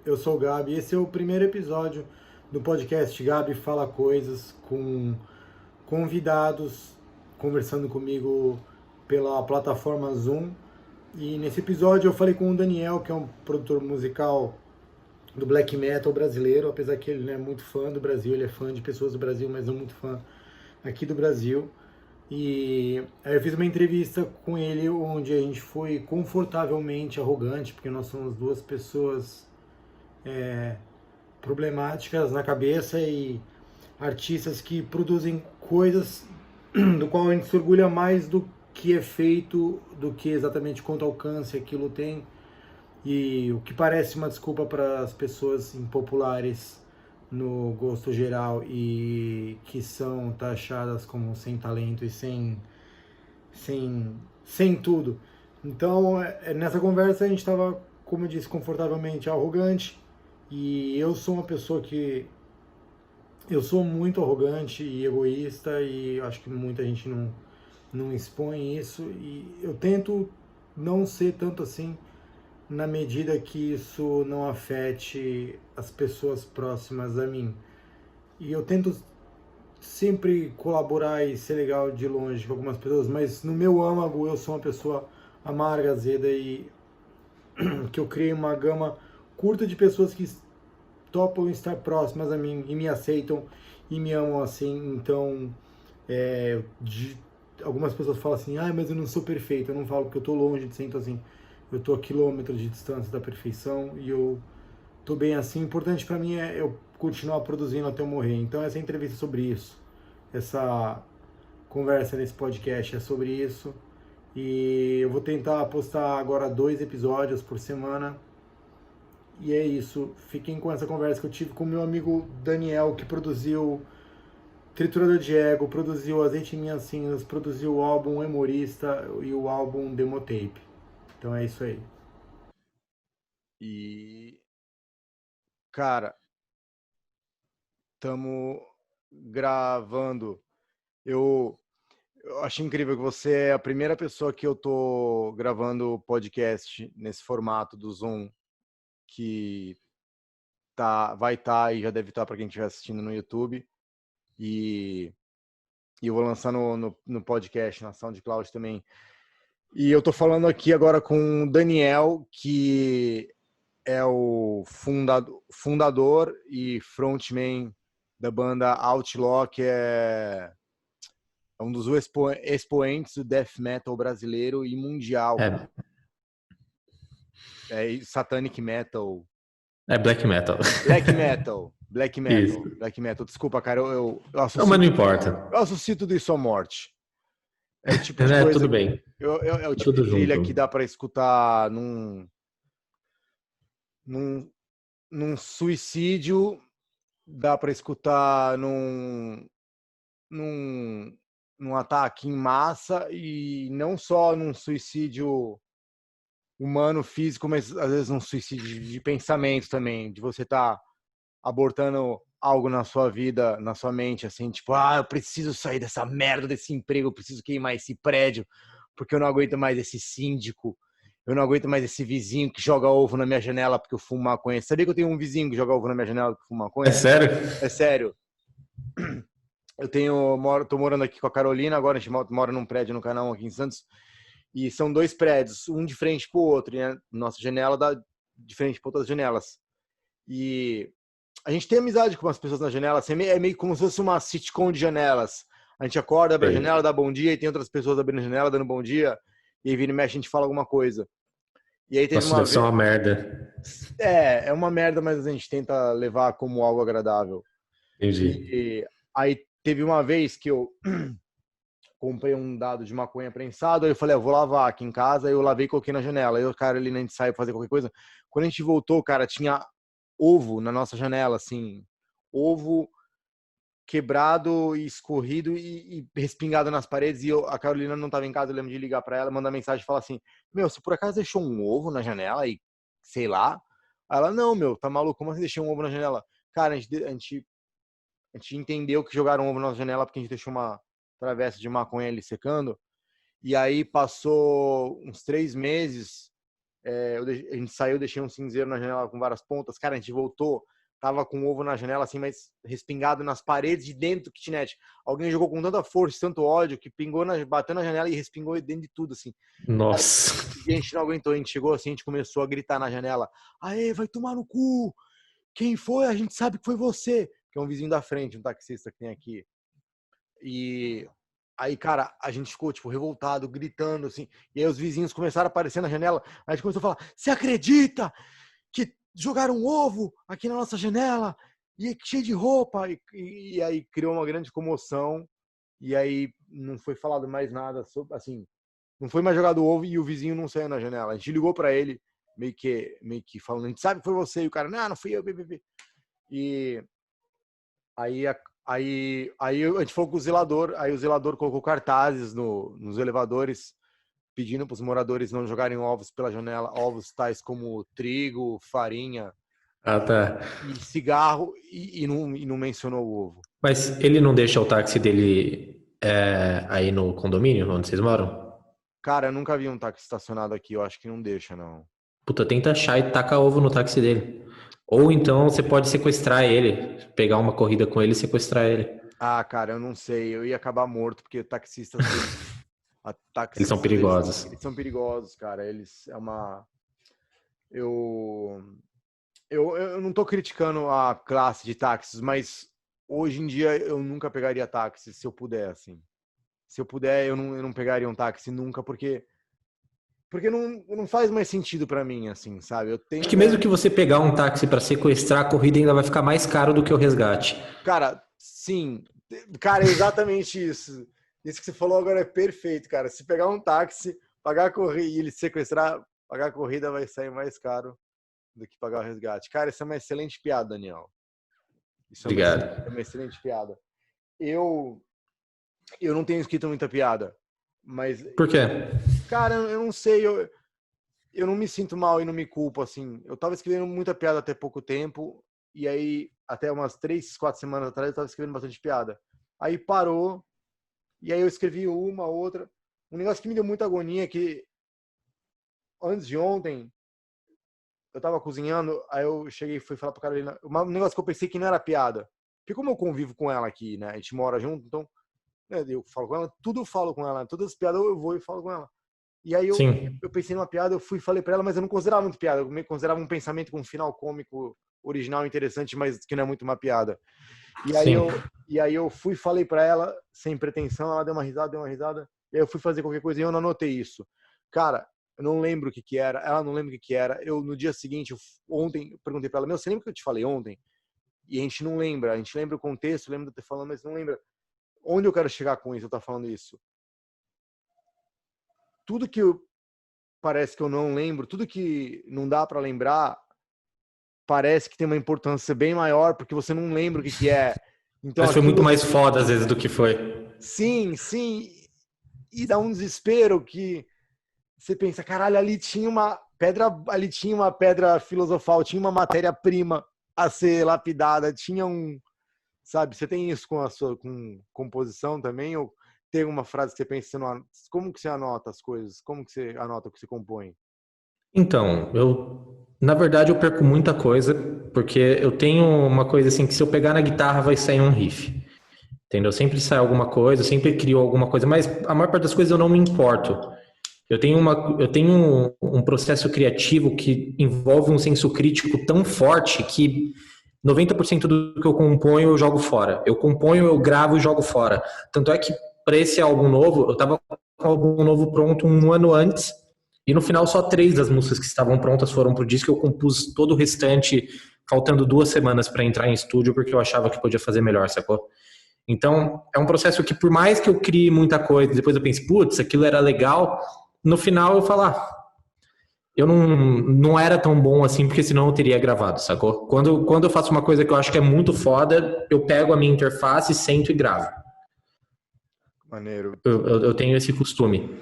eu sou o Gabi. Esse é o primeiro episódio do podcast Gabi Fala Coisas, com convidados conversando comigo pela plataforma Zoom. E nesse episódio eu falei com o Daniel, que é um produtor musical do black metal brasileiro, apesar que ele não é muito fã do Brasil, ele é fã de pessoas do Brasil, mas não muito fã aqui do Brasil. E aí eu fiz uma entrevista com ele onde a gente foi confortavelmente arrogante, porque nós somos duas pessoas problemáticas na cabeça e artistas que produzem coisas do qual a gente se orgulha mais do que é feito, do que exatamente quanto alcance aquilo tem, e o que parece uma desculpa para as pessoas impopulares no gosto geral e que são taxadas como sem talento e sem tudo. Então, nessa conversa a gente estava, como eu disse, confortavelmente arrogante, e eu sou uma pessoa que eu sou muito arrogante e egoísta, e acho que muita gente não expõe isso, e eu tento não ser tanto assim na medida que isso não afete as pessoas próximas a mim. E eu tento sempre colaborar e ser legal de longe com algumas pessoas, mas no meu âmago eu sou uma pessoa amarga, azeda, e que eu criei uma gama curta de pessoas que topam estar próximas a mim e me aceitam e me amam assim. Então, algumas pessoas falam assim, mas eu não sou perfeito. Eu não falo porque eu tô longe de ser, então assim, eu tô a quilômetros de distância da perfeição e eu tô bem assim. O importante para mim é eu continuar produzindo até eu morrer. Então essa entrevista é sobre isso. Essa conversa nesse podcast é sobre isso. E eu vou tentar postar agora 2 episódios por semana. E é isso. Fiquem com essa conversa que eu tive com o meu amigo Daniel, que produziu Triturador de Ego, produziu Azeite em Minhas Cinzas, produziu o álbum Humorista e o álbum Demotape. Então é isso aí. E, cara, estamos gravando. Eu acho incrível que você é a primeira pessoa que eu tô gravando podcast nesse formato do Zoom, que vai estar e já deve estar para quem estiver assistindo no YouTube. E eu vou lançar no podcast, na SoundCloud também. E eu tô falando aqui agora com o Daniel, que é o fundador e frontman da banda Outlaw, que é um dos expoentes do death metal brasileiro e mundial, cara. É Satanic Metal. É black metal. Black Metal. Black Metal. Isso. Black Metal. Desculpa, cara, eu associo, Não, mas não importa. eu associo tudo isso à morte. É o tipo de É, coisa. tudo bem. É o tipo Tudo de trilha junto. que dá pra escutar num suicídio, dá pra escutar num ataque em massa, e não só num suicídio humano, físico, mas às vezes um suicídio de pensamento também, de você estar abortando algo na sua vida, na sua mente, assim, tipo, eu preciso sair dessa merda desse emprego, eu preciso queimar esse prédio, porque eu não aguento mais esse síndico, eu não aguento mais esse vizinho que joga ovo na minha janela porque eu fumo maconha. Sabia que eu tenho um vizinho que joga ovo na minha janela porque eu fumo maconha? É sério? É sério. Tô morando aqui com a Carolina, agora a gente mora num prédio no Canão aqui em Santos, e são 2 prédios, um de frente pro outro, né? Nossa janela dá de frente para outras janelas. E a gente tem amizade com as pessoas na janela, assim, é meio como se fosse uma sitcom de janelas. A gente acorda, abre a janela, dá bom dia, e tem outras pessoas abrindo a janela, dando bom dia, e aí vira e mexe, a gente fala alguma coisa. E aí teve Nossa, deve ser uma merda. É uma merda, mas a gente tenta levar como algo agradável. Entendi. E aí teve uma vez que eu comprei um dado de maconha prensado, aí eu falei, eu vou lavar aqui em casa, aí eu lavei e coloquei na janela. Aí o cara ali, na gente saiu fazer qualquer coisa. Quando a gente voltou, cara, tinha ovo na nossa janela, assim, ovo quebrado e escorrido e respingado nas paredes, e a Carolina não estava em casa, eu lembro de ligar para ela, mandar mensagem e falar assim, meu, você por acaso deixou um ovo na janela e sei lá? Aí ela, não, meu, tá maluco, como assim deixei um ovo na janela? Cara, a gente entendeu que jogaram um ovo na janela porque a gente deixou uma travessa de maconha ali secando, e aí passou uns 3 meses, a gente saiu, deixei um cinzeiro na janela com várias pontas. Cara, a gente voltou, tava com o ovo na janela, assim, mas respingado nas paredes de dentro do kitnet. Alguém jogou com tanta força, tanto ódio, que bateu na janela e respingou dentro de tudo, assim. Cara, Nossa. e a gente não aguentou, a gente chegou assim, a gente começou a gritar na janela: aê, vai tomar no cu! Quem foi? A gente sabe que foi você! Que é um vizinho da frente, um taxista que tem aqui. E aí, cara, a gente ficou, tipo, revoltado, gritando, assim. E aí os vizinhos começaram a aparecer na janela. A gente começou a falar: você acredita que jogaram um ovo aqui na nossa janela? E cheio de roupa. E aí criou uma grande comoção. E aí não foi falado mais nada sobre, assim, não foi mais jogado ovo e o vizinho não saiu na janela. A gente ligou pra ele, meio que falando: a gente sabe que foi você. E o cara: não fui eu, bebê. E aí a gente falou com o zelador, aí o zelador colocou cartazes nos elevadores pedindo para os moradores não jogarem ovos pela janela, ovos tais como trigo, farinha Ah, tá. e cigarro, e não mencionou o ovo. Mas ele não deixa o táxi dele aí no condomínio onde vocês moram? Cara, eu nunca vi um táxi estacionado aqui, eu acho que não deixa, não. Puta, tenta achar e taca ovo no táxi dele. Ou então você pode sequestrar ele, pegar uma corrida com ele e sequestrar ele. Ah, cara, eu não sei, eu ia acabar morto, porque taxistas, Eles são perigosos. eles são perigosos, cara, eu eu não tô criticando a classe de táxis, mas hoje em dia eu nunca pegaria táxi se eu puder, assim. Se eu puder, eu não pegaria um táxi nunca, porque não faz mais sentido pra mim, assim, sabe? Eu tenho Acho que mesmo que você pegar um táxi pra sequestrar, a corrida ainda vai ficar mais caro do que o resgate. Cara, sim. Cara, é exatamente isso. Isso que você falou agora é perfeito, cara. Se pegar um táxi, pagar a corrida e ele sequestrar, pagar a corrida vai sair mais caro do que pagar o resgate. Cara, isso é uma excelente piada, Daniel. Isso Obrigado. é uma excelente piada. Eu não tenho escrito muita piada, mas, Por quê? cara, eu não sei, eu não me sinto mal e não me culpo, assim. Eu tava escrevendo muita piada até pouco tempo, e aí, até umas 3, 4 semanas atrás, eu tava escrevendo bastante piada. Aí parou, e aí eu escrevi uma, outra. Um negócio que me deu muita agonia é que, antes de ontem, eu tava cozinhando, aí eu cheguei e fui falar pra Carolina, um negócio que eu pensei que não era piada. Porque como eu convivo com ela aqui, né, a gente mora junto, então, né, eu falo com ela, tudo eu falo com ela, todas as piadas eu vou e falo com ela. E aí Sim, eu pensei numa piada, eu fui e falei pra ela, mas eu não considerava muito piada, eu considerava um pensamento com um final cômico, original, interessante, mas que não é muito uma piada. E aí sim. eu fui e falei pra ela, sem pretensão, ela deu uma risada, e aí eu fui fazer qualquer coisa e eu não anotei isso. Cara, eu não lembro o que que era, ela não lembra o que que era. Eu, no dia seguinte, ontem, eu perguntei pra ela: meu, você lembra o que eu te falei ontem? E a gente não lembra, a gente lembra o contexto, lembra de eu ter falado, mas não lembra. Onde eu quero chegar com isso, eu tô falando isso? Tudo que parece que eu não lembro, tudo que não dá pra lembrar, parece que tem uma importância bem maior, porque você não lembra o que que é. Então Mas foi muito aquilo, mais foda às vezes do que foi. sim, e dá um desespero que você pensa: caralho, ali tinha uma pedra filosofal, tinha uma matéria-prima a ser lapidada, tinha um, sabe? Você tem isso com a sua com composição também, ou tem uma frase que você pensa, como que você anota as coisas? Como que você anota o que você compõe? Então, na verdade, eu perco muita coisa, porque eu tenho uma coisa assim que se eu pegar na guitarra vai sair um riff. Entendeu? Sempre sai alguma coisa, eu sempre crio alguma coisa, mas a maior parte das coisas eu não me importo. Eu tenho um processo criativo que envolve um senso crítico tão forte que 90% do que eu componho eu jogo fora. Eu componho, eu gravo e jogo fora. Tanto é que para esse álbum novo, eu tava com o álbum novo pronto um ano antes, e no final só 3 das músicas que estavam prontas foram pro disco. Eu compus todo o restante faltando 2 semanas para entrar em estúdio, porque eu achava que podia fazer melhor, sacou? Então, é um processo que, por mais que eu crie muita coisa, depois eu pense, putz, aquilo era legal, no final eu falo, eu não era tão bom assim, porque senão eu teria gravado, sacou? Quando eu faço uma coisa que eu acho que é muito foda, eu pego a minha interface, sento e gravo. Maneiro. Eu tenho esse costume.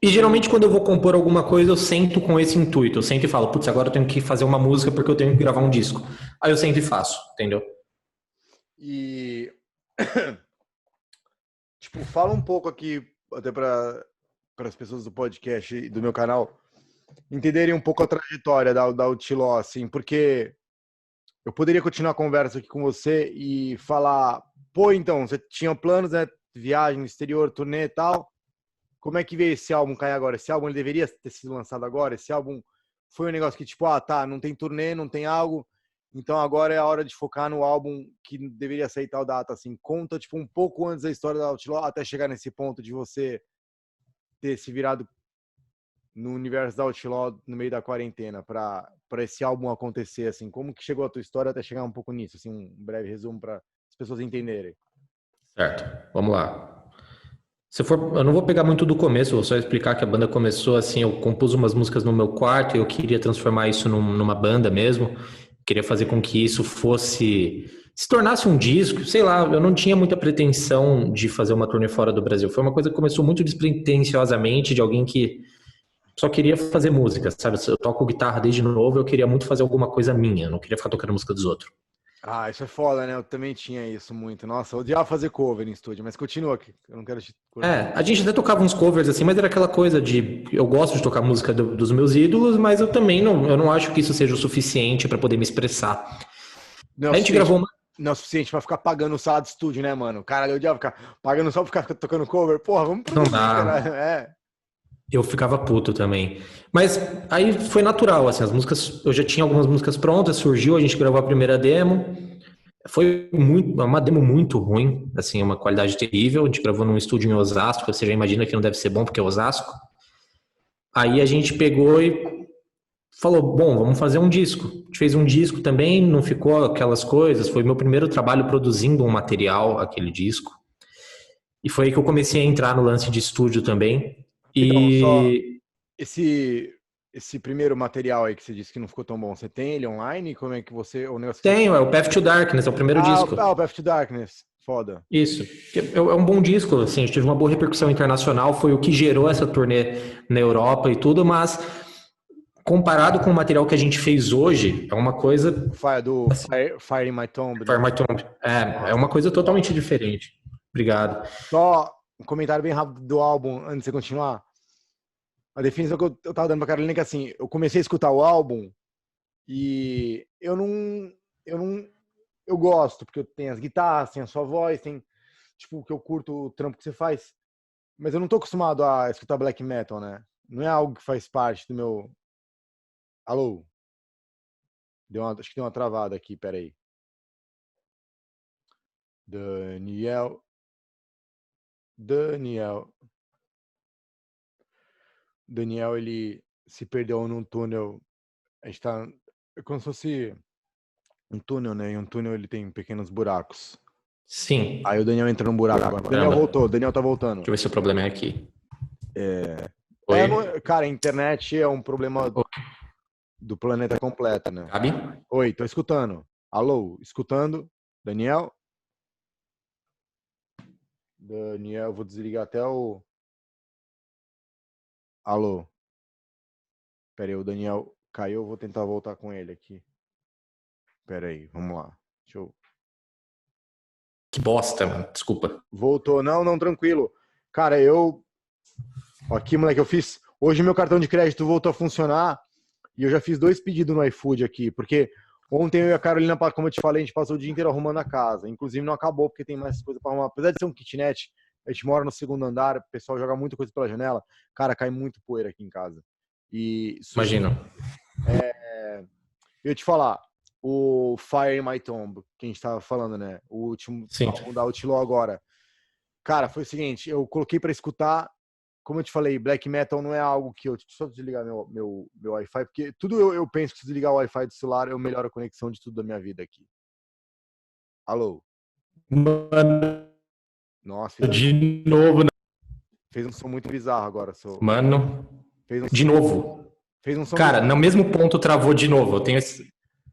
E E, geralmente quando eu vou compor alguma coisa, eu sento com esse intuito. Eu sento e falo, putz, agora eu tenho que fazer uma música porque eu tenho que gravar um disco. Aí eu sento e faço, entendeu? e tipo, fala um pouco aqui, até para as pessoas do podcast e do meu canal. entenderem um pouco a trajetória da Outlaw, assim, porque eu poderia continuar a conversa aqui com você e falar, pô, então, você tinha planos, né, viagem no exterior, turnê e tal, como é que veio esse álbum cair agora? Esse álbum ele deveria ter sido lançado agora? Esse álbum foi um negócio que, tipo, tá, não tem turnê, não tem algo, então agora é a hora de focar no álbum que deveria sair tal data, assim. Conta, tipo, um pouco antes da história da Outlaw, até chegar nesse ponto de você ter se virado no universo da Outlaw no meio da quarentena para esse álbum acontecer, assim. Como que chegou a tua história até chegar um pouco nisso, assim, um breve resumo para as pessoas entenderem. Certo, vamos lá. Se for, eu não vou pegar muito do começo, vou só explicar que a banda começou assim, eu compus umas músicas no meu quarto e eu queria transformar isso numa banda mesmo, queria fazer com que isso se tornasse um disco, sei lá, eu não tinha muita pretensão de fazer uma turnê fora do Brasil, foi uma coisa que começou muito despretensiosamente de alguém que só queria fazer música, sabe? Eu toco guitarra desde novo, eu queria muito fazer alguma coisa minha, eu não queria ficar tocando música dos outros. Ah, isso é foda, né? Eu também tinha isso muito. Nossa, eu odiava fazer cover em estúdio, mas continua aqui. Eu não quero te cortar. A gente até tocava uns covers assim, mas era aquela coisa de eu gosto de tocar música dos meus ídolos, mas eu também não acho que isso seja o suficiente para poder me expressar. Não é A gente gravou uma... Não é o suficiente pra ficar pagando sala de estúdio, né, mano? Cara, eu odiava ficar pagando só pra ficar tocando cover. Porra, vamos Não produzir, dá. cara. É. Eu ficava puto também. Mas aí foi natural, assim, as músicas, eu já tinha algumas músicas prontas, surgiu, a gente gravou a primeira demo. Foi uma demo muito ruim, assim, uma qualidade terrível. A gente gravou num estúdio em Osasco, você já imagina que não deve ser bom porque é Osasco. Aí a gente pegou e falou, bom, vamos fazer um disco. A gente fez um disco também, não ficou aquelas coisas. Foi meu primeiro trabalho produzindo um material, aquele disco. E foi aí que eu comecei a entrar no lance de estúdio também. Então, só E esse primeiro material aí que você disse que não ficou tão bom, você tem ele online? Como é que você... O negócio que você... tenho, é o Path to Darkness, é o primeiro disco. O Path to Darkness. Foda. Isso. É um bom disco, assim, a gente teve uma boa repercussão internacional, foi o que gerou essa turnê na Europa e tudo, mas comparado com o material que a gente fez hoje, é uma coisa... Fire in My Tomb. Fire My Tomb. É uma coisa totalmente diferente. Obrigado. Só um comentário bem rápido do álbum, antes de você continuar. A definição que eu tava dando pra Carolina é que, assim, eu comecei a escutar o álbum e eu gosto, porque tem as guitarras, tem a sua voz, tem, tipo, que eu curto o trampo que você faz, mas eu não tô acostumado a escutar black metal, né? Não é algo que faz parte do meu... Alô? Acho que deu uma travada aqui, peraí. Daniel, ele se perdeu num túnel. A gente tá... É como se fosse um túnel, né? E um túnel ele tem pequenos buracos. Sim. Aí o Daniel entra num buraco agora. Daniel voltou, Daniel tá voltando. Deixa eu ver se o problema é aqui. Cara, a internet é um problema do planeta completo, né? Gabi? Oi, tô escutando. Alô, escutando? Daniel? Daniel, vou desligar até o... Alô? Pera aí, o Daniel caiu, eu vou tentar voltar com ele aqui. Pera aí, vamos lá. Deixa eu... Que bosta, mano. Desculpa. Voltou. Não, tranquilo. Cara, aqui, moleque, eu fiz... Hoje meu cartão de crédito voltou a funcionar e eu já fiz 2 pedidos no iFood aqui, porque ontem eu e a Carolina, como eu te falei, a gente passou o dia inteiro arrumando a casa. Inclusive não acabou, porque tem mais coisa pra arrumar. Apesar de ser um kitnet, a gente mora no 2º andar, o pessoal joga muita coisa pela janela. Cara, cai muito poeira aqui em casa. E Imagino. Eu ia te falar, o Fire in My Tomb, que a gente tava falando, né? O último álbum da Outlaw agora. Cara, foi o seguinte, eu coloquei pra escutar, como eu te falei, black metal não é algo que eu... Só desligar meu Wi-Fi, porque tudo eu penso que se desligar o Wi-Fi do celular, eu melhoro a conexão de tudo da minha vida aqui. Alô? Mano, nossa, de novo. Fez um som muito bizarro agora. Mano, de novo. Fez um som cara, bizarro. no mesmo ponto travou de novo.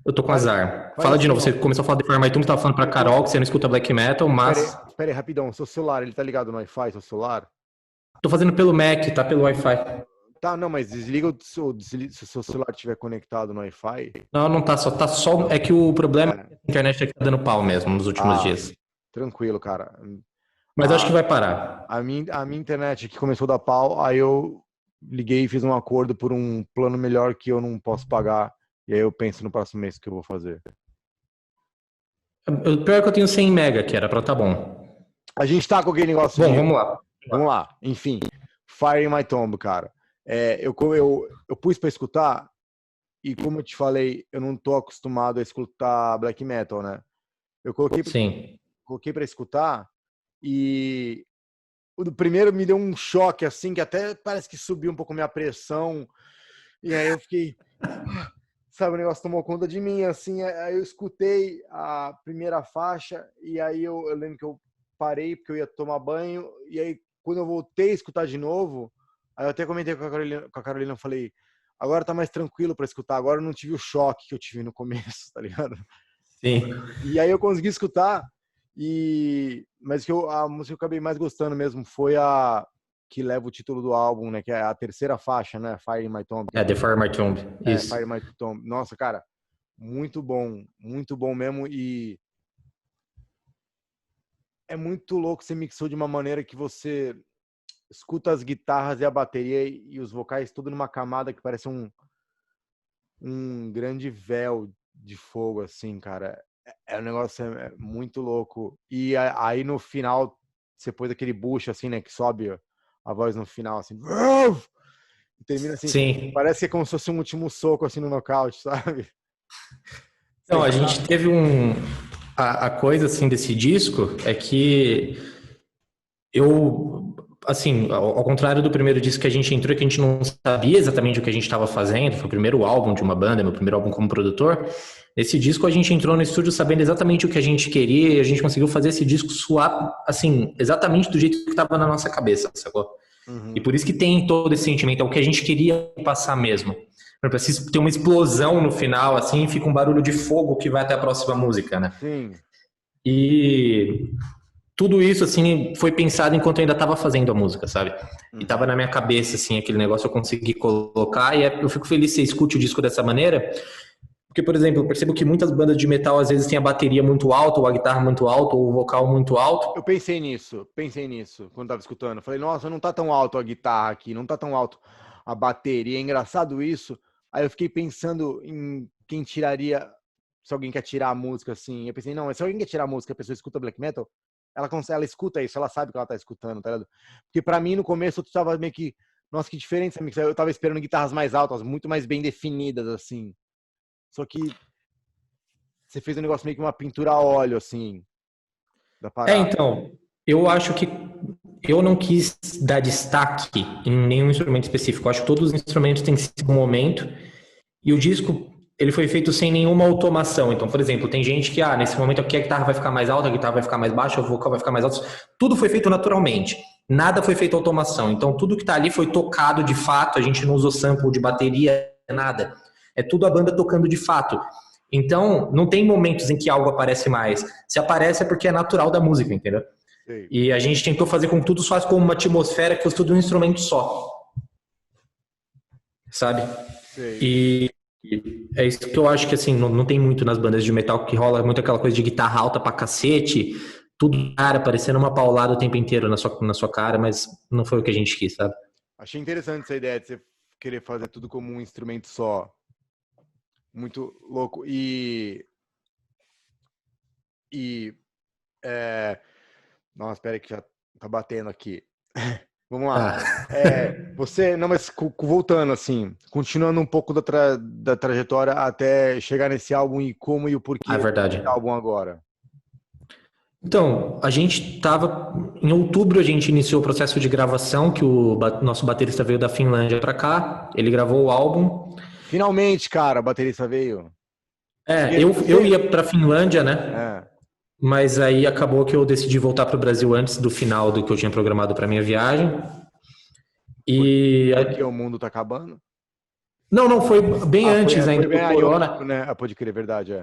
Eu tô com azar. Fala de novo. Você começou a falar de Fire My Tomb, tava falando pra Carol que você não escuta black metal, mas... Pera aí, rapidão. Seu celular, ele tá ligado no Wi-Fi, seu celular? Tô fazendo pelo Mac, tá pelo Wi-Fi. Tá, não, mas desliga se o seu celular estiver conectado no Wi-Fi. Não tá só. É que o problema é que a internet aqui tá dando pau mesmo nos últimos dias. Tranquilo, cara. Mas acho que vai parar. A minha internet aqui começou a dar pau, aí eu liguei e fiz um acordo por um plano melhor que eu não posso pagar. E aí eu penso no próximo mês o que eu vou fazer. O pior é que eu tenho 100 mega, que era pra tá bom. A gente tá com aquele negócio Bom, vamos lá. Vamos lá. Enfim, Fire in My Tomb, cara. Eu pus pra escutar e como eu te falei, eu não tô acostumado a escutar black metal, né? Eu coloquei pra escutar e o do primeiro me deu um choque, assim, que até parece que subiu um pouco minha pressão. E aí eu fiquei... Sabe, o negócio tomou conta de mim, assim. Aí eu escutei a primeira faixa e aí eu lembro que eu parei porque eu ia tomar banho. E aí, quando eu voltei a escutar de novo, aí eu até comentei com a Carolina, eu falei, agora tá mais tranquilo pra escutar, agora eu não tive o choque que eu tive no começo, tá ligado? Sim. E aí eu consegui escutar, mas a música que eu acabei mais gostando mesmo foi a que leva o título do álbum, né? Que é a terceira faixa, né? Fire in My Tomb. The Fire in My Tomb. Isso. Fire in My Tomb. Nossa, cara, muito bom mesmo. E é muito louco, você mixou de uma maneira que você escuta as guitarras e a bateria e os vocais tudo numa camada que parece um grande véu de fogo, assim, cara. Um negócio muito louco. E aí no final, você pôs aquele bucho, assim, né? Que sobe a voz no final, assim. E termina assim. Sim. Parece que é como se fosse um último soco, assim, no nocaute, sabe? Então, a gente teve a coisa, assim, desse disco é que assim, ao contrário do primeiro disco que a gente entrou, que a gente não sabia exatamente o que a gente estava fazendo, foi o primeiro álbum de uma banda, meu primeiro álbum como produtor. Nesse disco a gente entrou no estúdio sabendo exatamente o que a gente queria e a gente conseguiu fazer esse disco soar, assim, exatamente do jeito que estava na nossa cabeça, sacou? Uhum. E por isso que tem todo esse sentimento, é o que a gente queria passar mesmo. Precisa ter uma explosão no final, assim, fica um barulho de fogo que vai até a próxima música, né? Sim. E tudo isso, assim, foi pensado enquanto eu ainda estava fazendo a música, sabe? E tava na minha cabeça, assim, aquele negócio eu consegui colocar. E eu fico feliz que você escute o disco dessa maneira. Porque, por exemplo, eu percebo que muitas bandas de metal, às vezes, têm a bateria muito alta, ou a guitarra muito alta, ou o vocal muito alto. Eu pensei nisso quando tava escutando. Falei, nossa, não tá tão alto a guitarra aqui, não tá tão alto a bateria. É engraçado isso. Aí eu fiquei pensando em quem tiraria, se alguém quer tirar a música, assim. Eu pensei, não, se alguém quer tirar a música, a pessoa escuta black metal, ela escuta isso, ela sabe o que ela tá escutando, tá ligado? Porque pra mim, no começo, eu tava meio que, nossa, que diferença, eu tava esperando guitarras mais altas, muito mais bem definidas, assim. Só que você fez um negócio meio que uma pintura a óleo, assim, da parada. Então, eu acho que eu não quis dar destaque em nenhum instrumento específico. Eu acho que todos os instrumentos têm seu momento. E o disco, ele foi feito sem nenhuma automação. Então, por exemplo, tem gente que, nesse momento aqui a guitarra vai ficar mais alta, a guitarra vai ficar mais baixa, o vocal vai ficar mais alto. Tudo foi feito naturalmente. Nada foi feito automação. Então, tudo que tá ali foi tocado de fato. A gente não usou sample de bateria, nada. É tudo a banda tocando de fato. Então, não tem momentos em que algo aparece mais. Se aparece é porque é natural da música, entendeu? Sim. E a gente tentou fazer com que tudo soasse como uma atmosfera que fosse tudo um instrumento só. Sabe? Sim. E é isso que eu acho que, assim, não tem muito nas bandas de metal, que rola muito aquela coisa de guitarra alta pra cacete, tudo, cara, parecendo uma paulada o tempo inteiro na sua cara, mas não foi o que a gente quis, sabe? Achei interessante essa ideia de você querer fazer tudo como um instrumento só. Muito louco. Nossa, espera aí que já tá batendo aqui. Vamos lá. Você, não, mas voltando assim, continuando um pouco da trajetória até chegar nesse álbum e como e o porquê é verdade. desse álbum agora. Então, a gente tava... Em outubro a gente iniciou o processo de gravação, que o nosso baterista veio da Finlândia pra cá, ele gravou o álbum. Finalmente, cara, o baterista veio. Eu ia pra Finlândia, né? Mas aí acabou que eu decidi voltar pro Brasil antes do final do que eu tinha programado pra minha viagem. Porque o mundo tá acabando? Não, foi bem antes ainda do corona. Pode crer, verdade,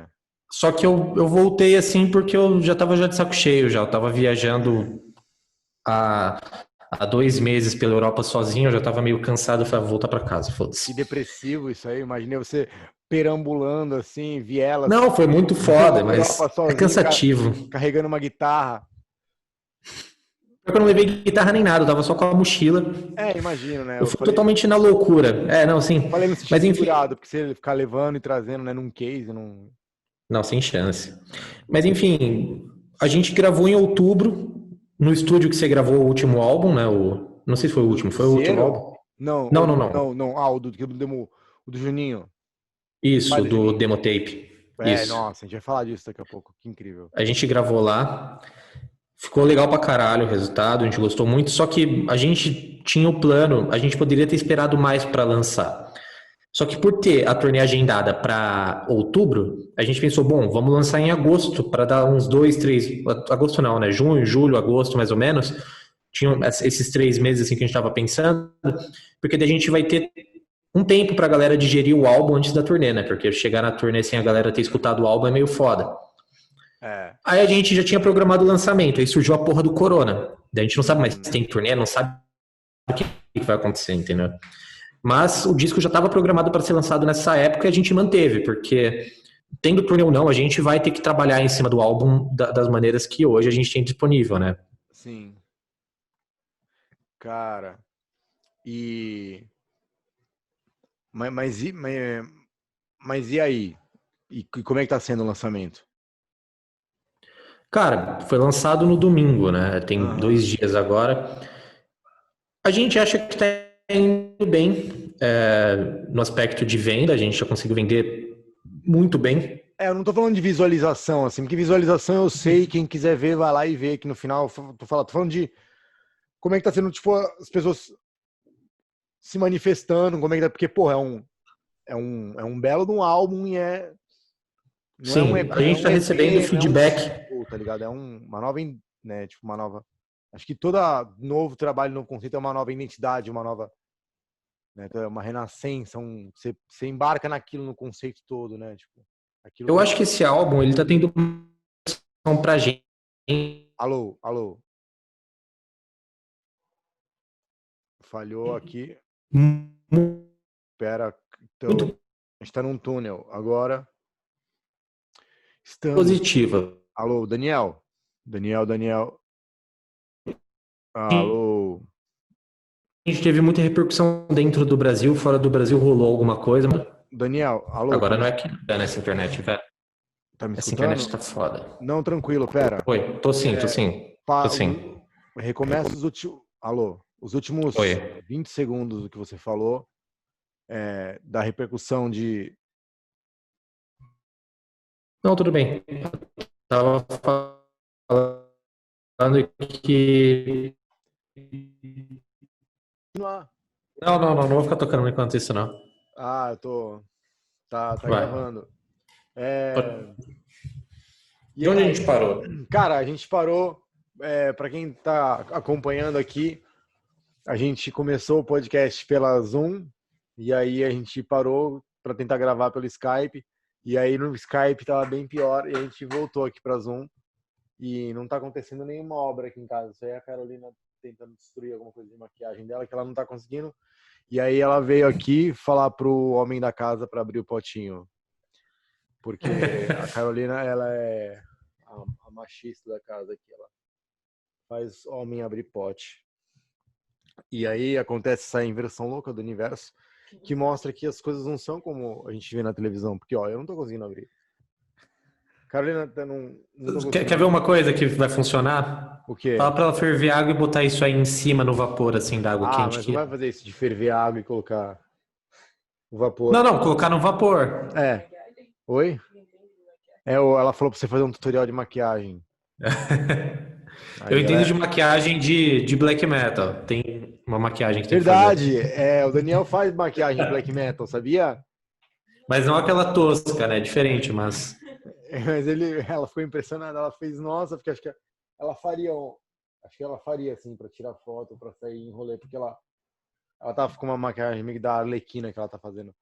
Só que eu voltei assim porque eu já tava de saco cheio já. Eu tava viajando há 2 meses pela Europa sozinho, eu já tava meio cansado, eu falei, vou voltar pra casa, foda-se. Que depressivo isso aí, imaginei você perambulando assim, vielas. Não, foi muito foda, mas sozinho, é cansativo. Carregando uma guitarra. que eu não levei guitarra nem nada, eu tava só com a mochila. Imagino, né? Eu fui totalmente na loucura. Não, sim. Falei no sentido Mas enfim. figurado, porque se ele ficar levando e trazendo, né, num case, não. Não, sem chance. Mas enfim, a gente gravou em outubro, no estúdio que você gravou o último álbum, né? Não sei se foi o último, foi o último álbum? Não, Não. o do Juninho. Isso, Vale, do Juninho. Demo Tape. Isso. Nossa, a gente vai falar disso daqui a pouco, que incrível. A gente gravou lá, ficou legal pra caralho o resultado, a gente gostou muito, só que a gente tinha o plano, a gente poderia ter esperado mais pra lançar. Só que por ter a turnê agendada para outubro, a gente pensou, bom, vamos lançar em agosto, para dar uns 2, 3... Agosto não, né? Junho, julho, agosto, mais ou menos. Tinham esses 3 meses assim que a gente estava pensando, porque daí a gente vai ter um tempo pra galera digerir o álbum antes da turnê, né? Porque chegar na turnê sem a galera ter escutado o álbum é meio foda. Aí a gente já tinha programado o lançamento, aí surgiu a porra do corona. Daí a gente não sabe mais se tem turnê, não sabe o que vai acontecer, entendeu? Mas o disco já estava programado para ser lançado nessa época e a gente manteve, porque tendo turnê ou não, a gente vai ter que trabalhar em cima do álbum das maneiras que hoje a gente tem disponível, né? Sim. Cara, Mas e aí? E como é que tá sendo o lançamento? Cara, foi lançado no domingo, né? Tem 2 dias agora. A gente acha que tá indo bem no aspecto de venda, a gente já conseguiu vender muito bem. Eu não tô falando de visualização, assim, porque visualização eu sei, quem quiser ver, vai lá e vê que no final, tô falando de como é que tá sendo, tipo, as pessoas se manifestando, como é que tá, porque, porra, é um belo de um álbum e não Sim, é um EP, a gente tá recebendo feedback. Tá ligado? É uma nova, né, tipo, uma nova, acho que todo novo trabalho no conceito é uma nova identidade, uma nova, né, uma renascença, você embarca naquilo, no conceito todo, né, tipo, aquilo. Eu acho que esse álbum, ele tá tendo uma pra gente. Alô. Falhou aqui. Espera, então, a gente tá num túnel. Agora estamos. Positiva. Alô, Daniel. Alô. A gente teve muita repercussão dentro do Brasil, fora do Brasil rolou alguma coisa. Daniel, alô. Agora não é que nessa internet, velho. Tá me Essa escutando? internet tá foda. Não, tranquilo, pera. Oi, tô sim. Recomeça os últimos 20 segundos do que você falou, da repercussão de... Não, tudo bem. Tava falando que... Não vou ficar tocando enquanto isso, não. Eu tô... Tá gravando. E onde a gente parou? Cara, a gente parou, para quem tá acompanhando aqui, a gente começou o podcast pela Zoom, e aí a gente parou para tentar gravar pelo Skype, e aí no Skype tava bem pior, e a gente voltou aqui pra Zoom, e não tá acontecendo nenhuma obra aqui em casa, isso aí é a Carolina tentando destruir alguma coisa de maquiagem dela, que ela não tá conseguindo, e aí ela veio aqui falar pro homem da casa para abrir o potinho, porque a Carolina, ela é a machista da casa aqui, ela faz homem abrir pote. E aí acontece essa inversão louca do universo, que mostra que as coisas não são como a gente vê na televisão, porque ó, eu não tô conseguindo abrir. Carolina, não Quer ver uma coisa que vai funcionar? O quê? Fala pra ela ferver água e botar isso aí em cima no vapor, assim, da água quente. Mas não vai fazer isso de ferver a água e colocar o vapor. Não, colocar no vapor. Oi? Ela falou pra você fazer um tutorial de maquiagem. Eu entendo de maquiagem de black metal. Tem uma maquiagem que tem Verdade, que fazer. o Daniel faz maquiagem de black metal, sabia? Mas não aquela tosca, né? Diferente, mas... Mas ela ficou impressionada, ela fez, nossa, porque acho que ela faria assim, pra tirar foto, pra sair em rolê, porque ela tava com uma maquiagem meio da Arlequina que ela tá fazendo.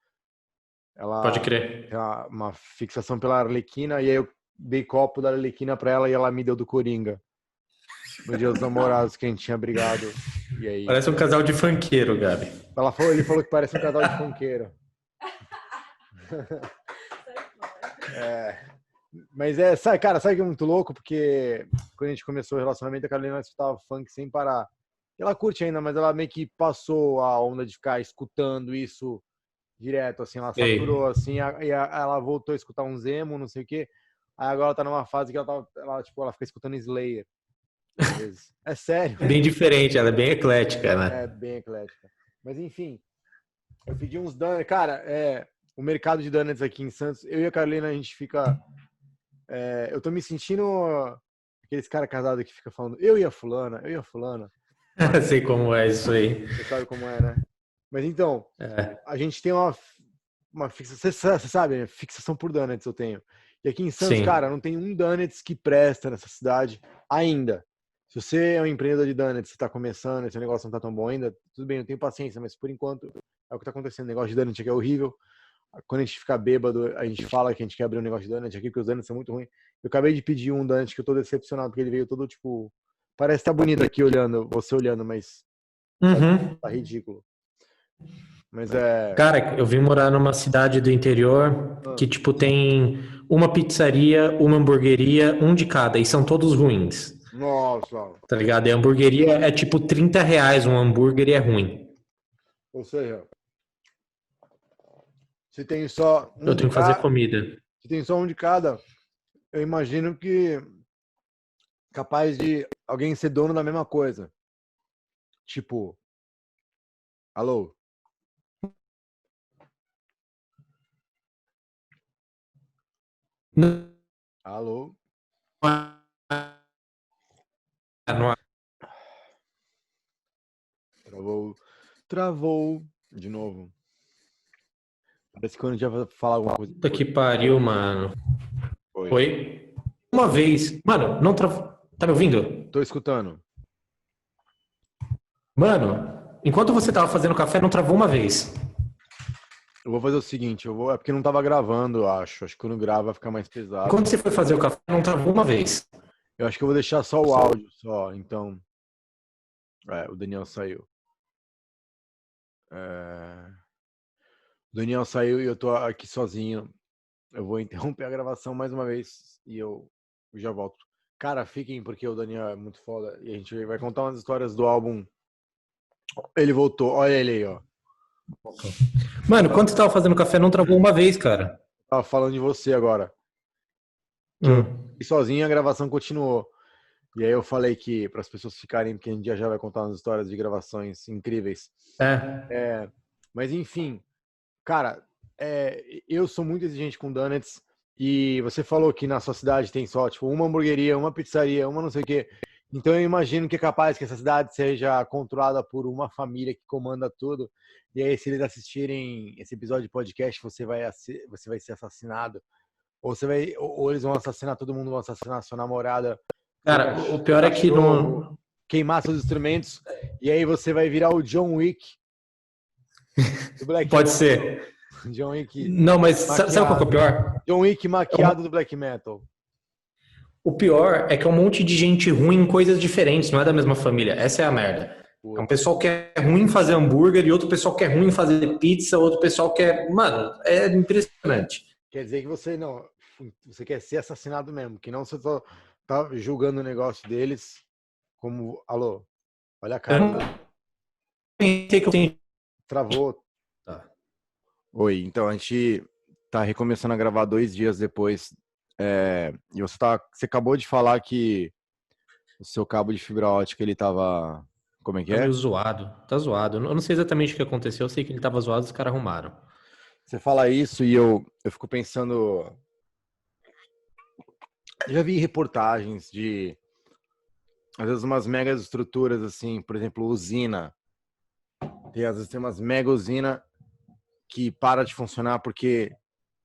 Pode crer. Uma fixação pela Arlequina, e aí eu dei copo da Arlequina pra ela e ela me deu do Coringa. No Dia dos Namorados, que a gente tinha brigado. E aí... Parece um casal de funkeiro, Gabi. Ele falou que parece um casal de funkeiro. Mas sabe que é muito louco? Porque quando a gente começou o relacionamento, a Carolina escutava funk sem parar. Ela curte ainda, mas ela meio que passou a onda de ficar escutando isso direto, assim, ela saturou, Sei. assim, ela voltou a escutar um emo, não sei o quê. Aí agora ela tá numa fase que ela fica escutando Slayer, às vezes. É sério, É bem diferente, ela é bem eclética, né? é bem eclética. Mas enfim, eu pedi uns donuts, cara, o mercado de donuts aqui em Santos, eu e a Carolina, a gente fica, eu tô me sentindo aqueles cara casado que fica falando, eu e a fulana, Sei como é isso aí. você sabe como é, né? Mas então, É. a gente tem uma fixação, você sabe, né? Fixação por donuts eu tenho. E aqui em Santos, Sim. cara, não tem um donuts que presta nessa cidade ainda. Se você é um empreendedor de donuts, você tá começando, esse negócio não tá tão bom ainda, tudo bem, eu tenho paciência, mas por enquanto é o que tá acontecendo. O negócio de donut aqui é horrível. Quando a gente fica bêbado, a gente fala que a gente quer abrir um negócio de donut aqui, porque os donuts são muito ruins. Eu acabei de pedir um donut que eu tô decepcionado, porque ele veio todo, tipo, parece que tá bonito aqui olhando, você olhando, mas Uhum. tá ridículo. Mas Cara, eu vim morar numa cidade do interior Ah, que, tipo, tem uma pizzaria, uma hamburgueria, um de cada, e são todos ruins, nossa, tá ligado? E a hamburgueria é tipo R$ 30 um hambúrguer e é ruim. ou seja, se tem só um Eu de tenho que fazer cada, comida. se tem só um de cada, eu imagino que capaz de alguém ser dono da mesma coisa. Tipo, alô, Não, alô, não, travou de novo. Parece que quando a gente vai falar alguma coisa. puta que pariu, mano. Oi. Oi? Uma vez. Mano, não tra... Tá me ouvindo? Tô escutando. Mano, enquanto você tava fazendo café, não travou uma vez. Eu vou fazer o seguinte, é porque não tava gravando, eu acho. Acho que quando grava vai ficar mais pesado. Enquanto você foi fazer o café, não travou uma vez. Eu acho que eu vou deixar só o áudio, só. Então, o Daniel saiu. O Daniel saiu e eu tô aqui sozinho. Eu vou interromper a gravação mais uma vez e eu já volto. Cara, fiquem porque o Daniel é muito foda e a gente vai contar umas histórias do álbum. Ele voltou, olha ele aí, ó. Mano, quando você tava fazendo café, não travou uma vez, cara. Tava falando de você agora. Que eu fui sozinho e a gravação continuou. E aí eu falei que para as pessoas ficarem, porque a gente já vai contar umas histórias de gravações incríveis. Mas enfim, cara, eu sou muito exigente com donuts e você falou que na sua cidade tem só tipo uma hamburgueria, uma pizzaria, uma não sei o quê. Então eu imagino que é capaz que essa cidade seja controlada por uma família que comanda tudo. E aí se eles assistirem esse episódio de podcast, você vai ser assassinado. Ou eles vão assassinar todo mundo, vão assassinar sua namorada, Cara, o pior é que cachorro, não. queimar seus instrumentos. E aí você vai virar o John Wick do Black Pode Metal. ser. John Wick Não, mas sabe qual que é o pior? John Wick maquiado do Black Metal. O pior é que é um monte de gente ruim em coisas diferentes, não é da mesma família. Essa é a merda. É um pessoal que é ruim em fazer hambúrguer e outro pessoal que é ruim em fazer pizza, outro pessoal que é. Mano, é impressionante. Quer dizer que você quer ser assassinado mesmo, que não você tá julgando o negócio deles como. Alô, olha a Eu cara. não pensei que eu tenho. Travou. Tá. Oi, então a gente tá recomeçando a gravar 2 dias depois. E você acabou de falar que o seu cabo de fibra ótica ele tava. Como é que Tá é? meio zoado. Tá zoado. Eu não sei exatamente o que aconteceu, eu sei que ele tava zoado, os caras arrumaram. Você fala isso e eu fico pensando. Eu já vi reportagens de às vezes umas mega estruturas assim, por exemplo, usina. Às vezes tem umas mega usina que para de funcionar porque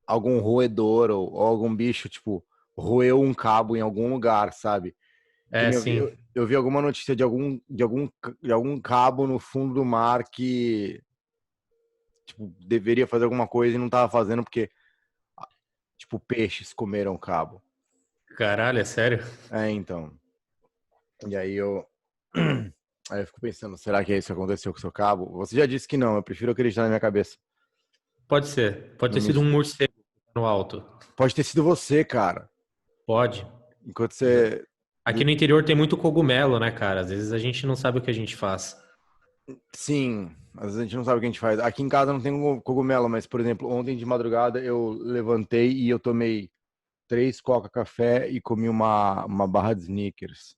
algum roedor ou algum bicho, tipo, roeu um cabo em algum lugar, sabe? Que nem Sim. eu vi alguma notícia de algum cabo no fundo do mar que tipo, deveria fazer alguma coisa e não estava fazendo porque tipo, peixes comeram o cabo. Caralho, é sério? Então. E aí aí eu fico pensando, será que é isso que aconteceu com o seu cabo? Você já disse que não, eu prefiro acreditar na minha cabeça. Pode ser. Pode ter Não me- sido um morcego no alto. Pode ter sido você, cara. Pode. Enquanto você... Aqui no interior tem muito cogumelo, né, cara? Às vezes a gente não sabe o que a gente faz. Sim, às vezes a gente não sabe o que a gente faz. Aqui em casa não tem cogumelo, mas, por exemplo, ontem de madrugada eu levantei e eu tomei 3 Coca Café e comi uma barra de Snickers.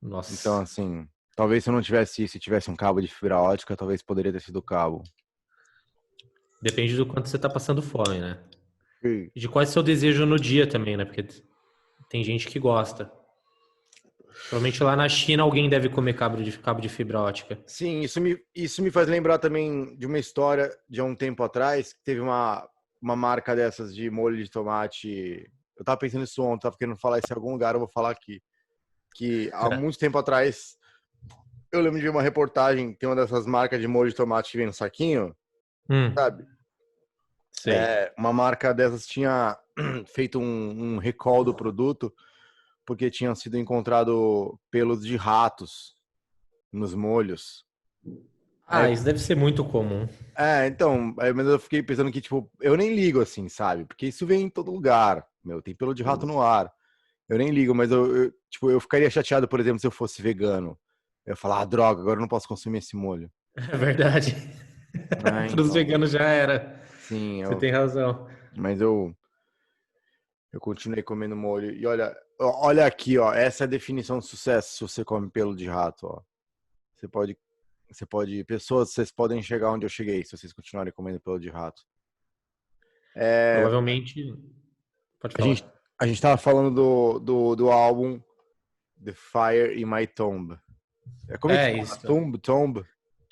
Então, Nossa. assim, talvez se eu não tivesse isso, se tivesse um cabo de fibra ótica, talvez poderia ter sido o cabo. Depende do quanto você tá passando fome, né? Sim. E de qual é o seu desejo no dia também, né? Porque tem gente que gosta. Provavelmente lá na China alguém deve comer cabo de fibra ótica. Sim, isso me faz lembrar também de uma história de há um tempo atrás, que teve uma marca dessas de molho de tomate. Eu tava pensando nisso ontem, tava querendo falar isso em algum lugar, eu vou falar aqui. Que há muito tempo atrás, eu lembro de ver uma reportagem, tem uma dessas marcas de molho de tomate que vem no saquinho, sabe? Sei. Uma marca dessas tinha feito um recall do produto, porque tinham sido encontrado pelos de ratos nos molhos. Aí Ah, isso deve ser muito comum. então, mas eu fiquei pensando que, tipo, eu nem ligo assim, sabe? Porque isso vem em todo lugar, meu, tem pelo de rato no ar. Eu nem ligo, mas tipo, eu ficaria chateado, por exemplo, se eu fosse vegano. Eu ia falar, droga, agora eu não posso consumir esse molho. É verdade. Para os Então, veganos já era. sim, Você tem razão. mas eu continuei comendo molho. E olha aqui, ó, essa é a definição de sucesso se você come pelo de rato, ó. Você pode, pessoas, vocês podem chegar onde eu cheguei se vocês continuarem comendo pelo de rato. Provavelmente. Pode A falar. gente, a gente tava falando do álbum The Fire in My Tomb. Como é que É fala? isso. Tomb?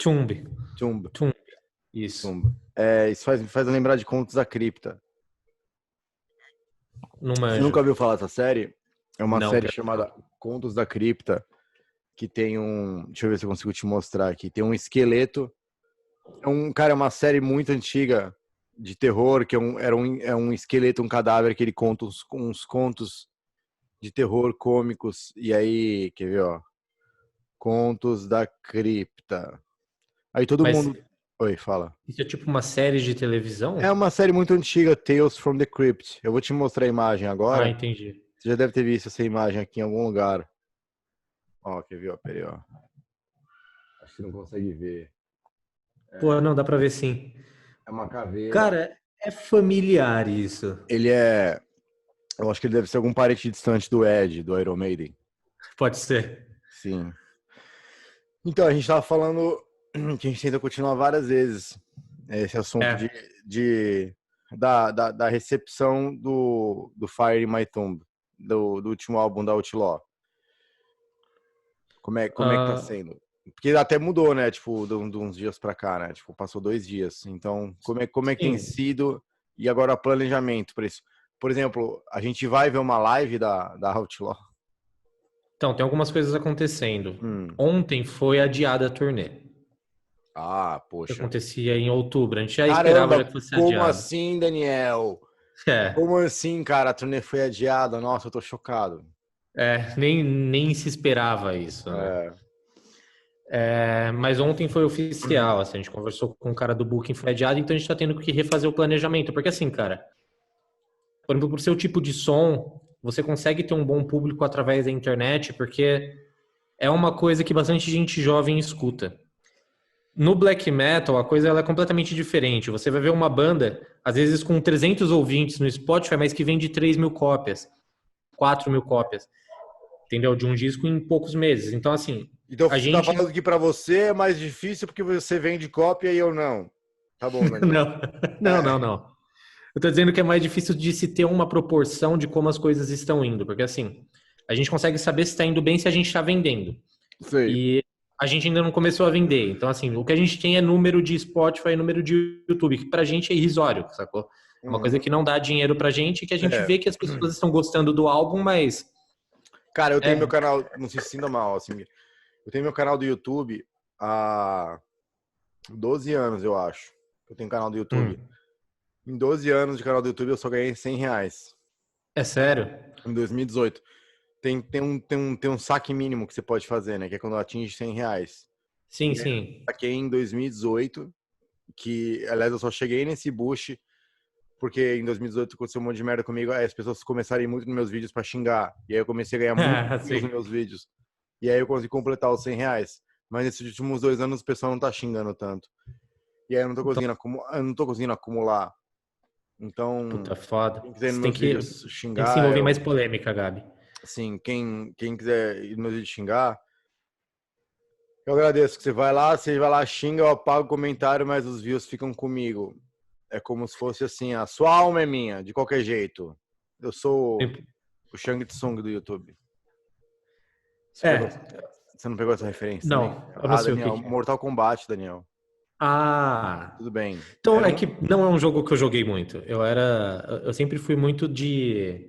Chumbi. Tomb. Chumbi. Isso. Tomb. Isso me faz lembrar de Contos da Cripta. Não Você manjo. nunca ouviu falar dessa série? É uma Não, série pior que não. chamada Contos da Cripta, que tem um... Deixa eu ver se eu consigo te mostrar aqui. Tem um esqueleto. É uma série muito antiga de terror, que é um esqueleto, um cadáver que ele conta uns contos de terror cômicos. E aí, quer ver, ó? Contos da Cripta. Aí todo Mas mundo... Oi, fala. isso é tipo uma série de É televisão? uma série muito antiga, Tales from the Crypt. Eu vou te mostrar a imagem Ah, agora. entendi. Você já deve ter visto essa imagem aqui em algum lugar. Ó, quer ver, ó, peraí, ó. Acho que não consegue ver. Pô, não, dá pra ver sim. É uma caveira. Cara, é familiar isso. Ele é... Eu acho que ele deve ser algum parente distante do Ed, do Iron Maiden. Pode ser. Sim. Então, a gente tava falando que a gente tenta continuar várias vezes esse assunto É. da recepção do Fire in My Tomb, do último álbum da Outlaw. Como é que tá Ah, sendo? Porque até mudou, né? Tipo, de uns dias pra cá, né? Tipo, passou 2 dias. Então, como é que tem sim. sido? E agora planejamento para isso? Por exemplo, a gente vai ver uma live da Outlaw? Então, tem algumas coisas acontecendo. Hum. Ontem foi adiada a turnê. Ah, Que poxa. acontecia em outubro. A gente já esperava já Caramba, que fosse como adiado. assim, Daniel? É, Como assim, cara? A turnê foi adiada? Nossa, eu tô chocado. nem se esperava isso, né? É. Mas ontem foi oficial, assim, a gente conversou com o cara do Booking, foi adiado, então a gente tá tendo que refazer o planejamento. Porque assim, cara, por exemplo, por seu tipo de som, você consegue ter um bom público através da internet, porque é uma coisa que bastante gente jovem escuta. No black metal, a coisa ela é completamente diferente. Você vai ver uma banda, às vezes com 300 ouvintes no Spotify, mas que vende 3.000 cópias, 4.000 cópias, entendeu? De um disco em poucos meses. Então, assim, Então a você tá gente... falando que pra você é mais difícil porque você vende cópia e eu não. Tá bom, Daniel. Não. Eu tô dizendo que é mais difícil de se ter uma proporção de como as coisas estão indo, porque assim, a gente consegue saber se está indo bem se a gente está vendendo. Sei. E a gente ainda não começou a vender. Então, assim, o que a gente tem é número de Spotify e número de YouTube, que pra gente é irrisório, sacou? É uma coisa Uhum. que não dá dinheiro pra gente, que a gente É. vê que as pessoas estão gostando do álbum, mas Cara, eu tenho meu é, canal, não se sinta mal, assim. Eu tenho meu canal do YouTube há 12 anos, eu acho. Eu tenho canal do YouTube. hum, Em 12 anos de canal do YouTube, eu só ganhei R$ 100. é sério. Em 2018. Tem um saque mínimo que você pode fazer, né? Que é quando atinge R$ 100. Sim, E aí eu sim. saquei em 2018, que, aliás, eu só cheguei nesse boost porque em 2018 aconteceu um monte de merda comigo, aí as pessoas começaram a ir muito nos meus vídeos pra xingar. E aí eu comecei a ganhar muito views Sim. nos meus vídeos. E aí eu consegui completar os R$ 100. Mas nesses últimos 2 anos o pessoal não tá xingando tanto. E aí eu não tô conseguindo acumular. Então, Puta foda. quem quiser ir Você nos meus vídeos tem que se xingar, envolver em mais polêmica, Gabi. assim, quem quiser ir nos meus vídeos xingar, eu agradeço que você vai lá, xinga, eu apago o comentário, mas os views ficam comigo. É como se fosse assim, a sua alma é minha, de qualquer jeito. Eu sou o Shang Tsung do YouTube. É, Você não pegou essa referência também? não, eu não sei o que Daniel, que é. Mortal Kombat, Daniel. Ah, Tudo bem. então é que não é um jogo que eu joguei muito. Eu sempre fui muito de.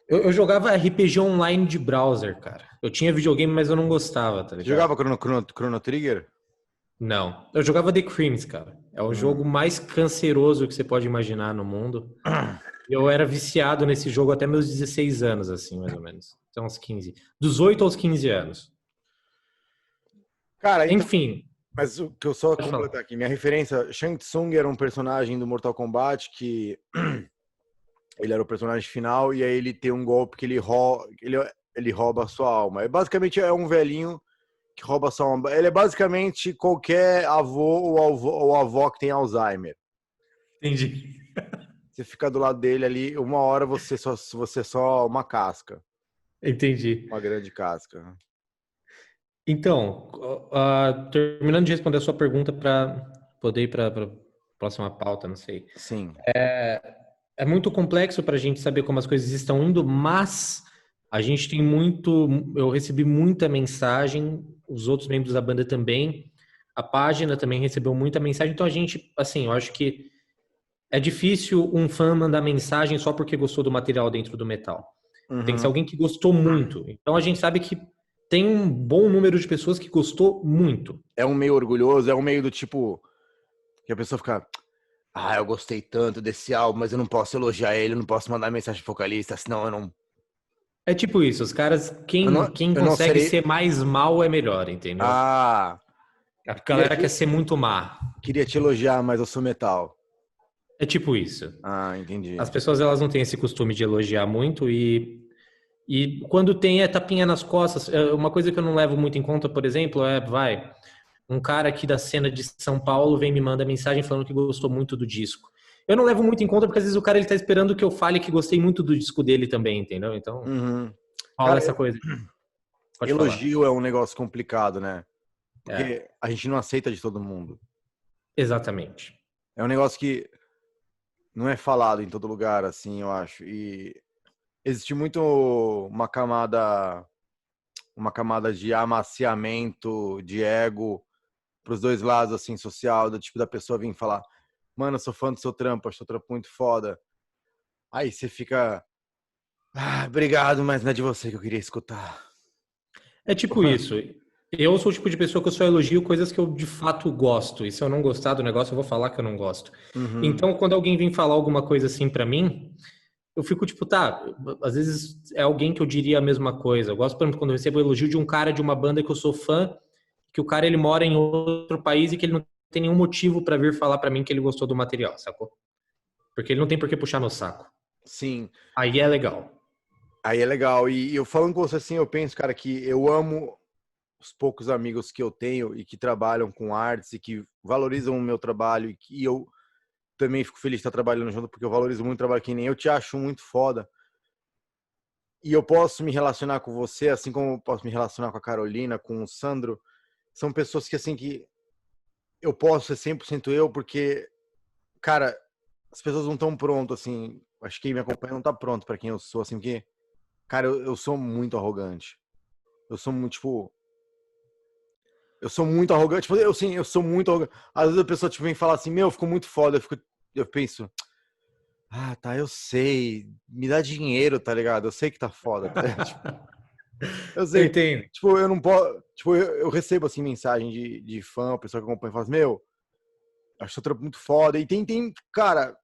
Eu jogava RPG online de browser, cara. Eu tinha videogame, mas eu não gostava, tá Você jogava ligado? Chrono Trigger? Não. Eu jogava The Crims, cara. É o Hum. jogo mais canceroso que você pode imaginar no mundo. Eu era viciado nesse jogo até meus 16 anos, assim, mais ou menos. Então, uns 15. Dos 8 aos 15 anos. Cara, então, Enfim, mas o que eu só pode falar. completar aqui, minha referência, Shang Tsung era um personagem do Mortal Kombat que ele era o personagem final e aí ele tem um golpe que ele rouba a sua alma. Basicamente é um velhinho que rouba a sua alma. Ele é basicamente qualquer avô ou avó que tem Alzheimer. Entendi. Você fica do lado dele ali, uma hora você é só uma casca, Entendi. uma grande casca. Então, terminando de responder a sua pergunta para poder ir para a próxima pauta, não sei. Sim. É muito complexo para a gente saber como as coisas estão indo, mas a gente tem muito. Eu recebi muita mensagem, os outros membros da banda também. A página também recebeu muita mensagem. Então a gente, assim, eu acho que é difícil um fã mandar mensagem só porque gostou do material dentro do metal. Tem que ser Uhum. alguém que gostou muito. Então a gente sabe que tem um bom número de pessoas que gostou muito. É um meio orgulhoso, é um meio do tipo que a pessoa fica, eu gostei tanto desse álbum, mas eu não posso elogiar ele, eu não posso mandar mensagem pro vocalista, senão eu não. É tipo isso, os caras, Eu não, quem eu não consegue serei. ser mais mal é melhor, entendeu? Ah, A queria galera quer te, ser muito má. queria te elogiar, mas eu sou metal. É tipo isso. Ah, entendi. As pessoas elas não têm esse costume de elogiar muito e quando tem é tapinha nas costas. Uma coisa que eu não levo muito em conta, por exemplo, um cara aqui da cena de São Paulo vem me manda mensagem falando que gostou muito do disco. Eu não levo muito em conta porque às vezes o cara ele tá esperando que eu fale que gostei muito do disco dele também, entendeu? Então, Uhum. rola Cara, essa coisa. Pode falar. elogio é um negócio complicado, né? É, Porque a gente não aceita de todo mundo. exatamente. É um negócio que não é falado em todo lugar, assim, eu acho. E existe muito uma camada de amaciamento, de ego pros dois lados, assim, social, do tipo da pessoa vir falar, mano, eu sou fã do seu trampo, acho seu trampo muito foda. Aí você fica, obrigado, mas não é de você que eu queria escutar. É tipo isso. Eu sou o tipo de pessoa que eu só elogio coisas que eu de fato gosto. E se eu não gostar do negócio, eu vou falar que eu não gosto. Uhum. Então, quando alguém vem falar alguma coisa assim pra mim, eu fico tipo, tá, às vezes é alguém que eu diria a mesma coisa. Eu gosto, por exemplo, quando eu recebo o elogio de um cara de uma banda que eu sou fã, que o cara ele mora em outro país e que ele não tem nenhum motivo pra vir falar pra mim que ele gostou do material, sacou? Porque ele não tem por que puxar meu saco. Sim, Aí é legal. aí é legal. E eu falando com você assim, eu penso, cara, que eu amo os poucos amigos que eu tenho e que trabalham com artes e que valorizam o meu trabalho e que eu também fico feliz de estar trabalhando junto porque eu valorizo muito o trabalho que nem eu te acho muito foda. E eu posso me relacionar com você, assim como eu posso me relacionar com a Carolina, com o Sandro. São pessoas que, assim, que eu posso ser 100% eu, porque, cara, as pessoas não estão prontas, assim. Acho que quem me acompanha não tá pronto pra quem eu sou, assim, porque, cara, eu sou muito arrogante. Eu sou muito, tipo. Eu sou muito arrogante. Tipo, eu sou muito arrogante. Às vezes a pessoa, tipo, vem falar assim, meu, ficou muito foda. Eu penso, tá, eu sei. Me dá dinheiro, tá ligado? Eu sei que tá foda, tá ligado? Tipo, eu Eu sei. entendo. Tipo, eu não posso. Tipo, eu recebo assim mensagem de fã, pessoa que acompanha e fala assim, meu, acho seu trampo muito foda. E cara,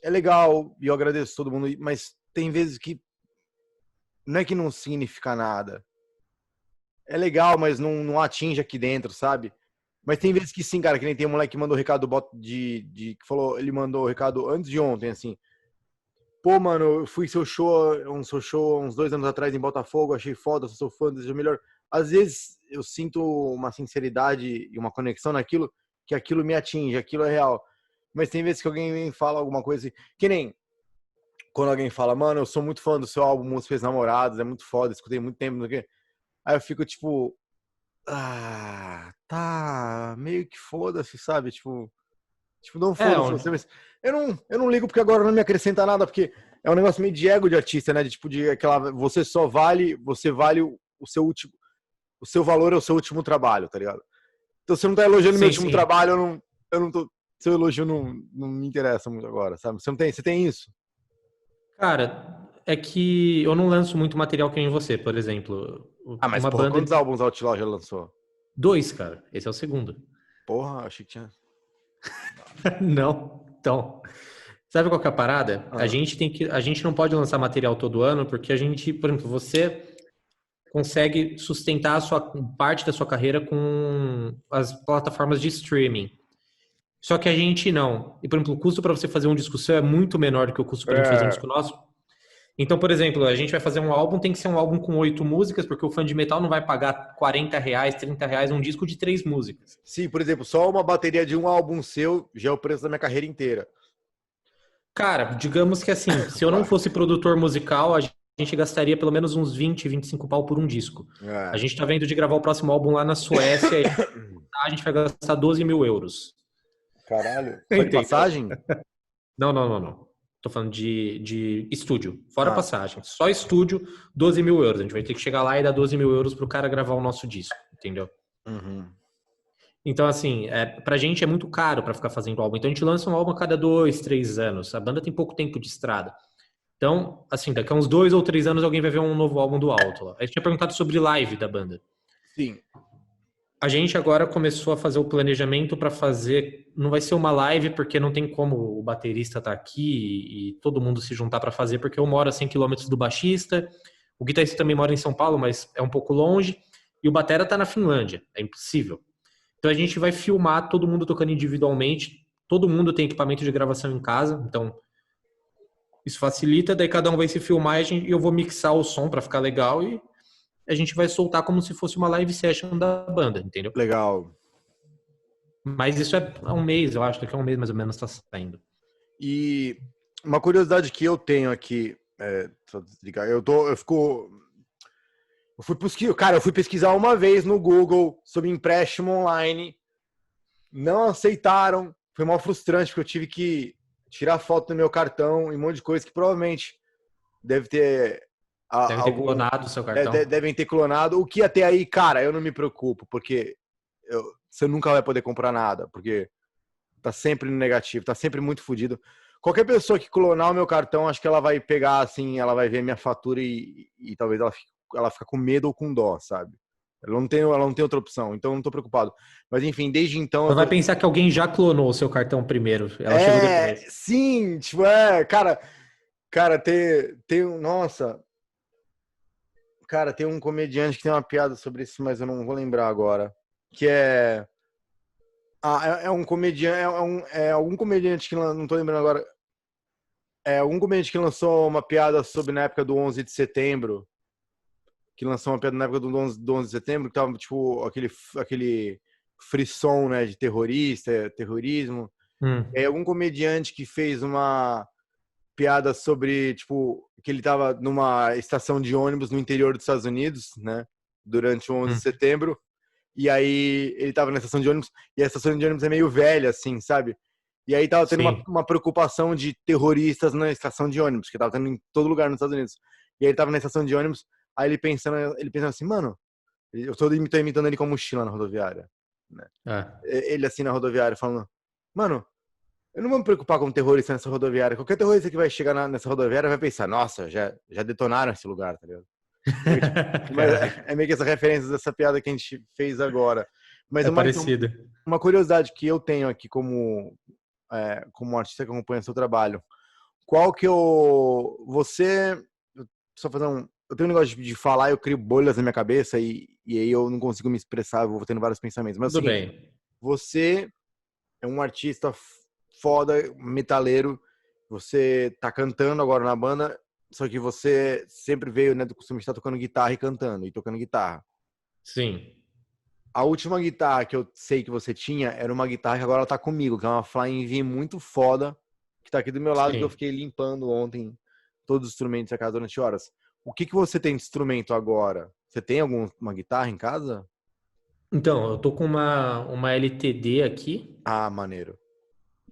é legal e eu agradeço todo mundo, mas tem vezes que não é que não significa nada. É legal, mas não atinge aqui dentro, sabe? Mas tem vezes que sim, cara, que nem tem um moleque que mandou recado que falou, ele mandou o recado antes de ontem, assim. Pô, mano, eu fui um seu show uns 2 anos atrás em Botafogo, achei foda, sou fã, desejo melhor. Às vezes eu sinto uma sinceridade e uma conexão naquilo, que aquilo me atinge, aquilo é real. Mas tem vezes que alguém vem e fala alguma coisa assim, que nem quando alguém fala, mano, eu sou muito fã do seu álbum Música Fez Namorados, é muito foda, escutei muito tempo, não sei o quê. Aí eu fico tipo, tá, meio que foda-se, sabe? Tipo, não foda-se você, mas eu não ligo porque agora não me acrescenta nada, porque é um negócio meio de ego de artista, né? De tipo, de aquela, você vale o seu último, o seu valor é o seu último trabalho, tá ligado? Então você não tá elogiando meu último trabalho, eu não tô, seu elogio não me interessa muito agora, sabe? Você tem isso? Cara, é que eu não lanço muito material que nem você, por exemplo. Mas Uma porra, banda quantos álbuns a Outlaw já lançou? 2, cara. Esse é o segundo. Porra, achei que tinha... Não. Então, sabe qual que é a parada? A gente não pode lançar material todo ano porque a gente, por exemplo, você consegue sustentar a sua parte da sua carreira com as plataformas de streaming. Só que a gente não. E, por exemplo, o custo para você fazer um disco seu é muito menor do que o custo para a gente fazer um disco nosso. Então, por exemplo, a gente vai fazer um álbum, tem que ser um álbum com 8 músicas, porque o fã de metal não vai pagar R$40, R$30 um disco de 3 músicas. Sim, por exemplo, só uma bateria de um álbum seu já é o preço da minha carreira inteira. Cara, digamos que assim, se eu não fosse produtor musical, a gente gastaria pelo menos uns 20, 25 pau por um disco. A gente tá vendo de gravar o próximo álbum lá na Suécia e a gente vai gastar 12 mil euros. Caralho. Só de passagem? Não. Tô falando de estúdio, fora passagem. Só estúdio, 12 mil euros. A gente vai ter que chegar lá e dar 12 mil euros pro cara gravar o nosso disco, entendeu? Uhum. Então, assim, pra gente é muito caro pra ficar fazendo álbum. Então, a gente lança um álbum a cada 2, 3 anos. A banda tem pouco tempo de estrada. Então, assim, daqui a uns 2 ou 3 anos alguém vai ver um novo álbum do Outlaw. A gente tinha perguntado sobre live da banda. Sim. A gente agora começou a fazer o planejamento para fazer. Não vai ser uma live porque não tem como o baterista estar aqui e todo mundo se juntar para fazer, porque eu moro a 100 quilômetros do baixista. O guitarrista também mora em São Paulo, mas é um pouco longe. E o batera está na Finlândia. É impossível. Então a gente vai filmar todo mundo tocando individualmente. Todo mundo tem equipamento de gravação em casa, então isso facilita. Daí cada um vai se filmar e eu vou mixar o som para ficar legal e a gente vai soltar como se fosse uma live session da banda, entendeu? Legal. Mas isso é há um mês, eu acho, daqui a um mês mais ou menos tá saindo. E uma curiosidade que eu tenho aqui, só desligar, eu fui pesquisar uma vez no Google sobre empréstimo online, não aceitaram, foi mal frustrante porque eu tive que tirar foto do meu cartão e um monte de coisa que provavelmente deve ter clonado o seu cartão. Devem ter clonado, o que até aí, cara, eu não me preocupo, porque você nunca vai poder comprar nada, porque tá sempre no negativo, tá sempre muito fodido. Qualquer pessoa que clonar o meu cartão, acho que ela vai pegar, assim, ela vai ver minha fatura e talvez ela fica com medo ou com dó, sabe? Ela não tem outra opção, então eu não tô preocupado. Mas enfim, desde então... Ela vai pensar que alguém já clonou o seu cartão primeiro. Ela chegou depois. Sim, tipo, cara, nossa... Cara, tem um comediante que tem uma piada sobre isso, mas eu não vou lembrar agora. Que é... é um comediante... É algum comediante que... Não tô lembrando agora. É algum comediante que lançou uma piada sobre na época do 11 de setembro. Que lançou uma piada na época do 11 de setembro, que tava, tipo, aquele frisson, né, de terrorismo. E aí algum comediante que fez uma piada sobre, tipo, que ele tava numa estação de ônibus no interior dos Estados Unidos, né, durante o 11 de setembro, e aí ele tava na estação de ônibus, e a estação de ônibus é meio velha, assim, sabe? E aí tava tendo uma preocupação de terroristas na estação de ônibus, que tava tendo em todo lugar nos Estados Unidos. E aí ele tava na estação de ônibus, aí ele pensando assim, mano, eu tô imitando ele com a mochila na rodoviária, né? Ele assim na rodoviária, falando, mano, eu não vou me preocupar com terrorista nessa rodoviária. Qualquer terrorista que vai chegar nessa rodoviária vai pensar, nossa, já detonaram esse lugar, tá ligado? Mas é meio que essa referência dessa piada que a gente fez agora. Mas parecida. Uma curiosidade que eu tenho aqui como artista que acompanha seu trabalho. Qual que você... Só fazer eu tenho um negócio de falar, eu crio bolhas na minha cabeça e aí eu não consigo me expressar, eu vou tendo vários pensamentos. Mas Tudo bem. você é um artista foda, metaleiro, você tá cantando agora na banda, só que você sempre veio, né, do costume de estar tocando guitarra e cantando, e tocando guitarra. Sim. A última guitarra que eu sei que você tinha era uma guitarra que agora ela tá comigo, que é uma Flying V muito foda, que tá aqui do meu lado, que eu Sim. fiquei limpando ontem todos os instrumentos da casa durante horas. O que você tem de instrumento agora? Você tem alguma guitarra em casa? Então, eu tô com uma LTD aqui Ah, maneiro.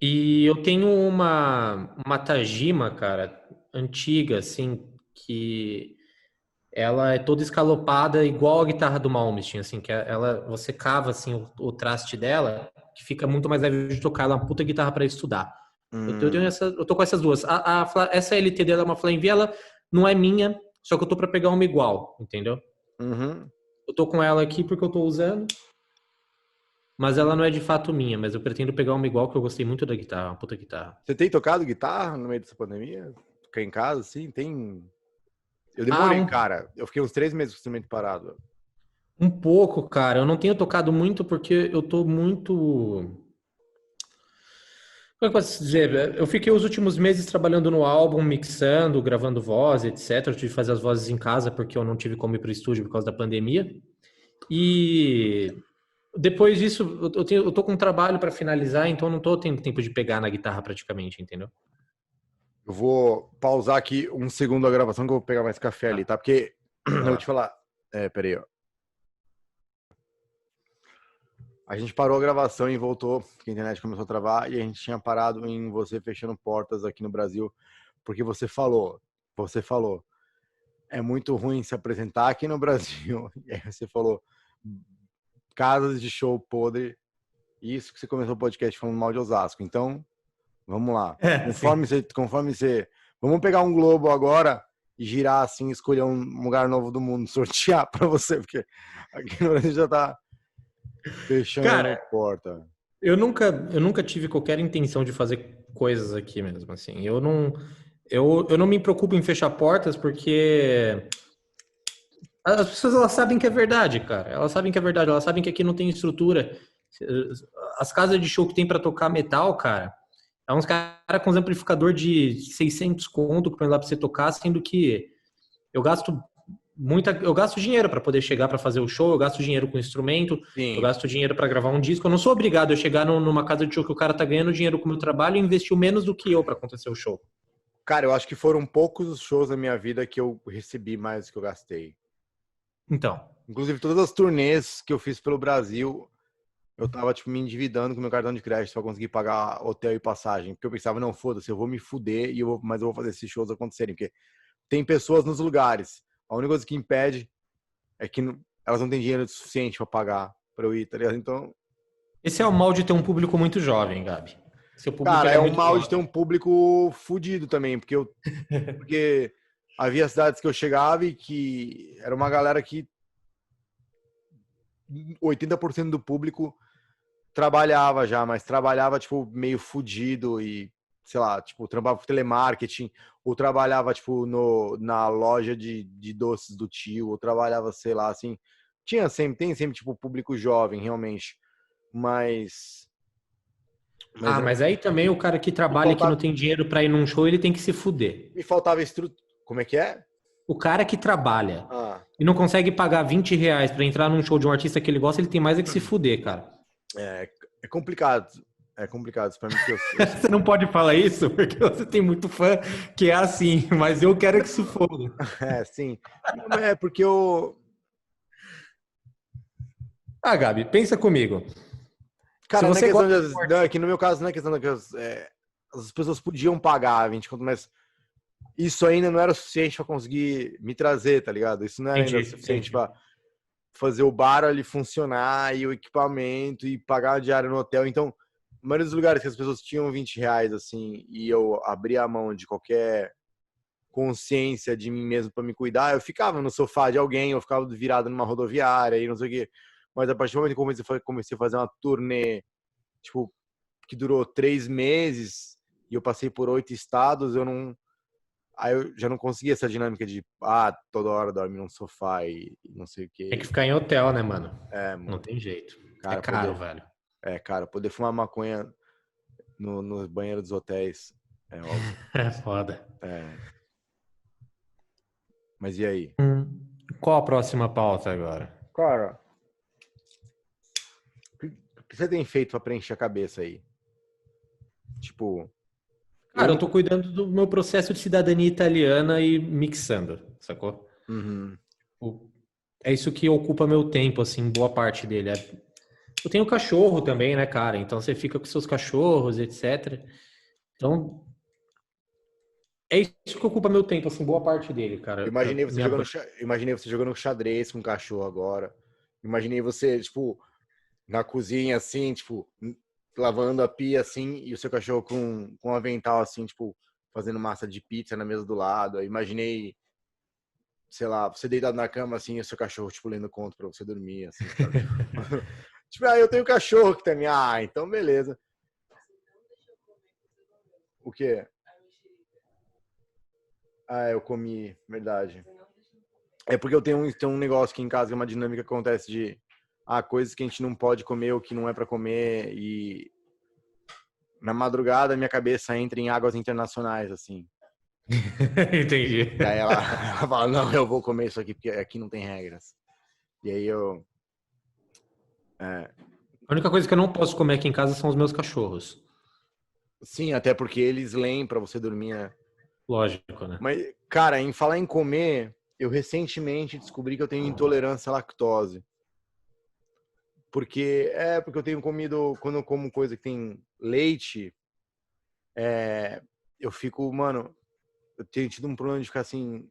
e eu tenho uma Tajima, cara, antiga, assim, que ela é toda escalopada, igual a guitarra do Malmsteen, assim, que ela, você cava, assim, o traste dela, que fica muito mais leve de tocar. Ela é uma puta guitarra para estudar. Eu tô com essas duas. Essa LTD dela é uma Flying V, ela não é minha, só que eu tô para pegar uma igual, entendeu? Uhum. Eu tô com ela aqui porque eu tô usando. Mas ela não é de fato minha, mas eu pretendo pegar uma igual que eu gostei muito da guitarra, uma puta guitarra. Você tem tocado guitarra no meio dessa pandemia? Ficar em casa, assim? Tem. Eu Ah, demorei, cara. Eu fiquei uns 3 meses com o instrumento parado. um pouco, cara. Eu não tenho tocado muito porque eu tô muito. Como é que eu posso dizer? Eu fiquei os últimos meses trabalhando no álbum, mixando, gravando voz, etc. Eu tive que fazer as vozes em casa porque eu não tive como ir pro estúdio por causa da pandemia. E depois disso, eu tô com um trabalho para finalizar, então eu não tô tendo tempo de pegar na guitarra praticamente, entendeu? Eu vou pausar aqui um segundo a gravação que eu vou pegar mais café ali, tá? Porque eu Vai vou lá. te falar. Peraí, ó. A gente parou a gravação e voltou, porque a internet começou a travar, e a gente tinha parado em você fechando portas aqui no Brasil, porque você falou, é muito ruim se apresentar aqui no Brasil. E aí você falou, casas de show podre, isso que você começou o podcast falando mal de Osasco. Então, vamos lá. É, sim. Conforme você. Vamos pegar um globo agora e girar assim, escolher um lugar novo do mundo, sortear para você, porque aqui no Brasil já tá fechando Cara, porta. eu nunca tive qualquer intenção de fazer coisas aqui mesmo, assim. Eu não me preocupo em fechar portas porque as pessoas elas sabem que é verdade, cara. Elas sabem que é verdade, elas sabem que aqui não tem estrutura. As casas de show que tem pra tocar metal, cara, é uns caras com uns amplificador de 600 conto que põe lá pra você tocar, sendo que eu gasto eu gasto dinheiro para poder chegar para fazer o show, eu gasto dinheiro com instrumento, eu Sim. gasto dinheiro para gravar um disco. Eu não sou obrigado a chegar numa casa de show que o cara tá ganhando dinheiro com o meu trabalho e investiu menos do que eu para acontecer o show. Cara, eu acho que foram poucos os shows da minha vida que eu recebi mais do que eu gastei. Então, Inclusive, todas as turnês que eu fiz pelo Brasil, eu tava, tipo, me endividando com meu cartão de crédito pra conseguir pagar hotel e passagem. Porque eu pensava, não, foda-se, eu vou me fuder, mas eu vou fazer esses shows acontecerem. Porque tem pessoas nos lugares. A única coisa que impede é que elas não têm dinheiro suficiente pra pagar pra eu ir, tá ligado? Então, esse é o mal de ter um público muito jovem, Gabi. Seu público cara, ele é é um muito mal de ter jovem. um público fudido também, porque havia cidades que eu chegava e que era uma galera que 80% do público trabalhava já, mas trabalhava, tipo, meio fudido e, sei lá, tipo, trabalhava com telemarketing, ou trabalhava, tipo, na loja de doces do tio, ou trabalhava, sei lá, assim. Tem sempre, tipo, público jovem, realmente. Mas Ah, mas aí também o cara que me trabalha e que não faltava, tem dinheiro para ir num show, ele tem que se fuder. me faltava estrutura. Como é que é? O cara que trabalha Ah, e não consegue pagar R$ 20 para entrar num show de um artista que ele gosta, ele tem mais é que se fuder, cara. é complicado. É complicado isso pra mim, porque Você não pode falar isso porque você tem muito fã que é assim, mas eu quero que se foda. sim. Não, mas é porque eu. Ah, Gabi, pensa comigo. Se Cara, não é você questão gosta de. de um Não, é artista... que no meu caso não é questão de que as pessoas podiam pagar 20 conto, mas isso ainda não era o suficiente para conseguir me trazer, tá ligado? Isso não era ainda o Entendi, suficiente entendi. para fazer o bar ali funcionar e o equipamento e pagar a diária no hotel. Então, a maioria dos lugares que as pessoas tinham R$ 20, assim, e eu abria a mão de qualquer consciência de mim mesmo para me cuidar, eu ficava no sofá de alguém, eu ficava virado numa rodoviária e não sei o quê. Mas a partir do momento que eu comecei a fazer uma turnê, tipo, que durou 3 meses e eu passei por 8 estados, aí eu já não conseguia essa dinâmica de, toda hora dorme num sofá e não sei o Tem que que. ficar em hotel, né, mano? Não Mano, tem jeito. É cara, caro, velho. Cara, poder fumar maconha no banheiro dos hotéis é óbvio. É foda. Mas e aí? Qual a próxima pauta agora? Cara, o que você tem feito pra preencher a cabeça aí? Tipo... Cara, eu tô cuidando do meu processo de cidadania italiana e mixando, sacou? Uhum. É isso que ocupa meu tempo, assim, boa parte dele. Eu tenho cachorro também, né, cara? Então você fica com seus cachorros, etc. Então, é isso que ocupa meu tempo, assim, boa parte dele, cara. Imaginei você jogando xadrez com o cachorro agora. Imaginei você, tipo, na cozinha, assim, tipo, lavando a pia, assim, e o seu cachorro com um avental, assim, tipo, fazendo massa de pizza na mesa do lado. Eu imaginei, sei lá, você deitado na cama, assim, e o seu cachorro, tipo, lendo conto pra você dormir, assim, sabe? Tipo, eu tenho cachorro que também. Então beleza. O quê? Eu comi, verdade. É porque eu tenho um negócio aqui em casa, que é uma dinâmica que acontece de coisas que a gente não pode comer ou que não é pra comer, e na madrugada minha cabeça entra em águas internacionais, assim. Entendi. E aí ela fala, não, eu vou comer isso aqui porque aqui não tem regras. E aí eu... A única coisa que eu não posso comer aqui em casa são os meus cachorros. Sim, até porque eles leem pra você dormir, né? Lógico, né? Mas, cara, em falar em comer, eu recentemente descobri que eu tenho intolerância à lactose. Porque eu tenho comido, quando eu como coisa que tem leite, eu fico, mano, eu tenho tido um problema de ficar assim,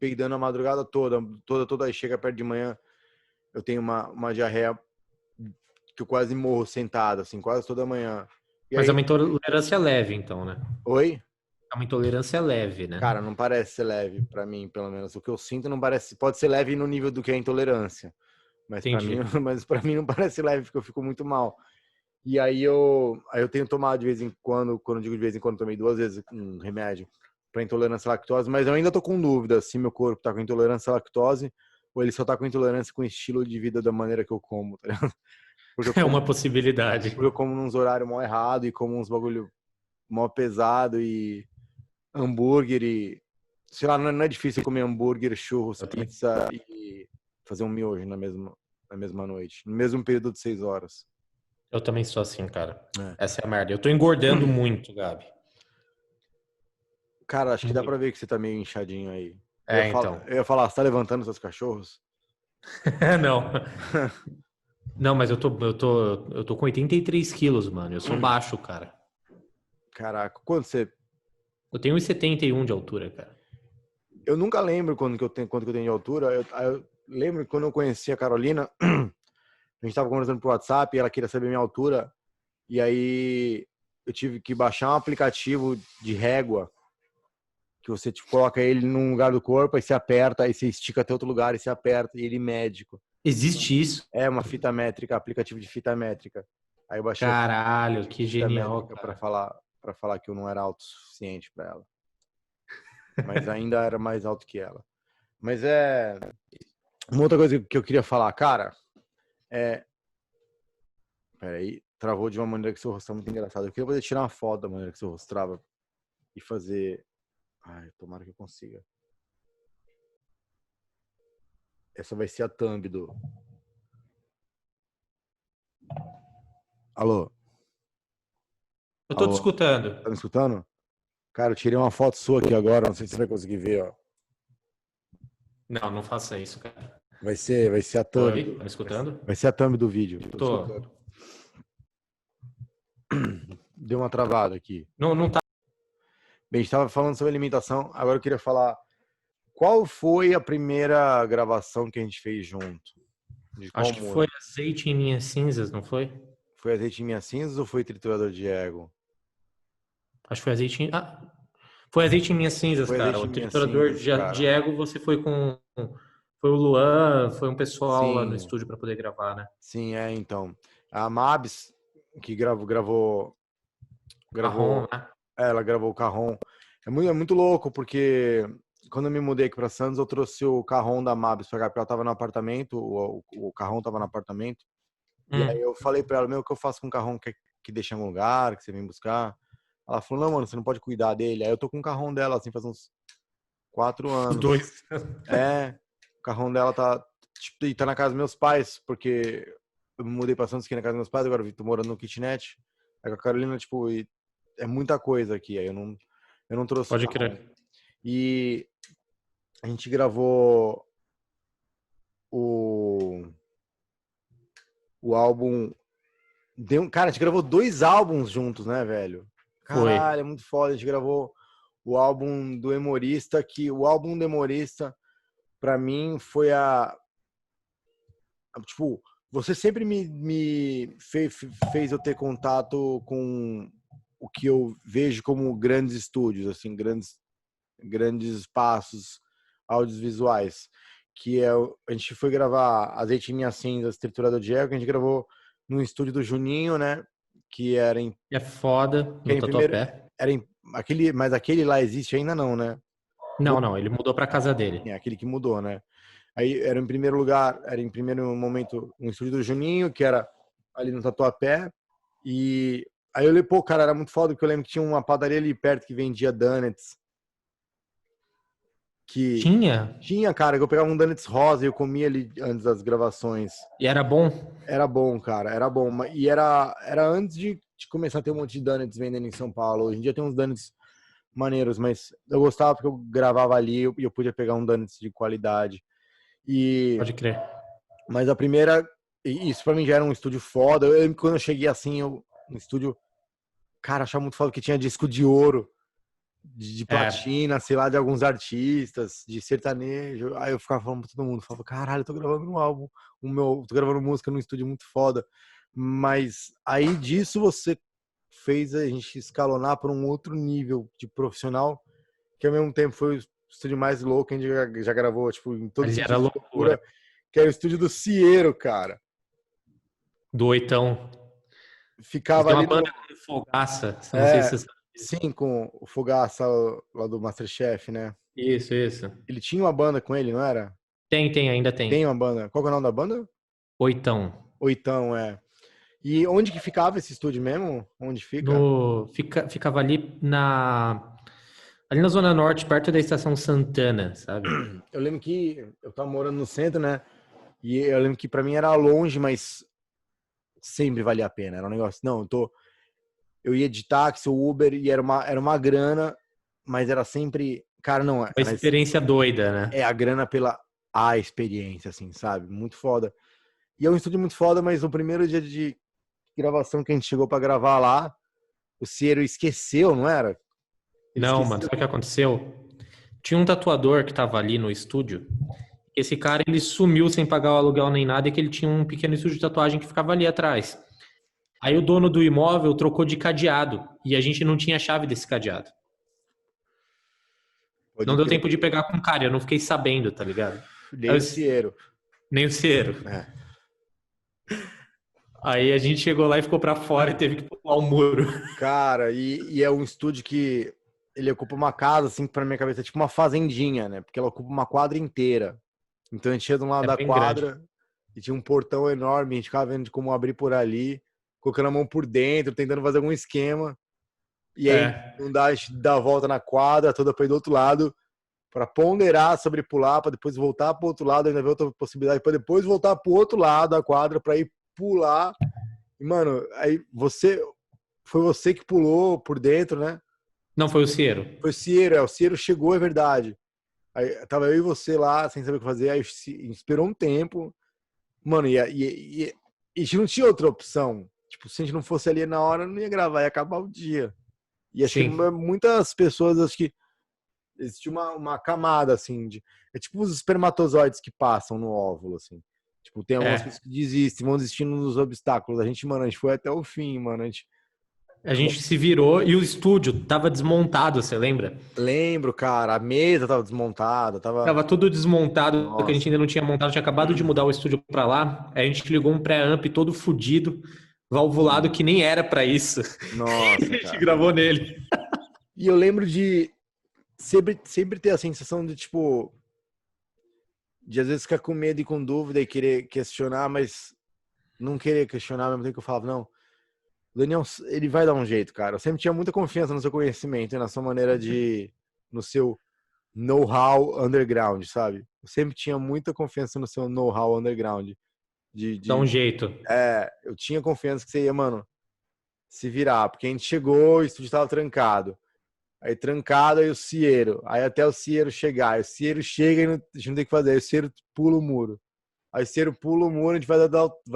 peidando a madrugada toda, aí chega perto de manhã, eu tenho uma diarreia que eu quase morro sentado, assim, quase toda manhã. E Mas é aí, uma intolerância leve, então, né? oi? É uma intolerância leve, né? Cara, não parece ser leve pra mim, pelo menos. O que eu sinto não parece, pode ser leve no nível do que é intolerância. Mas para mim, Entendi. mas para mim não parece leve, porque eu fico muito mal. E aí eu tenho tomado de vez em quando eu digo de vez em quando, tomei 2 vezes um remédio para intolerância à lactose, mas eu ainda tô com dúvida se meu corpo tá com intolerância à lactose ou ele só tá com intolerância com o estilo de vida da maneira que eu como, tá ligado? Porque eu É como, uma possibilidade. porque eu como nos horários mó errado e como uns bagulho mó pesado e hambúrguer e sei lá, não é difícil comer hambúrguer, churros, pizza e fazer um miojo na mesma noite, no mesmo período de 6 horas. Eu também sou assim, cara. Essa é a merda. Eu tô engordando muito, Gabi. Cara, acho que dá pra ver que você tá meio inchadinho aí. Então. Eu ia falar, você tá levantando seus cachorros? Não. Não, mas eu tô com 83 quilos, mano. Eu sou baixo, cara. Caraca, quanto você... Eu tenho 1,71 de altura, cara. Eu nunca lembro quanto que eu tenho de altura. Eu lembro que quando eu conheci a Carolina, a gente tava conversando pro WhatsApp e ela queria saber minha altura. E aí eu tive que baixar um aplicativo de régua que você tipo, coloca ele num lugar do corpo, aí você aperta, aí você estica até outro lugar e você aperta, e ele médico. Existe isso? É uma fita métrica, aplicativo de fita métrica. Aí eu baixei Caralho, que fita genial, métrica cara. para falar que eu não era alto o suficiente para ela. Mas ainda era mais alto que ela. Mas uma outra coisa que eu queria falar, cara, peraí, travou de uma maneira que seu rosto tá muito engraçado. Eu queria poder tirar uma foto da maneira que seu rosto trava e fazer... Ai, tomara que eu consiga. Essa vai ser a thumb do... Alô? Eu tô te Alô? escutando. Tá me escutando? Cara, eu tirei uma foto sua aqui agora, não sei se você vai conseguir ver, ó. Não, não faça isso, cara. Vai ser a thumb. Oi, tá me escutando? Vai ser a thumb do vídeo. Tô. Deu uma travada aqui. Não tá. Bem, a gente tava falando sobre alimentação, agora eu queria falar qual foi a primeira gravação que a gente fez junto? Acho que foi azeite em minhas cinzas, não foi? Foi azeite em minhas cinzas ou foi triturador de ego? Acho que foi azeite em... foi azeite em minhas cinzas, Foi cara. azeite O em minhas triturador cinzas, cara. de ego você foi com... Foi o Luan, foi um pessoal lá no Sim. estúdio pra poder gravar, né? Sim, então. A Mabs, que gravou... Carrom, né? Ela gravou o Carrom. É muito louco, porque quando eu me mudei aqui para Santos, eu trouxe o Carrom da Mabs pra cá, porque ela tava no apartamento, o Carrom tava no apartamento. E aí eu falei pra ela, meu, o que eu faço com o carrão que deixa em algum lugar, que você vem buscar? Ela falou, não, mano, você não pode cuidar dele. Aí eu tô com o carrão dela, assim, faz uns 4 Os anos. dois. O carrão dela tá, tipo, e tá na casa dos meus pais, porque eu me mudei pra Santos aqui na casa dos meus pais, agora eu tô morando no kitnet. Aí com a Carolina, tipo, é muita coisa aqui, aí eu não trouxe o Pode carrão. crer. E a gente gravou o, o álbum. Cara, a gente gravou 2 álbuns juntos, né, velho? Foi. Caralho, é muito foda. A gente gravou o álbum do Humorista, que o álbum do Humorista, pra mim, foi Tipo, você sempre me fez eu ter contato com o que eu vejo como grandes estúdios, assim, grandes espaços audiovisuais, que a gente foi gravar Azeite em Minha Cinza, Triturador de Eco, que a gente gravou no estúdio do Juninho, né, que era em, É foda que no era em primeiro, Tatuapé. era em aquele, mas aquele lá existe ainda não, né? Não, não, ele mudou pra casa dele. É aquele que mudou, né? Aí era em primeiro lugar, era em primeiro momento um estúdio do Juninho, que era ali no Tatuapé, e aí eu olhei, pô, cara, era muito foda, porque eu lembro que tinha uma padaria ali perto que vendia donuts, que Tinha? tinha, cara, que eu pegava um donuts rosa e eu comia ali antes das gravações. E era bom? Era bom, cara, era bom. E era antes de começar a ter um monte de donuts vendendo em São Paulo. Hoje em dia tem uns donuts maneiros, mas eu gostava porque eu gravava ali e eu podia pegar um donuts de qualidade. E, Pode crer. mas a primeira, isso pra mim já era um estúdio foda. Eu lembro que quando eu cheguei assim, no estúdio, cara, achava muito foda que tinha disco de ouro, de É, platina, sei lá, de alguns artistas, de sertanejo. Aí eu ficava falando pra todo mundo, falava, caralho, eu tô gravando um álbum, tô gravando música num estúdio muito foda. Mas aí disso você fez a gente escalonar para um outro nível de profissional, que ao mesmo tempo foi o estúdio mais louco que a gente já gravou, tipo, em todo ali era sentido de loucura. loucura, que é o estúdio do Ciero, cara. Do Oitão. Eles Ficava têm uma ali banda no. com Fogaça. Não sei se É, você sabe disso. sim, com o Fogaça lá do Masterchef, né? Isso, isso. Ele tinha uma banda com ele, não era? Tem, ainda Tem tem. uma banda. Qual que é o nome da banda? Oitão. Oitão, é. E onde que ficava esse estúdio mesmo? Onde fica? Ficava ali na Zona Norte, perto da Estação Santana, sabe? Eu lembro que eu tava morando no centro, né? E eu lembro que pra mim era longe, mas sempre valia a pena. Era um negócio, não, eu ia de táxi ou Uber e era uma grana, mas era sempre, cara, não, Uma experiência doida, né? é a grana pela a experiência, assim, sabe? Muito foda. E é um estúdio muito foda, mas no primeiro dia de gravação que a gente chegou pra gravar lá, o Ciero esqueceu, não era? Ele Não, mano, esqueceu. sabe o que aconteceu? Tinha um tatuador que tava ali no estúdio. Esse cara, ele sumiu sem pagar o aluguel nem nada, e que ele tinha um pequeno estúdio de tatuagem que ficava ali atrás. Aí o dono do imóvel trocou de cadeado e a gente não tinha a chave desse cadeado. Pode Não deu crer. tempo de pegar com o cara, eu não fiquei sabendo, tá ligado? Nem o Ciero. Nem o cero. É. Aí a gente chegou lá e ficou pra fora e teve que pular o muro. Cara, e é um estúdio que ele ocupa uma casa, assim, pra minha cabeça, é tipo uma fazendinha, né? Porque ela ocupa uma quadra inteira. Então a gente ia de um lado É da bem grande. quadra e tinha um portão enorme, a gente ficava vendo de como abrir por ali, colocando a mão por dentro, tentando fazer algum esquema. E aí É. não dá, a gente dá a volta na quadra toda para ir do outro lado, para ponderar sobre pular, para depois voltar para o outro lado, ainda ver outra possibilidade, para depois voltar para o outro lado da quadra para ir pular. E, mano, aí foi você que pulou por dentro, né? Não foi o Ciero. Foi o Ciero chegou, é verdade. Aí tava eu e você lá, sem saber o que fazer, aí esperou um tempo. Mano, e a gente não tinha outra opção. Tipo, se a gente não fosse ali na hora, não ia gravar, ia acabar o dia. E acho que Sim. muitas pessoas, acho que existe uma camada, assim, é tipo os espermatozoides que passam no óvulo, assim. Tipo, tem algumas É. pessoas que desistem, vão desistindo nos obstáculos. Mano, a gente foi até o fim, mano. A gente A gente se virou e o estúdio tava desmontado, você lembra? lembro, cara, a mesa tava desmontada, tava. Tava tudo desmontado, que a gente Nossa. ainda não tinha montado, tinha acabado de mudar o estúdio pra lá. Aí a gente ligou um pré-amp todo fudido, valvulado, que nem era pra isso. A Nossa, gente cara. gravou nele. E eu lembro de sempre ter a sensação de, tipo, de às vezes ficar com medo e com dúvida e querer questionar, mas não querer questionar, ao mesmo tempo que eu falava, não, o Daniel, ele vai dar um jeito, cara. Eu sempre tinha muita confiança no seu conhecimento e na sua maneira no seu know-how underground, sabe? Eu sempre tinha muita confiança no seu know-how underground. Dá um jeito. Eu tinha confiança que você ia, mano, se virar, porque a gente chegou, o estúdio tava trancado. Aí trancado, aí o Cieiro. Aí até o Cieiro chegar. Aí o Cieiro chega e a gente não tem o que fazer. Aí o Cieiro pula o muro. Aí o Cieiro pula o muro, a gente vai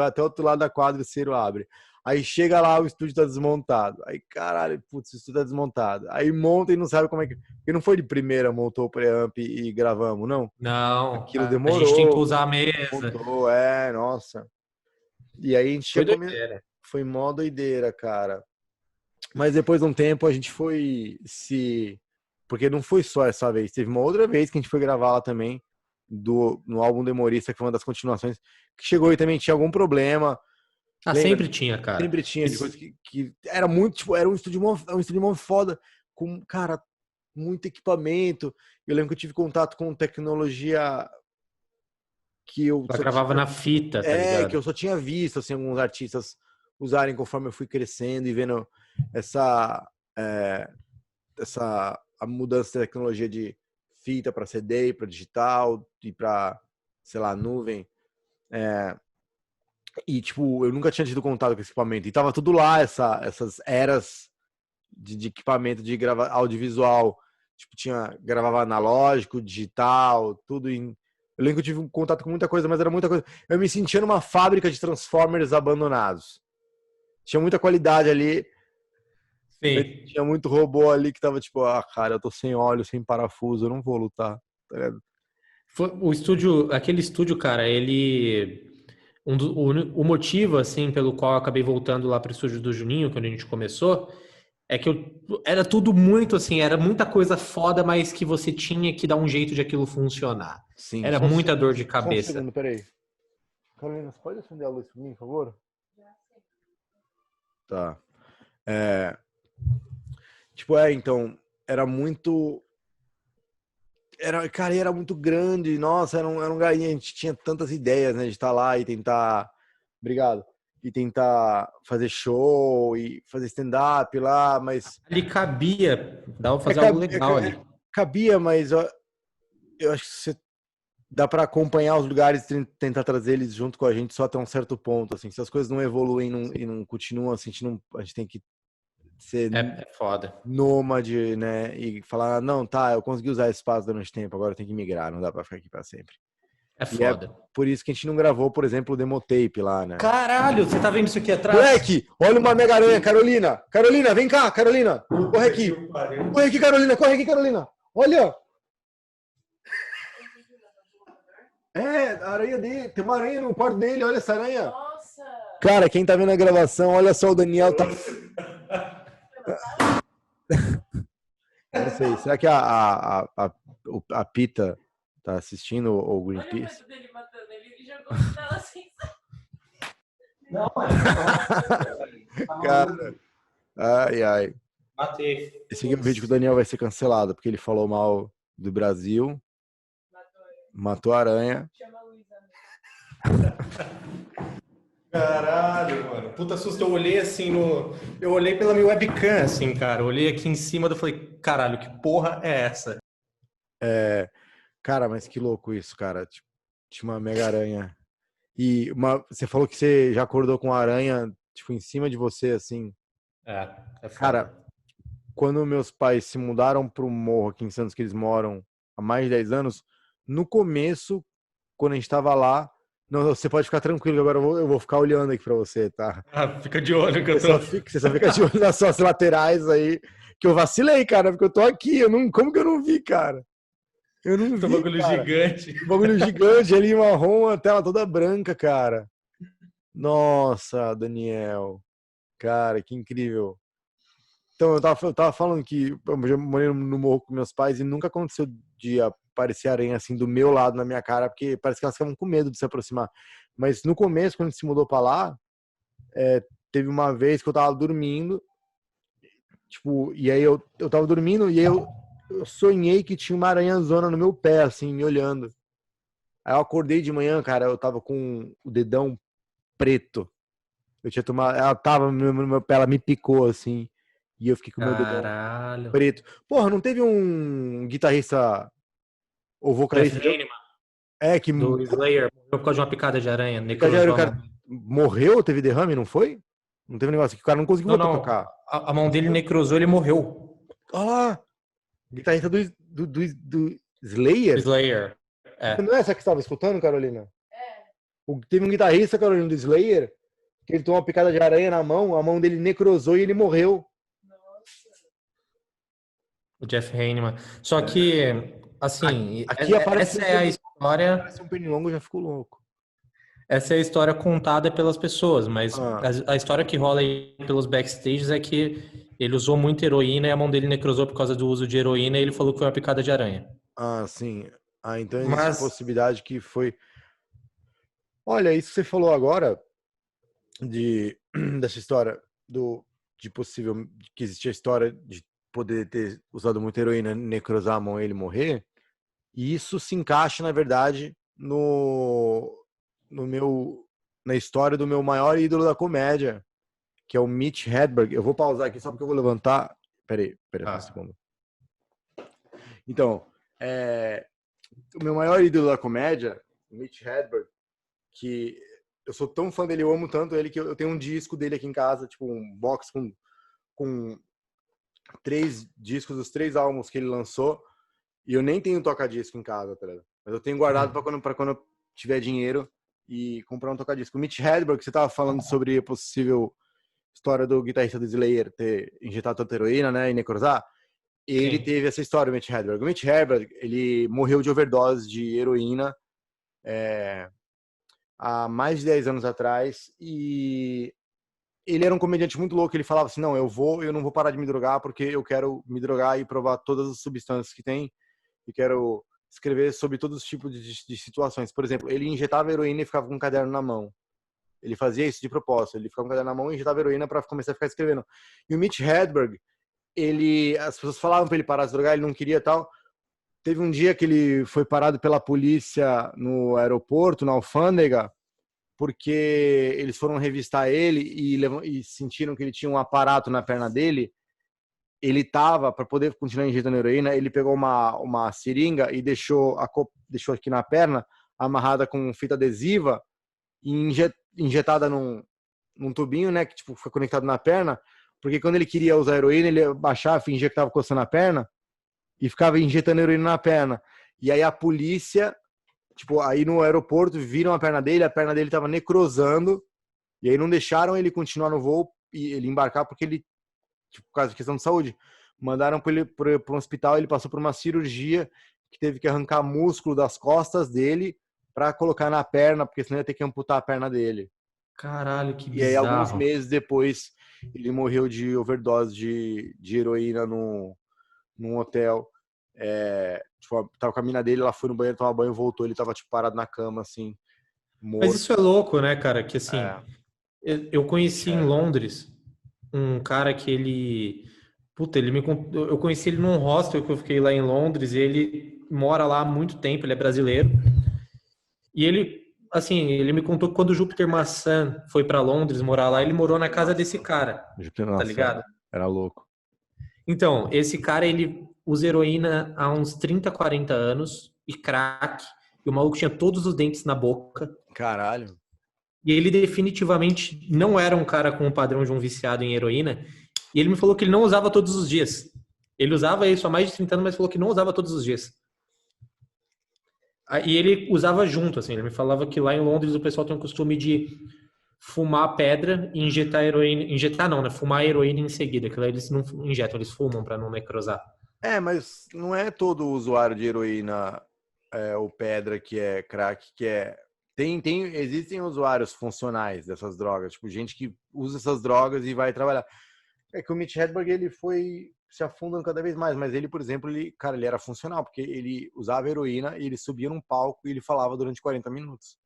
até o outro lado da quadra e o Cieiro abre. Aí chega lá, o estúdio tá desmontado. Aí, caralho, putz, o estúdio tá desmontado. Aí monta e não sabe como é que... Porque não foi de primeira, montou o preamp e gravamos, não. Não, Aquilo a gente tentou demorou. usar a mesa. Montou, nossa. E aí a gente Foi doideira. Foi mó doideira, cara. Mas depois de um tempo a gente foi porque não foi só essa vez. Teve uma outra vez que a gente foi gravar lá também, no álbum Demorista, que foi uma das continuações, que chegou e também tinha algum problema. Lembra? Sempre tinha, cara. Sempre tinha, de coisa que era muito, tipo, era um estúdio mó foda, com, cara, muito equipamento. Eu lembro que eu tive contato com tecnologia que eu gravava na fita, tá ligado? que eu só tinha visto, assim, alguns artistas usarem conforme eu fui crescendo e vendo a mudança de tecnologia de fita para CD, para digital e para, sei lá, nuvem. E, tipo, eu nunca tinha tido contato com esse equipamento. E tava tudo lá, essas eras de equipamento de gravar audiovisual. Tipo, gravava analógico, digital, tudo em... Eu lembro que eu tive um contato com muita coisa, mas era muita coisa. Eu me sentia numa fábrica de Transformers abandonados. Tinha muita qualidade ali. Sim. Tinha muito robô ali que tava tipo, cara, eu tô sem óleo, sem parafuso, eu não vou lutar. Tá ligado? Aquele estúdio, cara, ele... o motivo, assim, pelo qual eu acabei voltando lá pro estúdio do Juninho, quando a gente começou, é que era tudo muito, assim, era muita coisa foda, mas que você tinha que dar um jeito de aquilo funcionar. Sim, era muita dor de Só cabeça. um segundo, peraí. Carolina, você pode acender a luz pra mim, por favor? Tá. Tipo, então, era muito... Cara, era muito grande. Nossa, era um lugar... A gente tinha tantas ideias, né? De estar lá e tentar... Obrigado. E tentar fazer show e fazer stand-up lá, mas... Ali cabia. Dava pra fazer algo legal ali. Cabia, mas eu acho que você... Dá para acompanhar os lugares e tentar trazer eles junto com a gente só até um certo ponto, assim. Se as coisas não evoluem e não continuam, assim, a gente tem que ser foda. Nômade, né? E falar, não, tá, eu consegui usar esse espaço durante tempo, agora eu tenho que migrar, não dá pra ficar aqui pra sempre. É foda. Por isso que a gente não gravou, por exemplo, o Demotape lá, né? Caralho, você tá vendo isso aqui atrás? Moleque, olha uma mega aranha, Carolina! Carolina, vem cá, Carolina! Corre aqui! Corre aqui, Carolina! Corre aqui, Carolina! Olha! A aranha dele, tem uma aranha no quarto dele, olha essa aranha! Nossa! Cara, quem tá vendo a gravação, olha só, o Daniel tá... Não sei, será que a Pita tá assistindo o Greenpeace? Olha o medo dele matando, ele jogou ela assim. Não, Cara, ai. Matei. Esse aqui é um vídeo que o Daniel vai ser cancelado, porque ele falou mal do Brasil, matou a aranha. Chama a Luísa. Caralho, mano. Puta susto, eu olhei assim Eu olhei pela minha webcam, assim, cara. Eu olhei aqui em cima e falei, caralho, que porra é essa? Cara, mas que louco isso, cara. Tipo, tinha uma mega aranha. E você falou que você já acordou com a aranha, tipo, em cima de você, assim. É foda. Cara, quando meus pais se mudaram pro morro aqui em Santos, que eles moram há mais de 10 anos, no começo, quando a gente tava lá, não, você pode ficar tranquilo, agora eu vou ficar olhando aqui pra você, tá? Fica de olho que eu Você tô... só fica de olho nas suas laterais aí, que eu vacilei, cara, porque eu tô aqui, como que eu não vi, cara? Eu não vi, Um bagulho cara. gigante. Um bagulho gigante ali, marrom, a tela toda branca, cara. Nossa, Daniel. Cara, que incrível. Então, eu tava falando que eu já morei no morro com meus pais e nunca aconteceu de aparecer aranha assim do meu lado na minha cara, porque parece que elas ficavam com medo de se aproximar. Mas no começo, quando a gente se mudou pra lá, teve uma vez que eu tava dormindo, tipo, e aí eu tava dormindo e aí eu sonhei que tinha uma aranhazona no meu pé, assim, me olhando. Aí eu acordei de manhã, cara, eu tava com o dedão preto. Eu tinha tomado, ela tava no meu pé, ela me picou assim, e eu fiquei com o meu dedão Caralho. preto. Porra, não teve um guitarrista ou Jeff vocalista Hanneman, que do Slayer, morreu por causa de uma picada de aranha, o necrosou a cara mão. morreu, teve derrame, não foi? Não teve um negócio que o cara não conseguiu Não, voltar a não. tocar. A mão dele necrosou, ele morreu. Olha lá, guitarrista do O Slayer. Slayer. Não é essa que você estava escutando, Carolina? É. Teve um guitarrista, Carolina, do Slayer, que ele tomou uma picada de aranha na mão, a mão dele necrosou e ele morreu. Nossa. O Jeff Hanneman. Só que, assim, Aqui aparece essa é a história. Parece um pernilongo, eu já fico louco. Essa é a história contada pelas pessoas, mas Ah. a história que rola aí pelos backstages é que ele usou muita heroína e a mão dele necrosou por causa do uso de heroína e ele falou que foi uma picada de aranha. Ah, sim. Ah, então existe Mas, possibilidade que foi. Olha, isso que você falou agora dessa história de possível que existia a história de poder ter usado muita heroína, necrosar a mão e ele morrer. E isso se encaixa, na verdade, na história do meu maior ídolo da comédia, que é o Mitch Hedberg. Eu vou pausar aqui só porque eu vou levantar. Peraí, só um segundo. Então, o meu maior ídolo da comédia, o Mitch Hedberg, que eu sou tão fã dele, eu amo tanto ele, que eu tenho um disco dele aqui em casa, tipo um box com 3 discos dos 3 álbuns que ele lançou, e eu nem tenho toca-disco em casa, tá ligado? Mas eu tenho guardado para quando eu tiver dinheiro e comprar um toca-disco. O Mitch Hedberg, você tava falando sobre a possível história do guitarrista do Slayer ter injetado tanta heroína, né, e necrosar. Ele teve essa história, o Mitch Hedberg. O Mitch Hedberg, ele morreu de overdose de heroína há mais de 10 anos atrás, e ele era um comediante muito louco. Ele falava assim, não, eu não vou parar de me drogar porque eu quero me drogar e provar todas as substâncias que tem, e quero escrever sobre todos os tipos de situações. Por exemplo, ele injetava heroína e ficava com um caderno na mão. Ele fazia isso de propósito. Ele ficava com um caderno na mão e injetava heroína para começar a ficar escrevendo. E o Mitch Hedberg, as pessoas falavam para ele parar de se drogar, ele não queria tal. Teve um dia que ele foi parado pela polícia no aeroporto, na alfândega, porque eles foram revistar ele e sentiram que ele tinha um aparato na perna dele. Ele tava, para poder continuar injetando heroína, ele pegou uma seringa e deixou aqui na perna, amarrada com fita adesiva e injetada num tubinho, né, que tipo foi conectado na perna, porque quando ele queria usar heroína, ele baixava, fingia que tava coçando a perna e ficava injetando heroína na perna. E aí a polícia, tipo, aí no aeroporto viram a perna dele tava necrosando, e aí não deixaram ele continuar no voo e ele embarcar porque ele, tipo, por causa de questão de saúde, mandaram ele para um hospital. Ele passou por uma cirurgia que teve que arrancar músculo das costas dele para colocar na perna, porque senão ia ter que amputar a perna dele. caralho, que E aí, alguns bizarro. meses depois, ele morreu de overdose de heroína num hotel. Tipo, tava com a mina dele, ela foi no banheiro tomar banho, voltou, ele tava tipo parado na cama, assim, morto. Mas isso é louco, né, cara? Que assim, eu conheci em Londres um cara que ele. Puta, eu conheci ele num hostel que eu fiquei lá em Londres, e ele mora lá há muito tempo, ele é brasileiro. E ele, assim, ele me contou que quando o Júpiter Maçã foi pra Londres morar lá, ele morou na casa desse cara, tá ligado? Era louco. Então, esse cara, ele usa heroína há uns 30, 40 anos e crack, e o maluco tinha todos os dentes na boca. Caralho. E ele definitivamente não era um cara com o padrão de um viciado em heroína. E ele me falou que ele não usava todos os dias. Ele usava isso há mais de 30 anos, mas falou que não usava todos os dias. E ele usava junto, assim. Ele me falava que lá em Londres o pessoal tem o costume de fumar pedra e injetar heroína. Injetar não, né? Fumar heroína em seguida. Que lá eles não injetam, eles fumam pra não necrosar. Mas não é todo usuário de heroína ou pedra que é crack, que é... Existem usuários funcionais dessas drogas, tipo, gente que usa essas drogas e vai trabalhar. É que o Mitch Hedberg, ele foi se afundando cada vez mais, mas ele, por exemplo, ele era funcional, porque ele usava heroína e ele subia num palco e ele falava durante 40 minutos.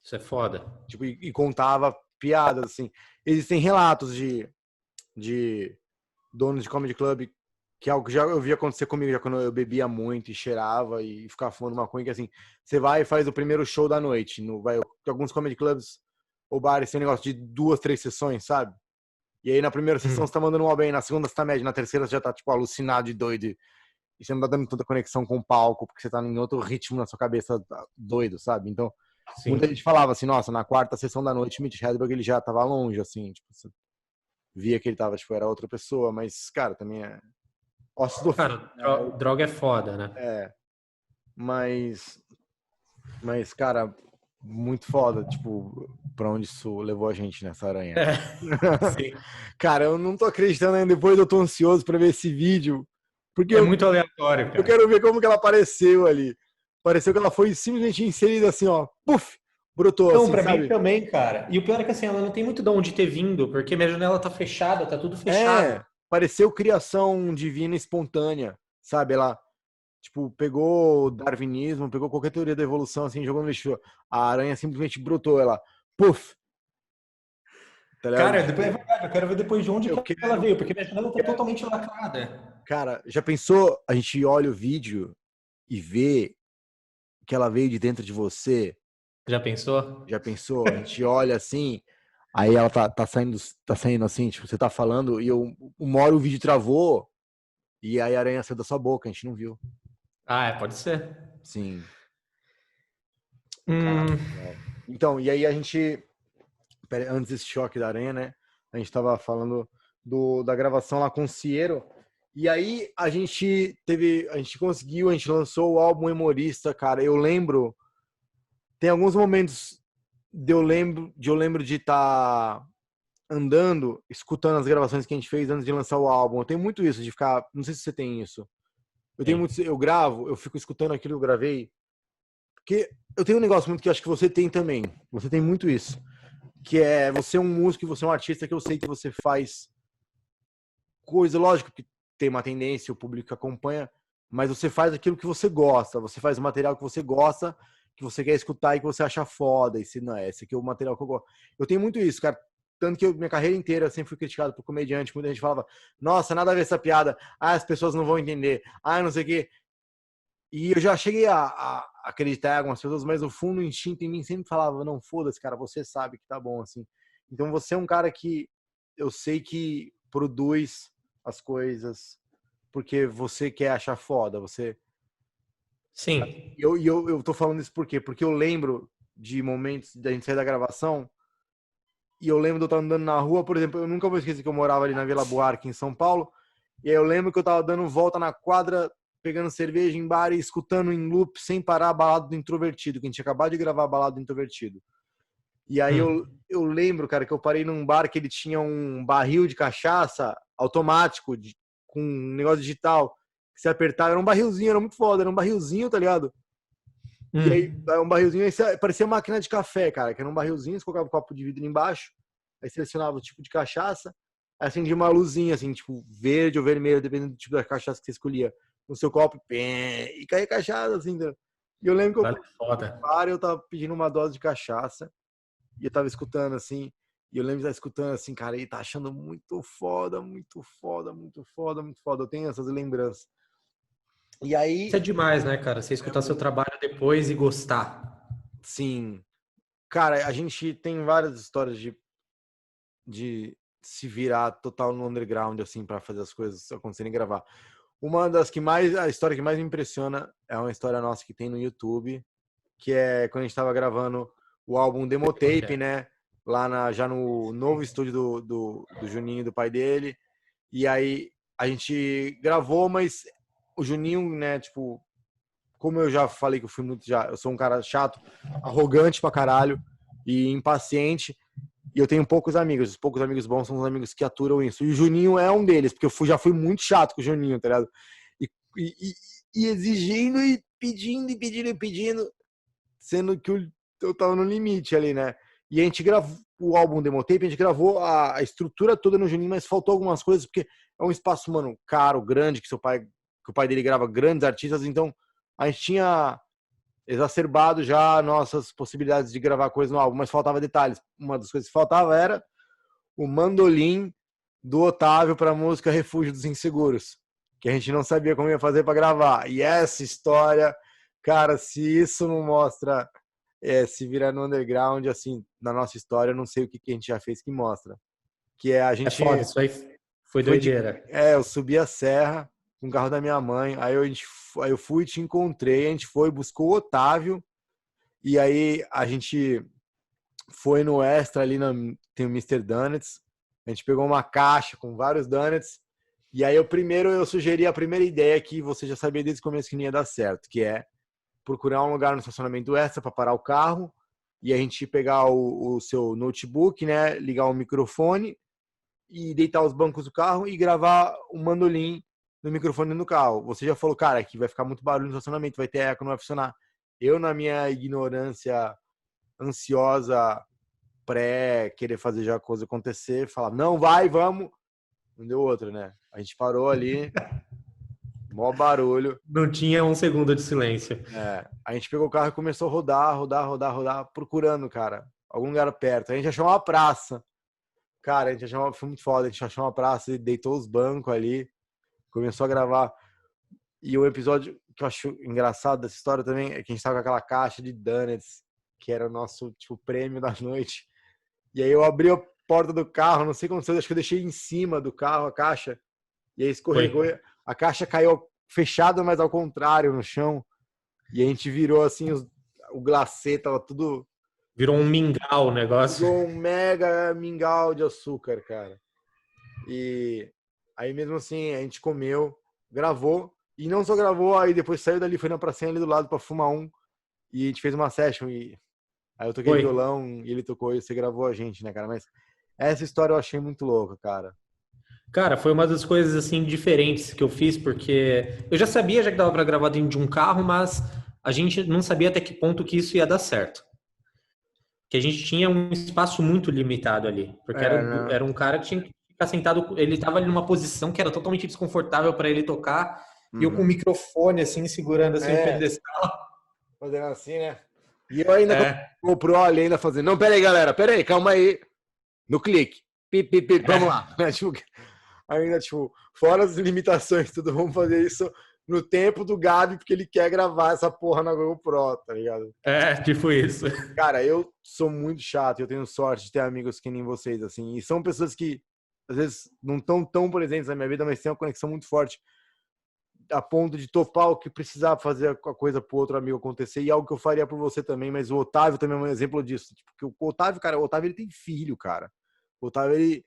Isso é foda. Tipo, e contava piadas, assim. Existem relatos de donos de comedy club, que é algo que já eu vi acontecer comigo, já quando eu bebia muito e cheirava e ficava fumando maconha, que assim, você vai e faz o primeiro show da noite. Alguns comedy clubs o bar, esse negócio de 2, 3 sessões, sabe? E aí na primeira sessão você tá mandando mal bem, na segunda você tá médio, na terceira você já tá, tipo, alucinado de doido. E você não tá dando tanta conexão com o palco, porque você tá em outro ritmo na sua cabeça doido, sabe? Então, Sim. muita gente falava assim, nossa, na quarta sessão da noite, o Mitch Hedberg, ele já tava longe, assim, tipo, você via que ele tava, tipo, era outra pessoa, mas, cara, também é... Ossos do ofício, Cara, droga é foda, né? é, mas, cara, muito foda, tipo, pra onde isso levou a gente nessa aranha. É, sim. Cara, eu não tô acreditando ainda, depois eu tô ansioso pra ver esse vídeo, porque É muito aleatório, eu cara. quero ver como que ela apareceu ali. Pareceu que ela foi simplesmente inserida assim, ó, puf, brotou Então, assim, pra mim sabe? também, cara. E o pior é que assim, ela não tem muito de onde ter vindo, porque minha janela tá fechada, tá tudo fechado. É, pareceu criação divina espontânea, sabe? Ela, tipo, pegou o darwinismo, pegou qualquer teoria da evolução, assim, jogou no lixo. A aranha simplesmente brotou, ela, puf, tá ligado? Cara, depois é verdade, eu quero ver depois de onde Eu que ela quero, veio, porque minha janela tá totalmente lacrada. cara, já pensou? A gente olha o vídeo e vê que ela veio de dentro de você. Já pensou? Já pensou? A gente olha assim, aí ela tá saindo assim, tipo, você tá falando e uma hora o vídeo travou e aí a aranha saiu da sua boca, a gente não viu. Ah, pode ser. Sim. Cara, Hum, legal. Então, e aí a gente, antes desse choque da aranha, né? A gente tava falando da gravação lá com o Ciero. E aí a gente conseguiu, a gente lançou o álbum Humorista, cara. Eu lembro, tem alguns momentos eu lembro de estar andando, escutando as gravações que a gente fez antes de lançar o álbum. Eu tenho muito isso de ficar, não sei se você tem isso. Eu tenho Sim. muito, eu gravo, eu fico escutando aquilo que eu gravei, porque eu tenho um negócio muito que eu acho que você tem também. Você tem muito isso, que é você é um músico, você é um artista que eu sei que você faz coisa, lógico que tem uma tendência, o público acompanha, mas você faz aquilo que você gosta, você faz o material que você gosta, que você quer escutar e que você acha foda, e se não é, esse aqui é o material que eu gosto. Eu tenho muito isso, cara. Tanto que minha carreira inteira eu sempre fui criticado por comediante, muita gente falava, nossa, nada a ver essa piada, as pessoas não vão entender, não sei o quê. E eu já cheguei a acreditar em algumas pessoas, mas o fundo, o instinto em mim sempre falava, não, foda-se, cara, você sabe que tá bom, assim. Então você é um cara que eu sei que produz as coisas porque você quer achar foda, você... Sim. Eu tô falando isso por quê? Porque eu lembro de momentos da gente sair da gravação e eu lembro de eu estar andando na rua, por exemplo, eu nunca vou esquecer que eu morava ali na Vila Buarque, em São Paulo, e aí eu lembro que eu tava dando volta na quadra, pegando cerveja em bar e escutando em loop, sem parar, a Balada do Introvertido, que a gente tinha acabado de gravar a Balada do Introvertido. E aí eu lembro, cara, que eu parei num bar que ele tinha um barril de cachaça automático, com um negócio digital, que você apertava, era um barrilzinho, era muito foda, era um barrilzinho, tá ligado? E aí, um barrilzinho, aí parecia máquina de café, cara, que era um barrilzinho, você colocava um copo de vidro embaixo, aí selecionava o tipo de cachaça, aí acendia uma luzinha, assim, tipo, verde ou vermelho, dependendo do tipo da cachaça que você escolhia, no seu copo, e caía cachaça, assim, entendeu? E eu lembro que eu Foda. eu tava pedindo uma dose de cachaça, e eu tava escutando, assim, e eu lembro de estar escutando, assim, cara, e tá achando muito foda, muito foda, muito foda, muito foda, eu tenho essas lembranças. E aí, Isso é demais, né, cara? Você escutar seu trabalho depois e gostar. sim, cara, a gente tem várias histórias de se virar total no underground, assim, para fazer as coisas acontecerem e gravar. Uma das que mais, a história que mais me impressiona é uma história nossa que tem no YouTube, que é quando a gente tava gravando o álbum Demotape, né? Lá já no novo estúdio do Juninho, do pai dele. E aí a gente gravou, mas o Juninho, né, tipo, como eu já falei que eu fui eu sou um cara chato, arrogante pra caralho e impaciente. E eu tenho poucos amigos. Os poucos amigos bons são os amigos que aturam isso. E o Juninho é um deles, porque já fui muito chato com o Juninho, tá ligado? E exigindo e pedindo, e pedindo, e pedindo, sendo que eu tava no limite ali, né? E a gente gravou o álbum Demotape, a gente gravou a estrutura toda no Juninho, mas faltou algumas coisas, porque é um espaço, mano, caro, grande, que o pai dele grava grandes artistas, então a gente tinha exacerbado já nossas possibilidades de gravar coisas no álbum, mas faltava detalhes. Uma das coisas que faltava era o mandolim do Otávio para a música Refúgio dos Inseguros, que a gente não sabia como ia fazer para gravar. E essa história, cara, se isso não mostra se virar no underground, assim, na nossa história, eu não sei o que a gente já fez que mostra. Que é a É gente foda, isso aí foi foi de, doideira. eu subi a serra com o carro da minha mãe, aí eu fui, te encontrei, a gente foi, buscou o Otávio, e aí a gente foi no Extra ali, tem o Mister Donuts, a gente pegou uma caixa com vários donuts, e aí eu sugeri a primeira ideia que você já sabia desde o começo que não ia dar certo, que é procurar um lugar no estacionamento Extra para parar o carro, e a gente pegar o seu notebook, né, ligar o microfone e deitar os bancos do carro e gravar um mandolim no microfone no carro. Você já falou, cara, aqui vai ficar muito barulho no estacionamento, vai ter eco, não vai funcionar. Eu, na minha ignorância ansiosa, querer fazer já a coisa acontecer, falar, não, vai, vamos. Não deu outra, né? A gente parou ali, mó barulho. Não tinha um segundo de silêncio. A gente pegou o carro e começou a rodar, procurando, cara, algum lugar perto. A gente achou uma praça. Cara, foi muito foda. A gente achou uma praça e deitou os bancos ali, começou a gravar. E o episódio que eu acho engraçado dessa história também é que a gente tava com aquela caixa de donuts, que era o nosso, tipo, prêmio da noite. E aí eu abri a porta do carro, não sei como aconteceu, acho que eu deixei em cima do carro a caixa, e aí escorregou, a caixa caiu fechada, mas ao contrário, no chão. E a gente virou assim, o glacê tava tudo... Virou um mingau o negócio. Virou um mega mingau de açúcar, cara. E aí mesmo assim, a gente comeu, gravou, e não só gravou, aí depois saiu dali, foi na pracinha ali do lado pra fumar um, e a gente fez uma session, e aí eu toquei violão, e ele tocou, e você gravou a gente, né, cara? Mas essa história eu achei muito louca, cara. Cara, foi uma das coisas, assim, diferentes que eu fiz, porque eu já sabia já que dava pra gravar dentro de um carro, mas a gente não sabia até que ponto que isso ia dar certo. Que a gente tinha um espaço muito limitado ali, porque era um cara que tinha que ficar sentado, ele estava ali numa posição que era totalmente desconfortável para ele tocar, e eu com o microfone assim, segurando assim o pedestal. Fazendo assim, né? E eu ainda comprou ali, ainda fazendo, não, peraí, galera, peraí, calma aí, no clique, vamos lá. Ainda, tipo, fora as limitações, tudo, vamos fazer isso no tempo do Gabi, porque ele quer gravar essa porra na GoPro, tá ligado? Tipo isso. Cara, eu sou muito chato, eu tenho sorte de ter amigos que nem vocês, assim, e são pessoas que, às vezes, não estão tão presentes na minha vida, mas têm uma conexão muito forte, a ponto de topar o que precisar fazer a coisa pro outro amigo acontecer, e algo que eu faria por você também, mas o Otávio também é um exemplo disso, tipo, porque o Otávio, cara, ele tem filho, cara. O Otávio,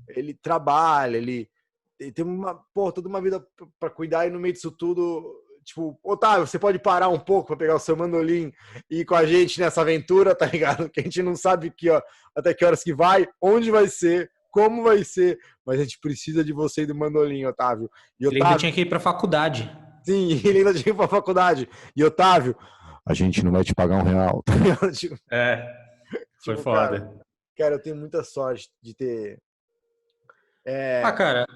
ele trabalha, ele tem toda uma vida para cuidar, e no meio disso tudo, tipo, Otávio, você pode parar um pouco para pegar o seu mandolim e ir com a gente nessa aventura, tá ligado? Que a gente não sabe até que horas que vai, onde vai ser, como vai ser, mas a gente precisa de você e do mandolim, Otávio. E Otávio, ele ainda tinha que ir pra faculdade. Sim, ele ainda tinha que ir pra faculdade. E Otávio, a gente não vai te pagar R$1. Foi foda. Cara, eu tenho muita sorte de ter... Cara,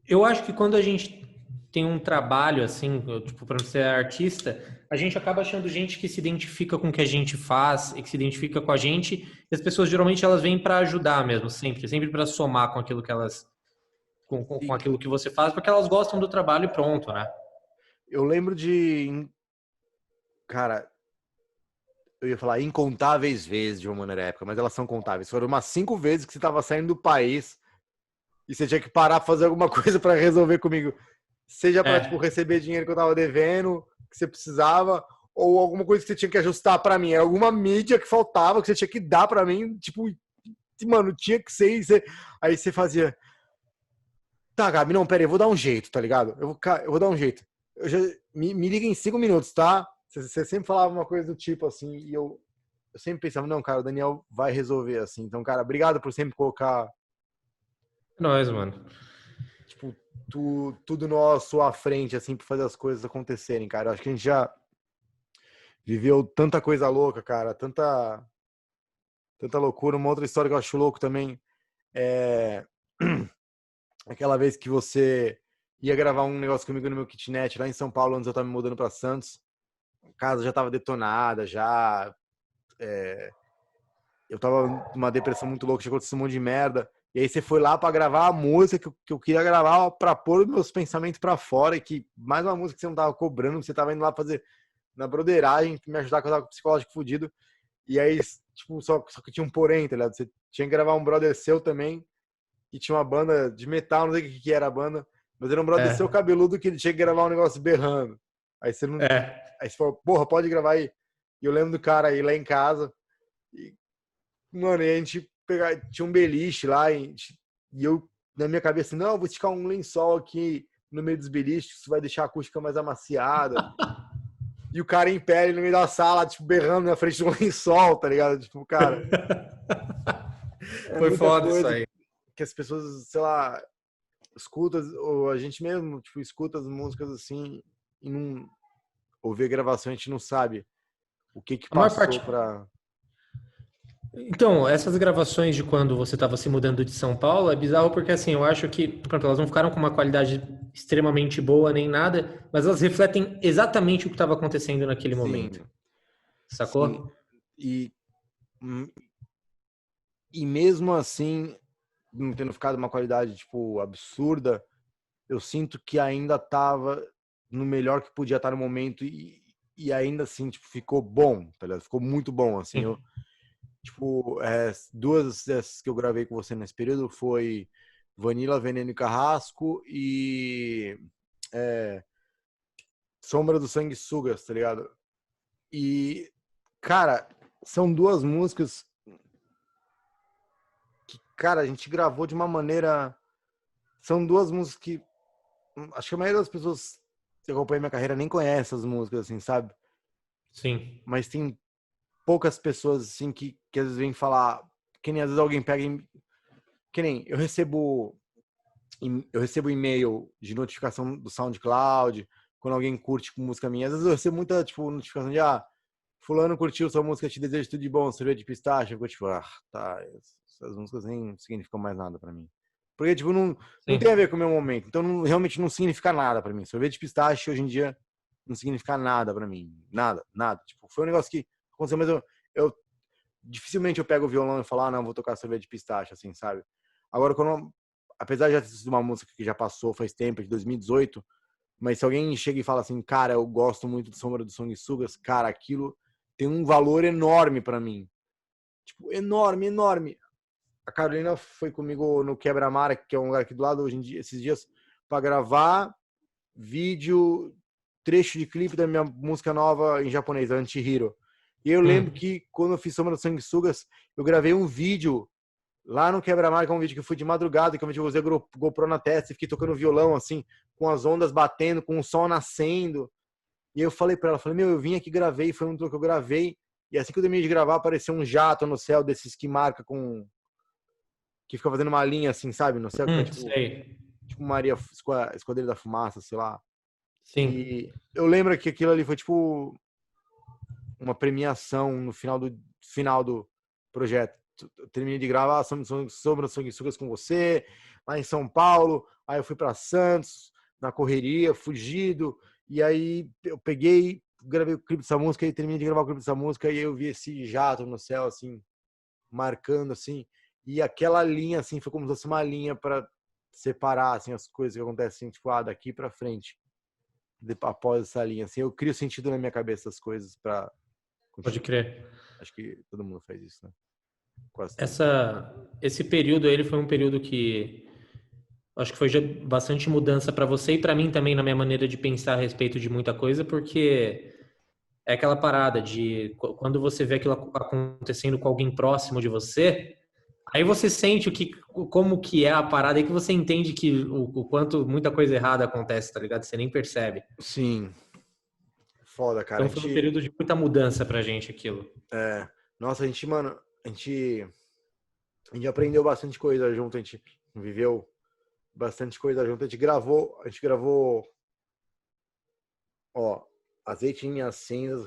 eu acho que quando a gente tem um trabalho assim, tipo, para ser artista, a gente acaba achando gente que se identifica com o que a gente faz e que se identifica com a gente, e as pessoas geralmente elas vêm para ajudar mesmo, sempre para somar com aquilo que elas com aquilo que você faz, porque elas gostam do trabalho e pronto, né? Eu lembro cara, eu ia falar incontáveis vezes de uma maneira épica, mas elas são contáveis. Foram umas 5 vezes que você estava saindo do país e você tinha que parar para fazer alguma coisa para resolver comigo. Seja para tipo, receber dinheiro que eu tava devendo, que você precisava, ou alguma coisa que você tinha que ajustar para mim. Era alguma mídia que faltava, que você tinha que dar para mim. Tipo, mano, tinha que ser. Aí você fazia... Tá, Gabi, não, pera aí, eu vou dar um jeito, tá ligado? Eu vou dar um jeito. Me liga em 5 minutos, tá? Você sempre falava uma coisa do tipo assim, e eu sempre pensava, não, cara, o Daniel vai resolver assim. Então, cara, obrigado por sempre colocar... Nós, mano. Tipo, tudo nosso à frente, assim, pra fazer as coisas acontecerem, cara. Eu acho que a gente já viveu tanta coisa louca, cara, tanta loucura. Uma outra história que eu acho louco também é aquela vez que você ia gravar um negócio comigo no meu kitnet lá em São Paulo, antes eu tava me mudando pra Santos. A casa já tava detonada, eu tava numa depressão muito louca, tinha acontecido um monte de merda. E aí você foi lá pra gravar a música que eu queria gravar pra pôr os meus pensamentos pra fora, e que mais uma música que você não tava cobrando, você tava indo lá fazer na broderagem, me ajudar, que eu tava com o psicológico fudido. E aí, tipo, só que tinha um porém, tá ligado? Você tinha que gravar um brother seu também, que tinha uma banda de metal, não sei o que era a banda, mas era um brother seu cabeludo que ele tinha que gravar um negócio berrando. Aí você não. Aí você falou, porra, pode gravar aí. E eu lembro do cara aí lá em casa. E, mano, e a gente tinha um beliche lá, e eu, na minha cabeça, não, eu vou esticar um lençol aqui no meio dos beliches, isso vai deixar a acústica mais amaciada. E o cara em pé no meio da sala, tipo, berrando na frente do lençol, tá ligado? Tipo, cara. Foi foda isso aí. Que as pessoas, sei lá, escutam, ou a gente mesmo, tipo, escuta as músicas assim e não ouvir a gravação, a gente não sabe o que passou pra. Então, essas gravações de quando você estava se mudando de São Paulo é bizarro porque, assim, eu acho que, pronto, elas não ficaram com uma qualidade extremamente boa nem nada, mas elas refletem exatamente o que estava acontecendo naquele momento. Sacou? Sim. E mesmo assim, não tendo ficado uma qualidade, tipo, absurda, eu sinto que ainda tava no melhor que podia estar no momento e ainda assim, tipo, ficou bom, tá ligado? Ficou muito bom, assim. Eu, tipo, duas dessas que eu gravei com você nesse período foi Vanilla, Veneno e Carrasco e Sombra dos Sanguessugas, tá ligado? E, cara, são duas músicas que, cara, a gente gravou de uma maneira... São duas músicas que acho que a maioria das pessoas que acompanha minha carreira nem conhece essas músicas, assim, sabe? Sim. Mas tem poucas pessoas, assim, que às vezes vêm falar, que nem às vezes alguém pega que nem eu recebo e-mail de notificação do SoundCloud, quando alguém curte música minha. Às vezes eu recebo muita, tipo, notificação de, fulano curtiu sua música, te desejo tudo de bom, cerveja de pistache. Eu fico, tipo, tá, essas músicas nem significam mais nada pra mim. Porque, tipo, não tem a ver com o meu momento. Então, realmente não significa nada pra mim. Sorvete de pistache, hoje em dia, não significa nada pra mim. Nada, nada. Tipo, foi um negócio que aconteceu, mas eu dificilmente eu pego o violão e falo, não, vou tocar sorvete de pistache, assim, sabe? Agora, apesar de já ter sido uma música que já passou faz tempo, de 2018, mas se alguém chega e fala assim, cara, eu gosto muito de Sombra dos Sanguessugas, cara, aquilo tem um valor enorme pra mim. Tipo, enorme, enorme. A Carolina foi comigo no Quebra-Mar, que é um lugar aqui do lado, hoje em dia, esses dias, para gravar vídeo, trecho de clipe da minha música nova em japonês, Anti-Hero. E eu lembro que quando eu fiz Sombra dos Sanguessugas, eu gravei um vídeo lá no Quebra-Mar, que é um vídeo que eu fui de madrugada, que eu usei GoPro na testa e fiquei tocando violão, assim, com as ondas batendo, com o sol nascendo. E eu falei pra ela, eu vim aqui, gravei, foi um truque que eu gravei, e assim que eu terminei de gravar, apareceu um jato no céu desses que marca com... que fica fazendo uma linha assim, sabe? No céu, que tipo Maria Esquadrilha da Fumaça, sei lá. Sim. E eu lembro que aquilo ali foi tipo uma premiação no final do projeto. Eu terminei de gravar Sombra dos Sanguessugas com você, lá em São Paulo. Aí eu fui para Santos, na correria, fugido. E aí eu peguei, gravei o clipe dessa música, e terminei de gravar o clipe dessa música, e eu vi esse jato no céu, assim, marcando, assim. E aquela linha, assim, foi como se fosse uma linha para separar, assim, as coisas que acontecem, tipo, daqui para frente. Após essa linha, assim, eu crio sentido na minha cabeça das coisas para... Pode crer. Acho que todo mundo faz isso, né? Quase Esse período aí, ele foi um período que acho que foi bastante mudança para você e para mim também na minha maneira de pensar a respeito de muita coisa, porque é aquela parada de quando você vê aquilo acontecendo com alguém próximo de você, aí você sente como que é a parada e que você entende que o quanto muita coisa errada acontece, tá ligado? Você nem percebe. Sim. Foda, cara. Então foi um período de muita mudança pra gente aquilo. Nossa, mano, a gente aprendeu bastante coisa junto, a gente viveu bastante coisa junto, a gente gravou, ó, Azeite em Minhas Cinzas,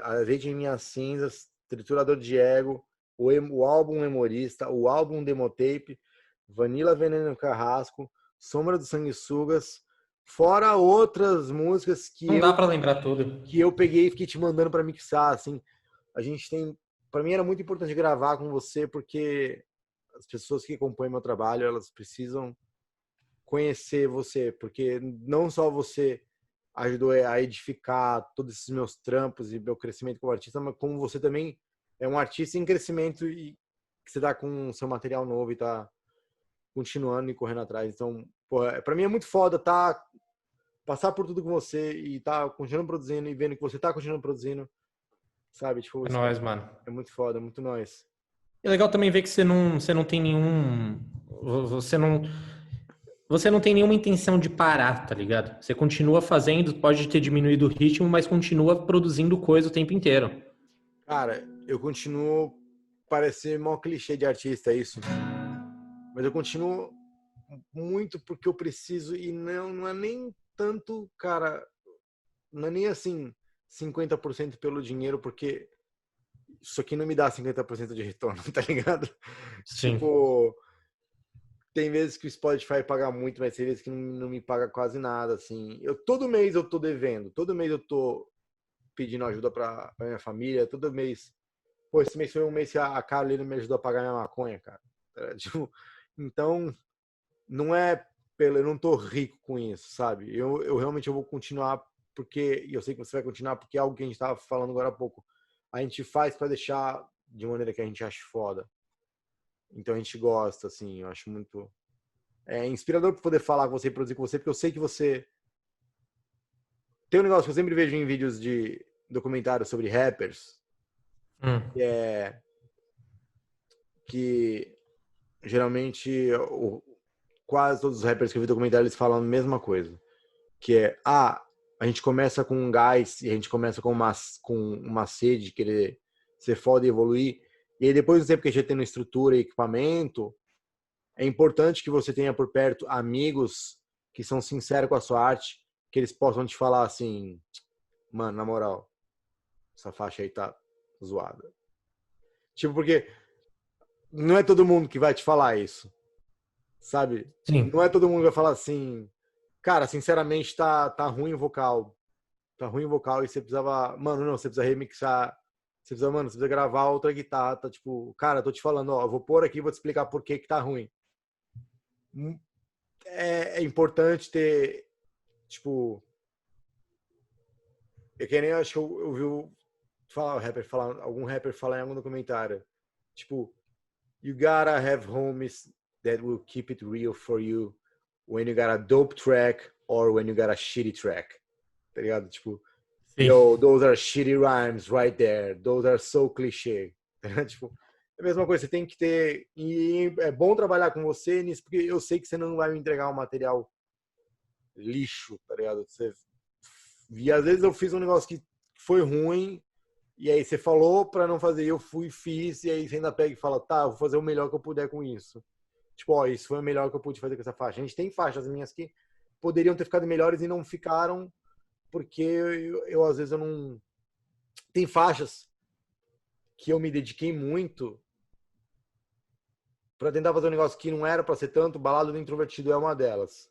Azeite em Minhas Cinzas, Triturador de Ego, o álbum Memorista, o álbum Demotape, Vanilla, Veneno e Carrasco, Sombra dos Sanguessugas, fora outras músicas que não dá pra lembrar tudo. Que eu peguei e fiquei te mandando pra mixar, assim. A gente tem... Pra mim era muito importante gravar com você, porque as pessoas que acompanham meu trabalho, elas precisam conhecer você, porque não só você ajudou a edificar todos esses meus trampos e meu crescimento como artista, mas como você também é um artista em crescimento e que você tá com seu material novo e tá continuando e correndo atrás. Então, pô, pra mim é muito foda passar por tudo com você e tá continuando produzindo e vendo que você tá continuando produzindo, sabe? Tipo, É isso nóis, mano. é muito foda, é muito nóis. É legal também ver que você não tem nenhum. Você não tem nenhuma intenção de parar, tá ligado? Você continua fazendo, pode ter diminuído o ritmo, mas continua produzindo coisa o tempo inteiro. Cara, eu continuo parecer mó clichê de artista isso, mas eu continuo muito porque eu preciso e não é nem tanto, cara, não é nem assim 50% pelo dinheiro, porque isso aqui não me dá 50% de retorno, tá ligado? Sim. Tipo, tem vezes que o Spotify paga muito, mas tem vezes que não me paga quase nada, assim. Todo mês eu tô devendo, todo mês eu tô pedindo ajuda pra minha família, todo mês. Pô, esse mês foi um mês que a Carolina me ajudou a pagar minha maconha, cara. Tipo, então, não é eu não tô rico com isso, sabe? Eu realmente eu vou continuar porque, e eu sei que você vai continuar porque é algo que a gente tava falando agora há pouco. A gente faz pra deixar de maneira que a gente acha foda. Então a gente gosta, assim, eu acho muito inspirador poder falar com você e produzir com você, porque eu sei que você tem um negócio que eu sempre vejo em vídeos de documentários sobre rappers, que é que geralmente quase todos os rappers que eu vi documentário eles falam a mesma coisa, que é a gente começa com um gás e a gente começa com uma sede de querer ser foda e evoluir, e aí depois do tempo que a gente tem estrutura e equipamento, é importante que você tenha por perto amigos que são sinceros com a sua arte, que eles possam te falar assim, mano, na moral, essa faixa aí tá zoada. Tipo, porque não é todo mundo que vai te falar isso, sabe? Sim. Não é todo mundo que vai falar assim, cara, sinceramente tá ruim o vocal. Tá ruim o vocal e você precisava, mano, não, você precisa remixar. Você precisa, mano, você precisa gravar outra guitarra, tá tipo, cara, tô te falando, ó, eu vou pôr aqui e vou te explicar por que tá ruim. É importante ter, tipo, eu que nem acho que eu vi algum rapper falar em algum documentário, tipo, you gotta have homies that will keep it real for you when you got a dope track or when you got a shitty track, tá ligado? Tipo, Sim. yo, those are shitty rhymes right there, those are so clichê, tipo, é a mesma coisa, você tem que ter, e é bom trabalhar com você nisso, porque eu sei que você não vai me entregar um material lixo, tá ligado? E às vezes eu fiz um negócio que foi ruim, e aí você falou pra não fazer, eu fui e fiz, e aí você ainda pega e fala, tá, eu vou fazer o melhor que eu puder com isso. Tipo, ó, isso foi o melhor que eu pude fazer com essa faixa. A gente tem faixas minhas que poderiam ter ficado melhores e não ficaram, porque eu às vezes eu não... Tem faixas que eu me dediquei muito pra tentar fazer um negócio que não era pra ser tanto, Balada do Introvertido é uma delas.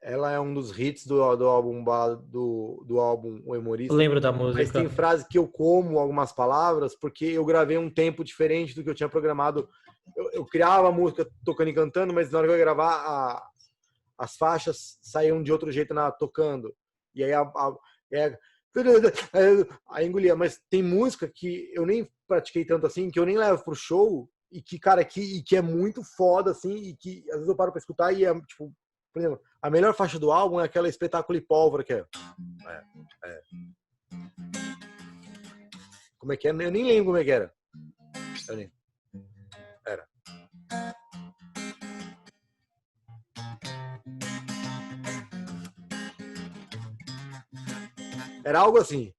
Ela é um dos hits do álbum do álbum O Eu Humorista. lembro da Mas música. tem frase que eu como algumas palavras porque eu gravei um tempo diferente do que eu tinha programado. Eu criava a música tocando e cantando, mas na hora que eu ia gravar, as faixas saíam de outro jeito tocando. E aí aí engolia. Mas tem música que eu nem pratiquei tanto assim, que eu nem levo pro show e que, cara, que é muito foda, assim, e que às vezes eu paro pra escutar e é, tipo, por exemplo, a melhor faixa do álbum é aquela Espetáculo e Pólvora, que é. Como é que é? Eu nem lembro como é que era. Era. Era algo assim.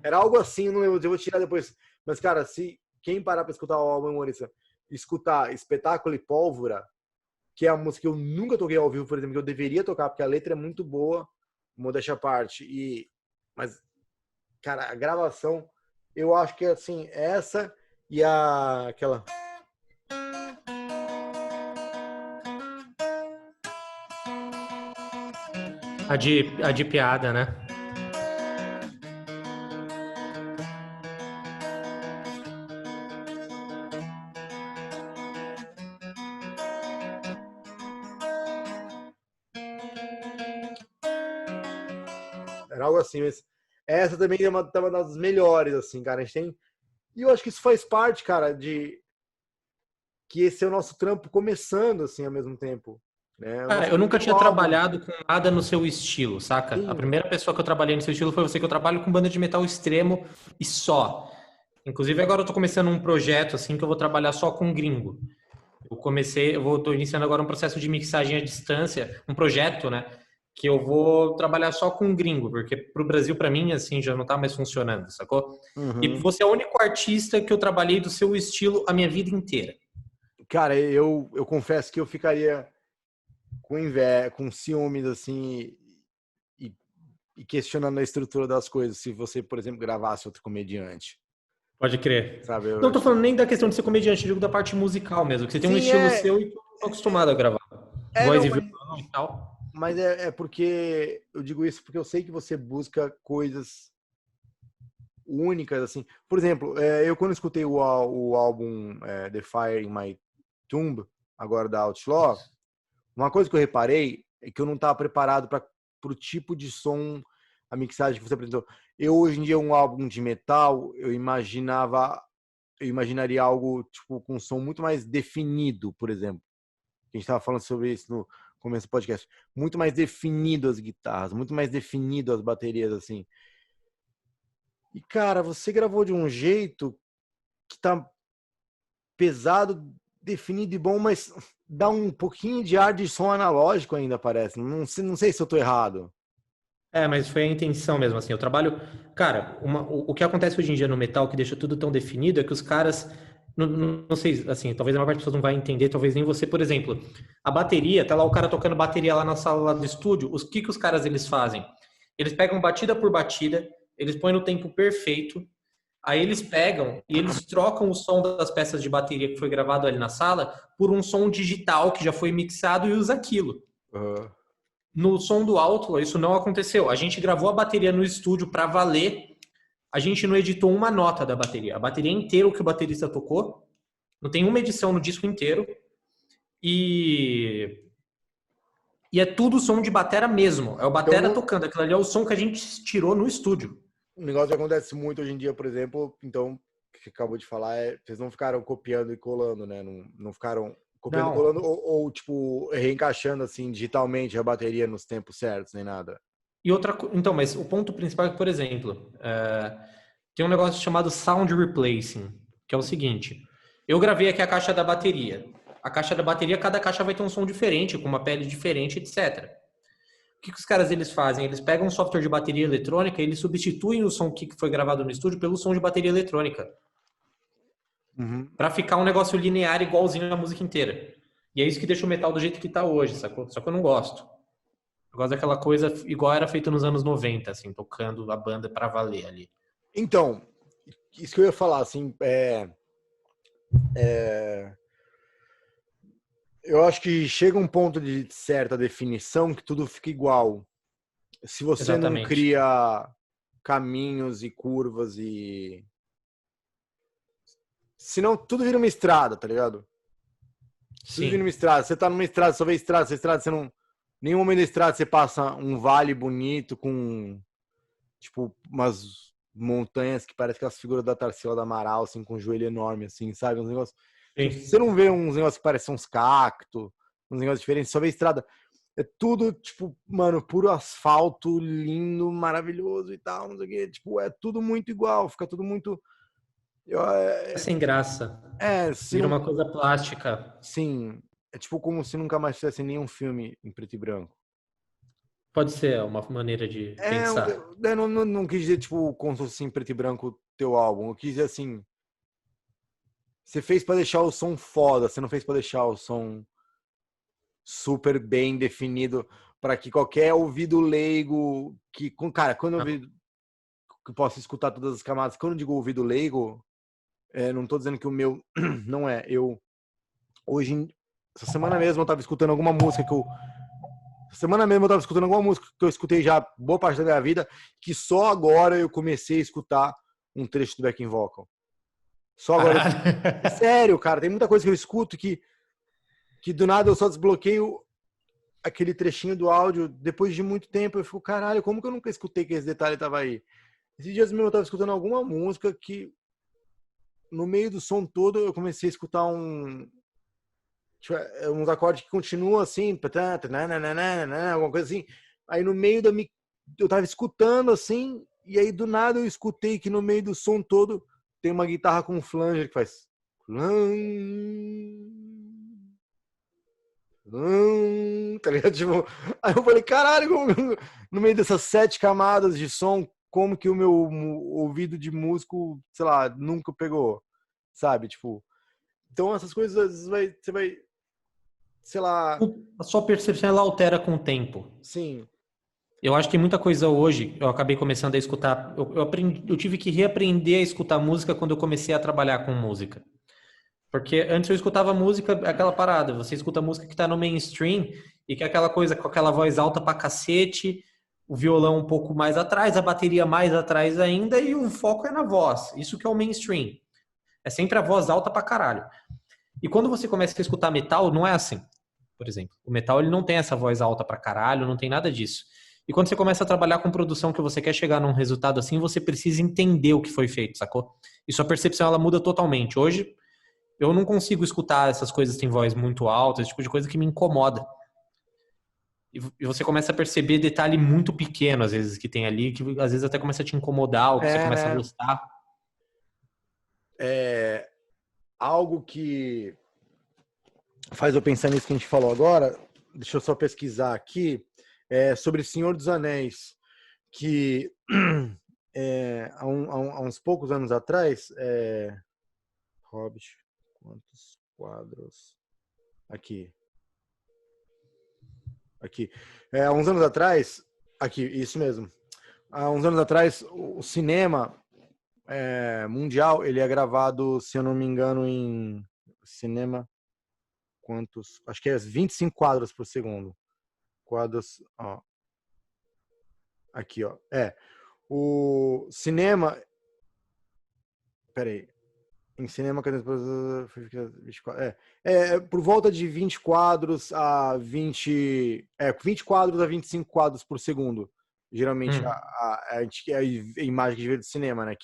Era algo assim, não lembro, eu vou tirar depois. Mas, cara, se quem parar pra escutar o álbum Humorista, escutar Espetáculo e Pólvora, que é a música que eu nunca toquei ao vivo, por exemplo, que eu deveria tocar, porque a letra é muito boa, modéstia à parte. Mas, cara, a gravação, eu acho que, assim, essa e aquela... A de piada, né? Era algo assim, mas essa também é uma das melhores, assim, cara. A gente tem... E eu acho que isso faz parte, cara, de que esse é o nosso trampo começando, assim, ao mesmo tempo. Né? O Cara, nosso eu nunca tinha primeiro álbum. trabalhado com nada no seu estilo, saca? A Sim. primeira pessoa que eu trabalhei no seu estilo foi você, que eu trabalho com banda de metal extremo e só. Inclusive, agora eu tô começando um projeto, assim, que eu vou trabalhar só com gringo. Tô iniciando agora um processo de mixagem à distância, um projeto, né? Que eu vou trabalhar só com gringo, porque pro Brasil, pra mim, assim, já não tá mais funcionando, sacou? E Uhum. você é o único artista que eu trabalhei do seu estilo a minha vida inteira. Cara, eu confesso que eu ficaria com inveja, com ciúmes, assim, e, e questionando a estrutura das coisas, se você, por exemplo, gravasse outro comediante, Pode crer. sabe? Eu Não tô acho que... falando nem da questão de ser comediante, eu digo da parte musical mesmo, que você tem um Sim, estilo seu e que eu não tô acostumado a gravar. Voz não, e violão e tal. mas é porque, eu digo isso porque eu sei que você busca coisas únicas, assim. Por exemplo, eu quando escutei o álbum The Fire in My Tomb, agora da Outlaw, uma coisa que eu reparei é que eu não estava preparado para o tipo de som, a mixagem que você apresentou. Eu, hoje em dia, um álbum de metal, eu imaginaria algo tipo com um som muito mais definido, por exemplo. A gente estava falando sobre isso no começo do podcast. Muito mais definido as guitarras, muito mais definido as baterias, assim. E, cara, você gravou de um jeito que tá pesado, definido e bom, mas dá um pouquinho de ar de som analógico ainda, parece. Não sei se eu tô errado. É, mas foi a intenção mesmo, assim. Eu trabalho. Cara, o que acontece hoje em dia no metal que deixa tudo tão definido é que os caras. Não sei, assim, talvez a maior parte das pessoas não vai entender, talvez nem você, por exemplo. A bateria, tá lá o cara tocando bateria lá na sala lá do estúdio. Que os caras eles fazem? Eles pegam batida por batida, eles põem no tempo perfeito, aí eles pegam e eles trocam o som das peças de bateria que foi gravado ali na sala por um som digital que já foi mixado e usa aquilo. Uhum. No som do Outlaw, isso não aconteceu. A gente gravou a bateria no estúdio para valer. A gente não editou uma nota da bateria. A bateria inteira o que o baterista tocou. Não tem uma edição no disco inteiro. E é tudo som de batera mesmo. É o batera Então, tocando. Aquilo ali é o som que a gente tirou no estúdio. um negócio que acontece muito hoje em dia, por exemplo, então, que você acabou de falar, vocês não ficaram copiando e colando, né? Não ficaram copiando e Não. colando tipo, reencaixando, assim, digitalmente a bateria nos tempos certos, nem nada. E então, mas o ponto principal é que, por exemplo, tem um negócio chamado sound replacing, que é o seguinte: eu gravei aqui a caixa da bateria. A caixa da bateria, cada caixa vai ter um som diferente, com uma pele diferente, etc. O que os caras eles fazem? Eles pegam um software de bateria eletrônica e eles substituem o som que foi gravado no estúdio pelo som de bateria eletrônica, Uhum. para ficar um negócio linear igualzinho à música inteira. E é isso que deixa o metal do jeito que tá hoje, sacou? Só que eu não gosto. Eu gosto daquela coisa igual era feito nos anos 90, assim, tocando a banda pra valer ali. Então, isso que eu ia falar, assim, eu acho que chega um ponto de certa definição que tudo fica igual. Se você não Exatamente. cria caminhos e curvas e... Senão tudo vira uma estrada, tá ligado? Tudo vira Sim. uma estrada. Você tá numa estrada, só vê estrada, você não... Nenhum momento da estrada você passa um vale bonito com, tipo, umas montanhas que parecem aquelas figuras da Tarsila do Amaral, assim, com um joelho enorme, assim, sabe? Uns negócios... Tipo, Sim. você não vê uns negócios que parecem uns cactos, uns negócios diferentes, só vê estrada. É tudo, tipo, mano, puro asfalto, lindo, maravilhoso e tal, não sei o quê. Tipo, é tudo muito igual, fica tudo muito... Sem graça. Se Vira não... uma coisa plástica. Sim, é tipo como se nunca mais fizesse nenhum filme em preto e branco. Pode ser uma maneira de pensar. Eu não quis dizer, tipo, como se fosse em preto e branco teu álbum. Eu quis dizer assim, você fez pra deixar o som foda, você não fez pra deixar o som super bem definido para que qualquer ouvido leigo que, cara, quando eu ouvido que possa escutar todas as camadas, quando eu digo ouvido leigo, não tô dizendo que o meu não é. Essa semana mesmo eu tava escutando alguma música que eu escutei já boa parte da minha vida, que só agora eu comecei a escutar um trecho do backing vocal. Só agora. Sério, cara, tem muita coisa que eu escuto que do nada eu só desbloqueio aquele trechinho do áudio, depois de muito tempo, eu fico, caralho, como que eu nunca escutei que esse detalhe tava aí? Esses dias mesmo eu tava escutando alguma música que, no meio do som todo, eu comecei a escutar tipo, uns acordes que continuam assim, alguma coisa assim. Aí no meio eu tava escutando assim, e aí do nada eu escutei que no meio do som todo tem uma guitarra com um flanger que faz. Tá ligado? Tipo, aí eu falei, caralho, no meio dessas 7 camadas de som, como que o meu ouvido de músico, sei lá, nunca pegou, sabe? Tipo, então essas coisas às vezes você vai, sei lá, A sua percepção ela altera com o tempo. sim, Eu acho que muita coisa hoje, eu acabei começando a escutar, eu tive que reaprender a escutar música quando eu comecei a trabalhar com música. Porque antes eu escutava música, aquela parada, você escuta música que tá no mainstream e que é aquela coisa com aquela voz alta pra cacete, o violão um pouco mais atrás, a bateria mais atrás ainda e o foco é na voz. Isso que é o mainstream. É sempre a voz alta pra caralho. E quando você começa a escutar metal, não é assim. Por exemplo, o metal ele não tem essa voz alta pra caralho, não tem nada disso. E quando você começa a trabalhar com produção que você quer chegar num resultado assim, você precisa entender o que foi feito, sacou? E sua percepção ela muda totalmente. Hoje eu não consigo escutar essas coisas que têm voz muito alta, esse tipo de coisa que me incomoda. E você começa a perceber detalhe muito pequeno, às vezes, que tem ali, que às vezes até começa a te incomodar, ou que você começa a né? gostar. É algo que faz eu pensar nisso que a gente falou agora. Deixa eu só pesquisar aqui, sobre Senhor dos Anéis, que há uns poucos anos atrás, Hobbit, quantos quadros? Aqui. Há uns anos atrás, aqui, isso mesmo. Há uns anos atrás, o cinema mundial, ele é gravado, se eu não me engano, em cinema, quantos? Acho que é 25 quadros por segundo. Quadros, ó. Aqui, ó. O cinema. Peraí. Em cinema, por volta de 20 quadros a 20. 20 quadros a 25 quadros por segundo. Geralmente a imagem que a gente vê do cinema, né?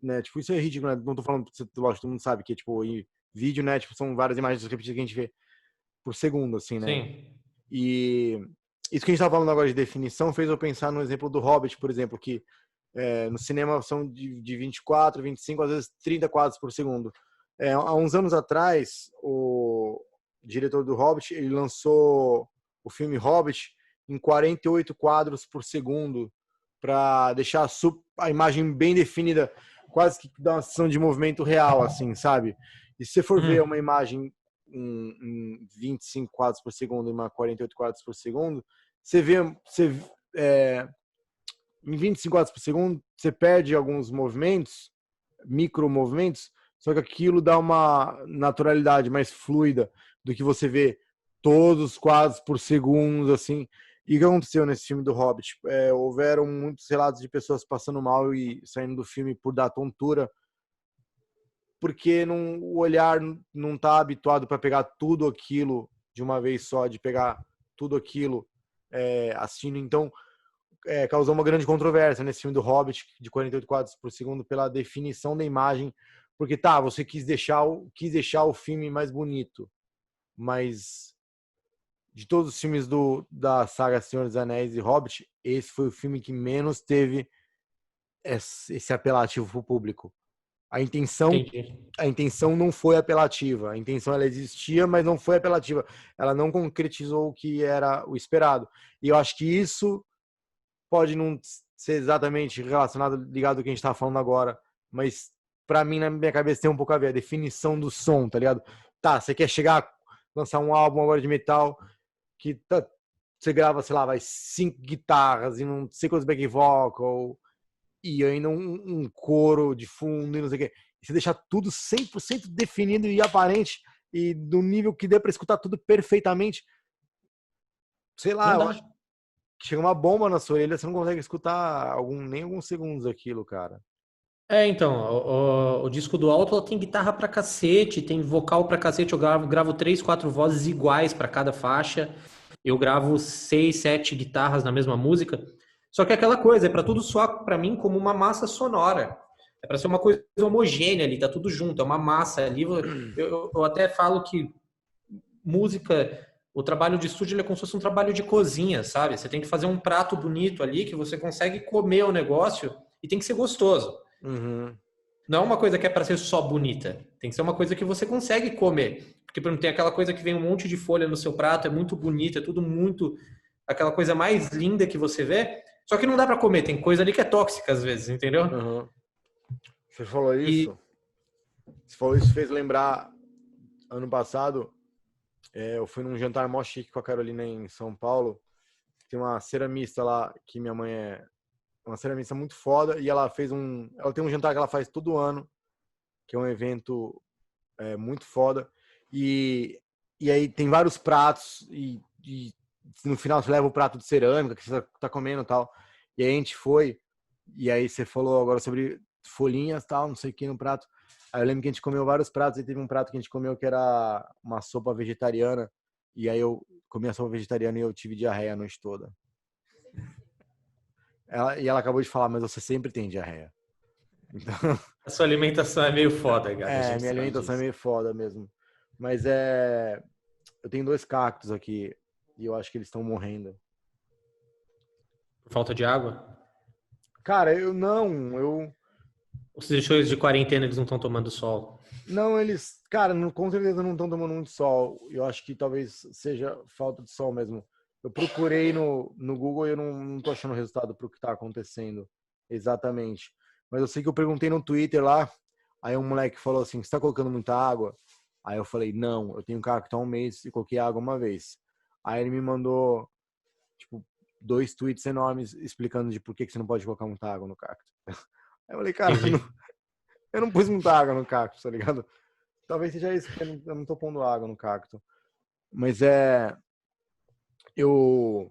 Né, tipo, isso é ridículo, né? Não tô falando, lógico, todo mundo sabe que tipo, vídeo, né? Tipo, são várias imagens repetidas que a gente vê por segundo, assim, né? Sim. E isso que a gente tava falando agora de definição fez eu pensar no exemplo do Hobbit, por exemplo, que no cinema são de 24, 25, às vezes 30 quadros por segundo. Há uns anos atrás, o diretor do Hobbit, ele lançou o filme Hobbit em 48 quadros por segundo, para deixar a imagem bem definida, quase que dá uma sensação de movimento real, assim, sabe? E se você for ver uma imagem em 25 quadros por segundo e uma 48 quadros por segundo, você vê, em 25 quadros por segundo, você perde alguns movimentos, micro movimentos, só que aquilo dá uma naturalidade mais fluida do que você vê todos os quadros por segundo, assim. E o que aconteceu nesse filme do Hobbit? Houveram muitos relatos de pessoas passando mal e saindo do filme por dar tontura, porque o olhar não está habituado para pegar tudo aquilo de uma vez só, de pegar tudo aquilo assistindo. Então, causou uma grande controvérsia nesse filme do Hobbit, de 48 quadros por segundo, pela definição da imagem, porque você quis deixar o filme mais bonito, mas de todos os filmes da saga Senhor dos Anéis e Hobbit, esse foi o filme que menos teve esse apelativo para o público. A intenção não foi apelativa. A intenção ela existia, mas não foi apelativa. Ela não concretizou o que era o esperado. E eu acho que isso pode não ser exatamente relacionado, ligado ao que a gente está falando agora, mas para mim, na minha cabeça, tem um pouco a ver. A definição do som, tá ligado? Tá, você quer lançar um álbum agora de metal que você grava, sei lá, 5 guitarras e não sei quantos back vocal e ainda um coro de fundo e não sei o quê. E você deixar tudo 100% definido e aparente e do nível que dê para escutar tudo perfeitamente. Sei lá, eu acho que chega uma bomba na sua orelha, você não consegue escutar nem alguns segundos aquilo, cara. Então, o disco do Alto tem guitarra pra cacete, tem vocal pra cacete. Eu gravo 3, 4 vozes iguais pra cada faixa. Eu gravo 6, 7 guitarras na mesma música. Só que é aquela coisa, é pra tudo soar pra mim como uma massa sonora. É pra ser uma coisa homogênea ali, tá tudo junto, é uma massa ali. Eu até falo que música, o trabalho de estúdio ele é como se fosse um trabalho de cozinha, sabe? Você tem que fazer um prato bonito ali que você consegue comer o negócio e tem que ser gostoso. Uhum. Não é uma coisa que é para ser só bonita. Tem que ser uma coisa que você consegue comer. Porque, por exemplo, tem aquela coisa que vem um monte de folha no seu prato, é muito bonita, é tudo muito... Aquela coisa mais linda que você vê. Só que não dá para comer. Tem coisa ali que é tóxica às vezes, entendeu? Uhum. Você falou isso? Você falou isso, fez lembrar... Ano passado, eu fui num jantar mó chique com a Carolina em São Paulo. Tem uma ceramista lá, que minha mãe é uma ceramista muito foda, e ela tem um jantar que ela faz todo ano, que é um evento muito foda, e aí tem vários pratos, e no final você leva o prato de cerâmica que você tá comendo e tal, e aí a gente foi, e aí você falou agora sobre folhinhas tal, não sei o que no prato. Aí eu lembro que a gente comeu vários pratos, e teve um prato que a gente comeu que era uma sopa vegetariana, e aí eu comi a sopa vegetariana e eu tive diarreia a noite toda. Ela acabou de falar, mas você sempre tem diarreia. Então, A sua alimentação é meio foda, Gabi. A gente minha sabe alimentação é disso. meio foda mesmo. Mas eu tenho 2 cactos aqui, e eu acho que eles estão morrendo. Por falta de água? Cara, eu Ou você deixou eles de quarentena, eles não estão tomando sol? Não, eles, cara, com certeza não estão tomando muito sol. Eu acho que talvez seja falta de sol mesmo. Eu procurei no Google e eu não tô achando resultado pro que tá acontecendo exatamente. Mas eu sei que eu perguntei no Twitter lá, aí um moleque falou assim, você tá colocando muita água? Aí eu falei, não, eu tenho cacto há um mês e coloquei água uma vez. Aí ele me mandou, tipo, 2 tweets enormes explicando de por que você não pode colocar muita água no cacto. Aí eu falei, cara, Entendi. eu não pus muita água no cacto, tá ligado? Talvez seja isso, porque eu não tô pondo água no cacto. Mas eu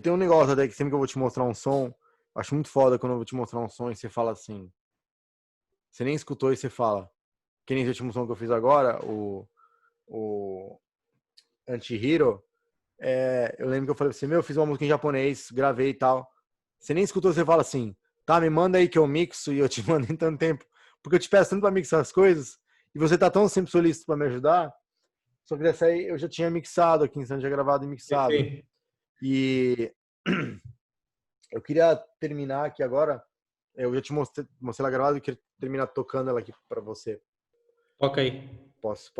tenho um negócio até que sempre que eu vou te mostrar um som, acho muito foda quando eu vou te mostrar um som e você fala assim. Você nem escutou e você fala. Que nem esse último som que eu fiz agora, o Anti-Hero. Eu lembro que eu falei pra você, eu fiz uma música em japonês, gravei e tal. Você nem escutou, você fala assim, tá, me manda aí que eu mixo e eu te mando em tanto tempo. Porque eu te peço tanto pra mixar as coisas e você tá tão sempre solícito pra me ajudar. Só que dessa aí eu já tinha mixado aqui, então já gravado e mixado. Perfeito. E eu queria terminar aqui agora. Eu já te mostrei ela gravada, eu queria terminar tocando ela aqui pra você. Toca aí. Posso?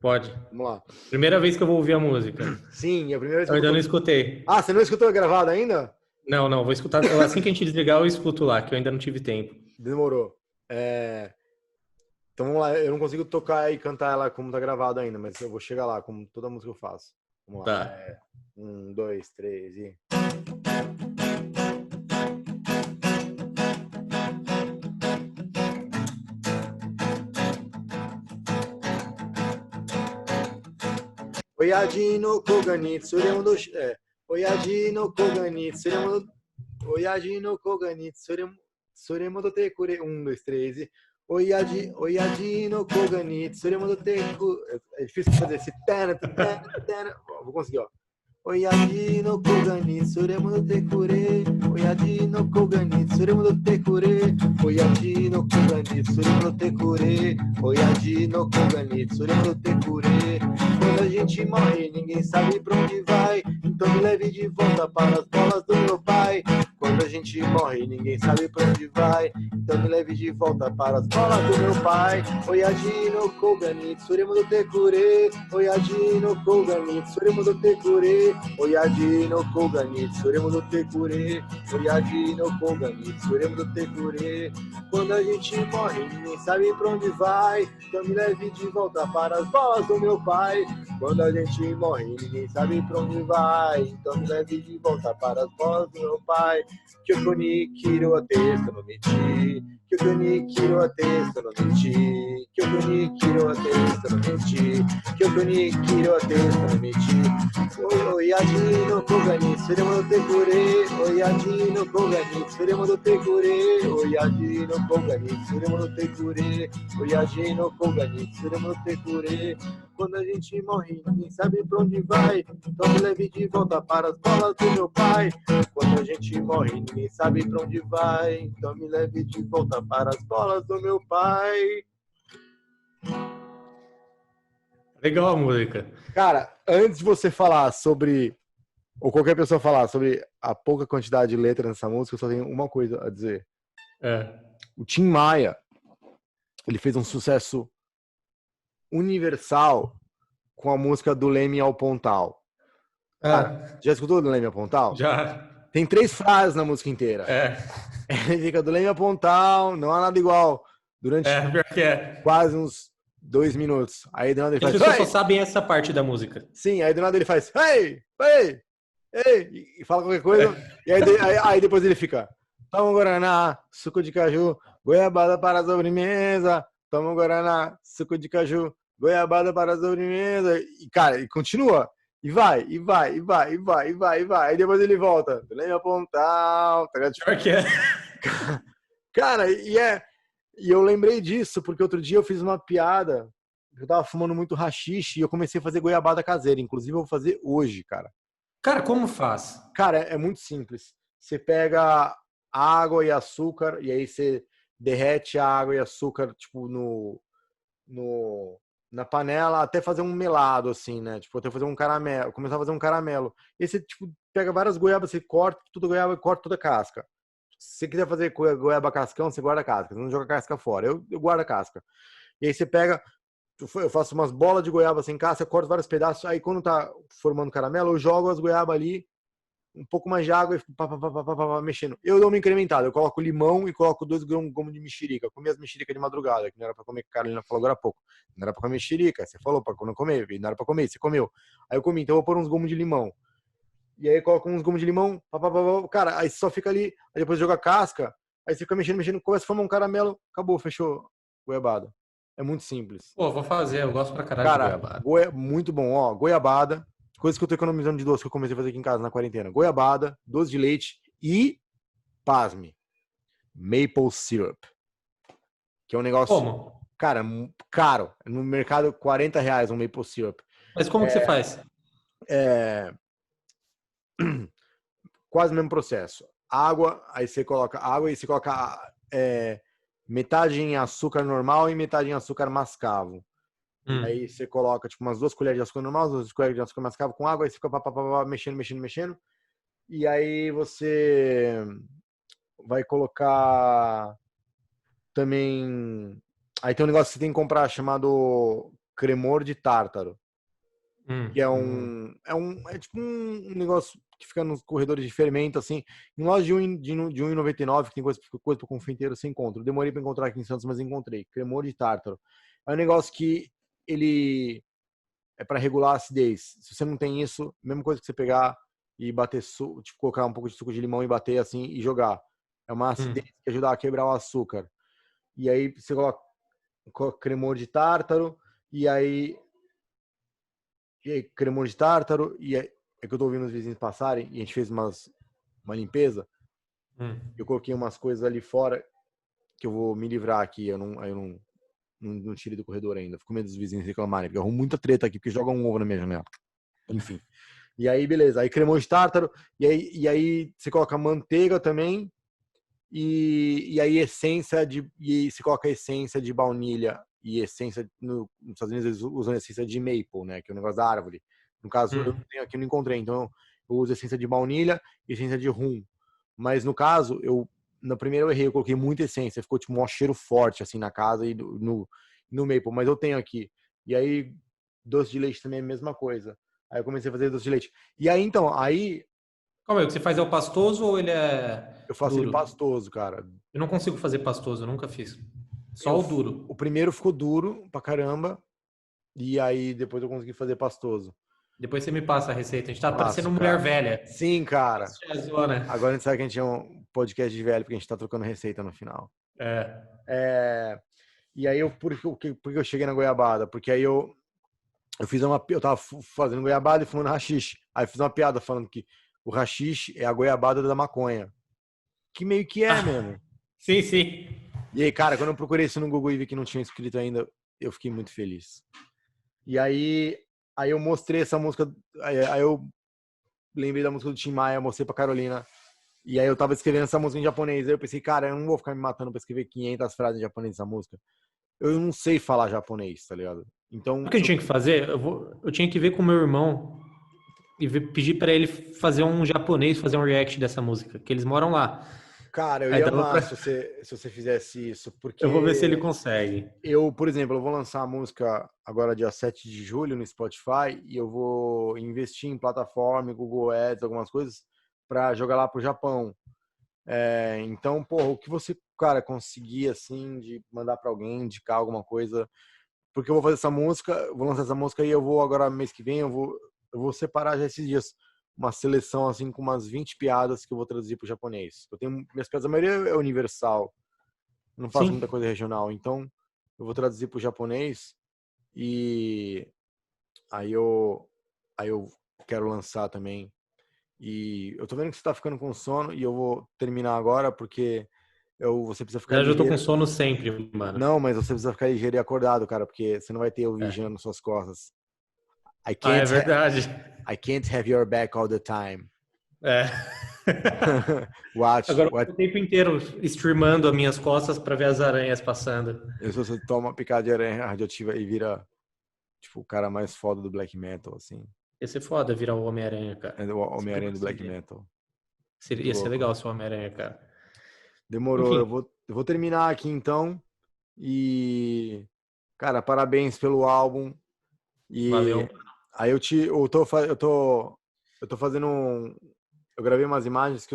Pode. Vamos lá. Primeira vez que eu vou ouvir a música. Sim, é a primeira vez que Eu ainda eu não tô... escutei. Ah, você não escutou gravado ainda? Não, vou escutar. Assim que a gente desligar, eu escuto lá, que eu ainda não tive tempo. Demorou. Então vamos lá, eu não consigo tocar e cantar ela como tá gravado ainda, mas eu vou chegar lá, como toda música eu faço. Vamos lá. Tá. 1, 2, 3 e... Oyaji no Koganitsu, suremo Oyaji no Koganitsu, Oyaji no Koganitsu, suremo do Tekure. 1, 2, 3 e... Oyaji no Koganitsu, suremo do Tekure. É difícil fazer esse... Vou conseguir, ó. Oyaji no Koganitsu, suremo do Tekure. Oyaji no Koganitsu, suremo do Tekure. Oyaji no Koganitsu, suremo do Tekure. Oyaji no Koganitsu, suremo do Tekure. Quando a gente morre, ninguém sabe pra onde vai. Então me leve de volta para as bolas do meu pai. Quando a gente morre, ninguém sabe pra onde vai. Então me leve de volta para as bolas do meu pai. Oyaji no Koganitsu, suremo do Tekure. Oyaji no Koganitsu, suremo do Tekure. Oyaji no Koganitsu, suremo do Tekure. Oyaji no Koganitsu, suremo do Tekure. Quando a gente morre, ninguém sabe pra onde vai. Então me leve de volta para as bolas do meu pai. Quando a gente morre, ninguém sabe pra onde vai. Então me leve de volta para as bolas do meu pai. Kyoko ni kiro a texto no meti. Kyoko ni kiro a texto no meti. Kyoko ni kiro a texto no meti. Kyoko Toni Kirote Tamichi Oyadi no Kogani Suremo no Tekure Oyadi no Kogani Suremo no Tekure Oyadi no Kogani Suremo no Tekure Oyadi no Kogani Suremo no Tekure. Quando a gente morre, ninguém sabe pra onde vai. Então me leve de volta para as bolas do meu pai. Quando a gente morre, ninguém sabe pra onde vai. Então me leve de volta para as bolas do meu pai. Legal a música. Cara, antes de você falar sobre, ou qualquer pessoa falar sobre a pouca quantidade de letras nessa música, eu só tenho uma coisa a dizer. O Tim Maia, ele fez um sucesso universal com a música do Leme ao Pontal. Cara, já escutou do Leme ao Pontal? Já. Tem 3 frases na música inteira. Ele fica do Leme ao Pontal, não há nada igual. Durante pior que é. quase uns 2 minutos. Aí do nada ele As faz... pessoas só sabem essa parte da música. Sim, aí do nada ele faz... Ei, ei, ei, e fala qualquer coisa. E aí depois ele fica... Toma um Guaraná, suco de caju, goiabada para a sobremesa. Toma um Guaraná, suco de caju, goiabada para a sobremesa. E, cara, e continua. E vai. Aí depois ele volta. Lembra Pontal. Pior que é. Cara, e eu lembrei disso, porque outro dia eu fiz uma piada. Eu tava fumando muito haxixe e eu comecei a fazer goiabada caseira. Inclusive, eu vou fazer hoje, cara. Cara, como faz? Cara, é muito simples. Você pega água e açúcar, e aí você derrete a água e açúcar, tipo, na panela, até fazer um melado, assim, né? Tipo, até fazer um caramelo, começar a fazer um caramelo. E aí você, tipo, pega várias goiabas, você corta toda a goiaba e corta toda a casca. Se você quiser fazer goiaba cascão, você guarda a casca. Você não joga a casca fora. Eu guardo a casca. E aí você pega... Eu faço umas bolas de goiaba sem casca, corto vários pedaços. Aí quando tá formando caramelo, eu jogo as goiabas ali, um pouco mais de água e fico mexendo. Eu dou uma incrementada. Eu coloco limão e coloco 2 gomos de mexerica. Eu comi as mexericas de madrugada, que não era pra comer, que a Carolina falou agora há pouco. Não era pra comer mexerica. Você falou pra não comer, não era pra comer, você comeu. Aí eu comi, então eu vou pôr uns gomos de limão. E aí coloco uns gomos de limão, cara, aí só fica ali, aí depois joga a casca, aí você fica mexendo, começa a formar um caramelo, acabou, fechou, goiabada. É muito simples. Pô, vou fazer, eu gosto pra caralho Cara, de goiabada. muito bom, ó, goiabada, coisa que eu tô economizando de doce que eu comecei a fazer aqui em casa na quarentena. Goiabada, doce de leite e, pasme, maple syrup. Que é um negócio, Como? cara, caro. No mercado, R$40 um maple syrup. Mas como que você faz? Quase o mesmo processo. Água, aí você coloca água e você coloca metade em açúcar normal e metade em açúcar mascavo. E aí você coloca tipo umas 2 colheres de açúcar normal, 2 colheres de açúcar mascavo com água, aí você fica mexendo. E aí você vai colocar também... Aí tem um negócio que você tem que comprar chamado cremor de tártaro. Que é tipo um negócio que fica nos corredores de fermento, assim. Em loja de R$1,99, que tem coisa para confeiteiro, você encontra. Eu demorei para encontrar aqui em Santos, mas encontrei. Cremor de tártaro. É um negócio que ele é para regular a acidez. Se você não tem isso, mesma coisa que você pegar e bater, tipo, colocar um pouco de suco de limão e bater assim e jogar. É uma acidez que ajuda a quebrar o açúcar. E aí você coloca cremor de tártaro e aí cremor de tártaro, e é que eu tô ouvindo os vizinhos passarem, e a gente fez uma limpeza, eu coloquei umas coisas ali fora, que eu vou me livrar aqui, eu não tirei do corredor ainda, fico com medo dos vizinhos reclamarem, porque eu arrumo muita treta aqui, porque jogam um ovo na minha janela. Enfim. E aí, beleza, aí cremor de tártaro, e aí você coloca manteiga também, e aí e você coloca essência de baunilha, e essência, nos Estados Unidos eles usam essência de maple, né, que é o negócio da árvore. No caso, eu não tenho aqui, não encontrei, então eu uso essência de baunilha e essência de rum. Mas no caso, na primeira eu errei, eu coloquei muita essência, ficou tipo um cheiro forte assim na casa e no maple, mas eu tenho aqui. E aí, doce de leite também é a mesma coisa. Aí eu comecei a fazer doce de leite. E aí, então, Calma aí, o que você faz é o pastoso ou ele é eu faço duro? ele pastoso, cara. Eu não consigo fazer pastoso, eu nunca fiz. Só o duro. O primeiro ficou duro pra caramba, e aí depois eu consegui fazer pastoso. Depois você me passa a receita. A gente tá Passo, parecendo cara. mulher velha. Sim, cara. Zona. Agora a gente sabe que a gente é um podcast de velho, porque a gente tá trocando receita no final. E aí, por que eu cheguei na goiabada? Porque aí eu eu tava fazendo goiabada e fumando haxixe. Aí eu fiz uma piada falando que o haxixe é a goiabada da maconha. Que meio que é mesmo. Sim, sim. E aí, cara, quando eu procurei isso no Google e vi que não tinha escrito ainda, eu fiquei muito feliz. E aí eu mostrei essa música, aí eu lembrei da música do Tim Maia, mostrei pra Carolina. E aí eu tava escrevendo essa música em japonês. Aí eu pensei, cara, eu não vou ficar me matando pra escrever 500 frases em japonês nessa música. Eu não sei falar japonês, tá ligado? Então, O que eu tinha que fazer? Eu tinha que ver com o meu irmão e pedir pra ele fazer um japonês, fazer um react dessa música, que eles moram lá. cara, eu Aí ia dava amar pra... se você fizesse isso, Eu vou ver se ele porque consegue. eu, por exemplo, eu vou lançar a música agora dia 7 de julho no Spotify e eu vou investir em plataforma, Google Ads, algumas coisas pra jogar lá pro Japão. Então, porra, o que você, cara, conseguir, assim, de mandar pra alguém, indicar alguma coisa, porque eu vou fazer essa música, vou lançar essa música e eu vou agora, mês que vem, eu vou separar já esses dias uma seleção, assim, com umas 20 piadas que eu vou traduzir pro japonês. Eu tenho, minhas piadas, a maioria é universal, eu não faço muita Sim. coisa regional, então eu vou traduzir pro japonês e aí eu quero lançar também. E eu tô vendo que você tá ficando com sono e eu vou terminar agora porque você precisa ficar Já tô com ligeiro. sono sempre, mano. Não, mas você precisa ficar ligeiro e acordado, cara, porque você não vai ter o É. vigia nas suas costas. I Ah, é can't, verdade. I can't have your back all the time. É. Watch, Agora eu what? tô o tempo inteiro streamando as minhas costas pra ver as aranhas passando. Se você toma uma picada de aranha radioativa e vira, tipo, o cara mais foda do black metal, assim. Ia ser foda virar o Homem-Aranha, É cara. o Sempre Homem-Aranha do black conseguia. metal. Muito Ia ser louco. legal ser o Homem-Aranha, cara. Demorou, Enfim, eu vou terminar aqui então. E, cara, parabéns pelo álbum. E valeu. aí eu tô fazendo eu gravei umas imagens que eu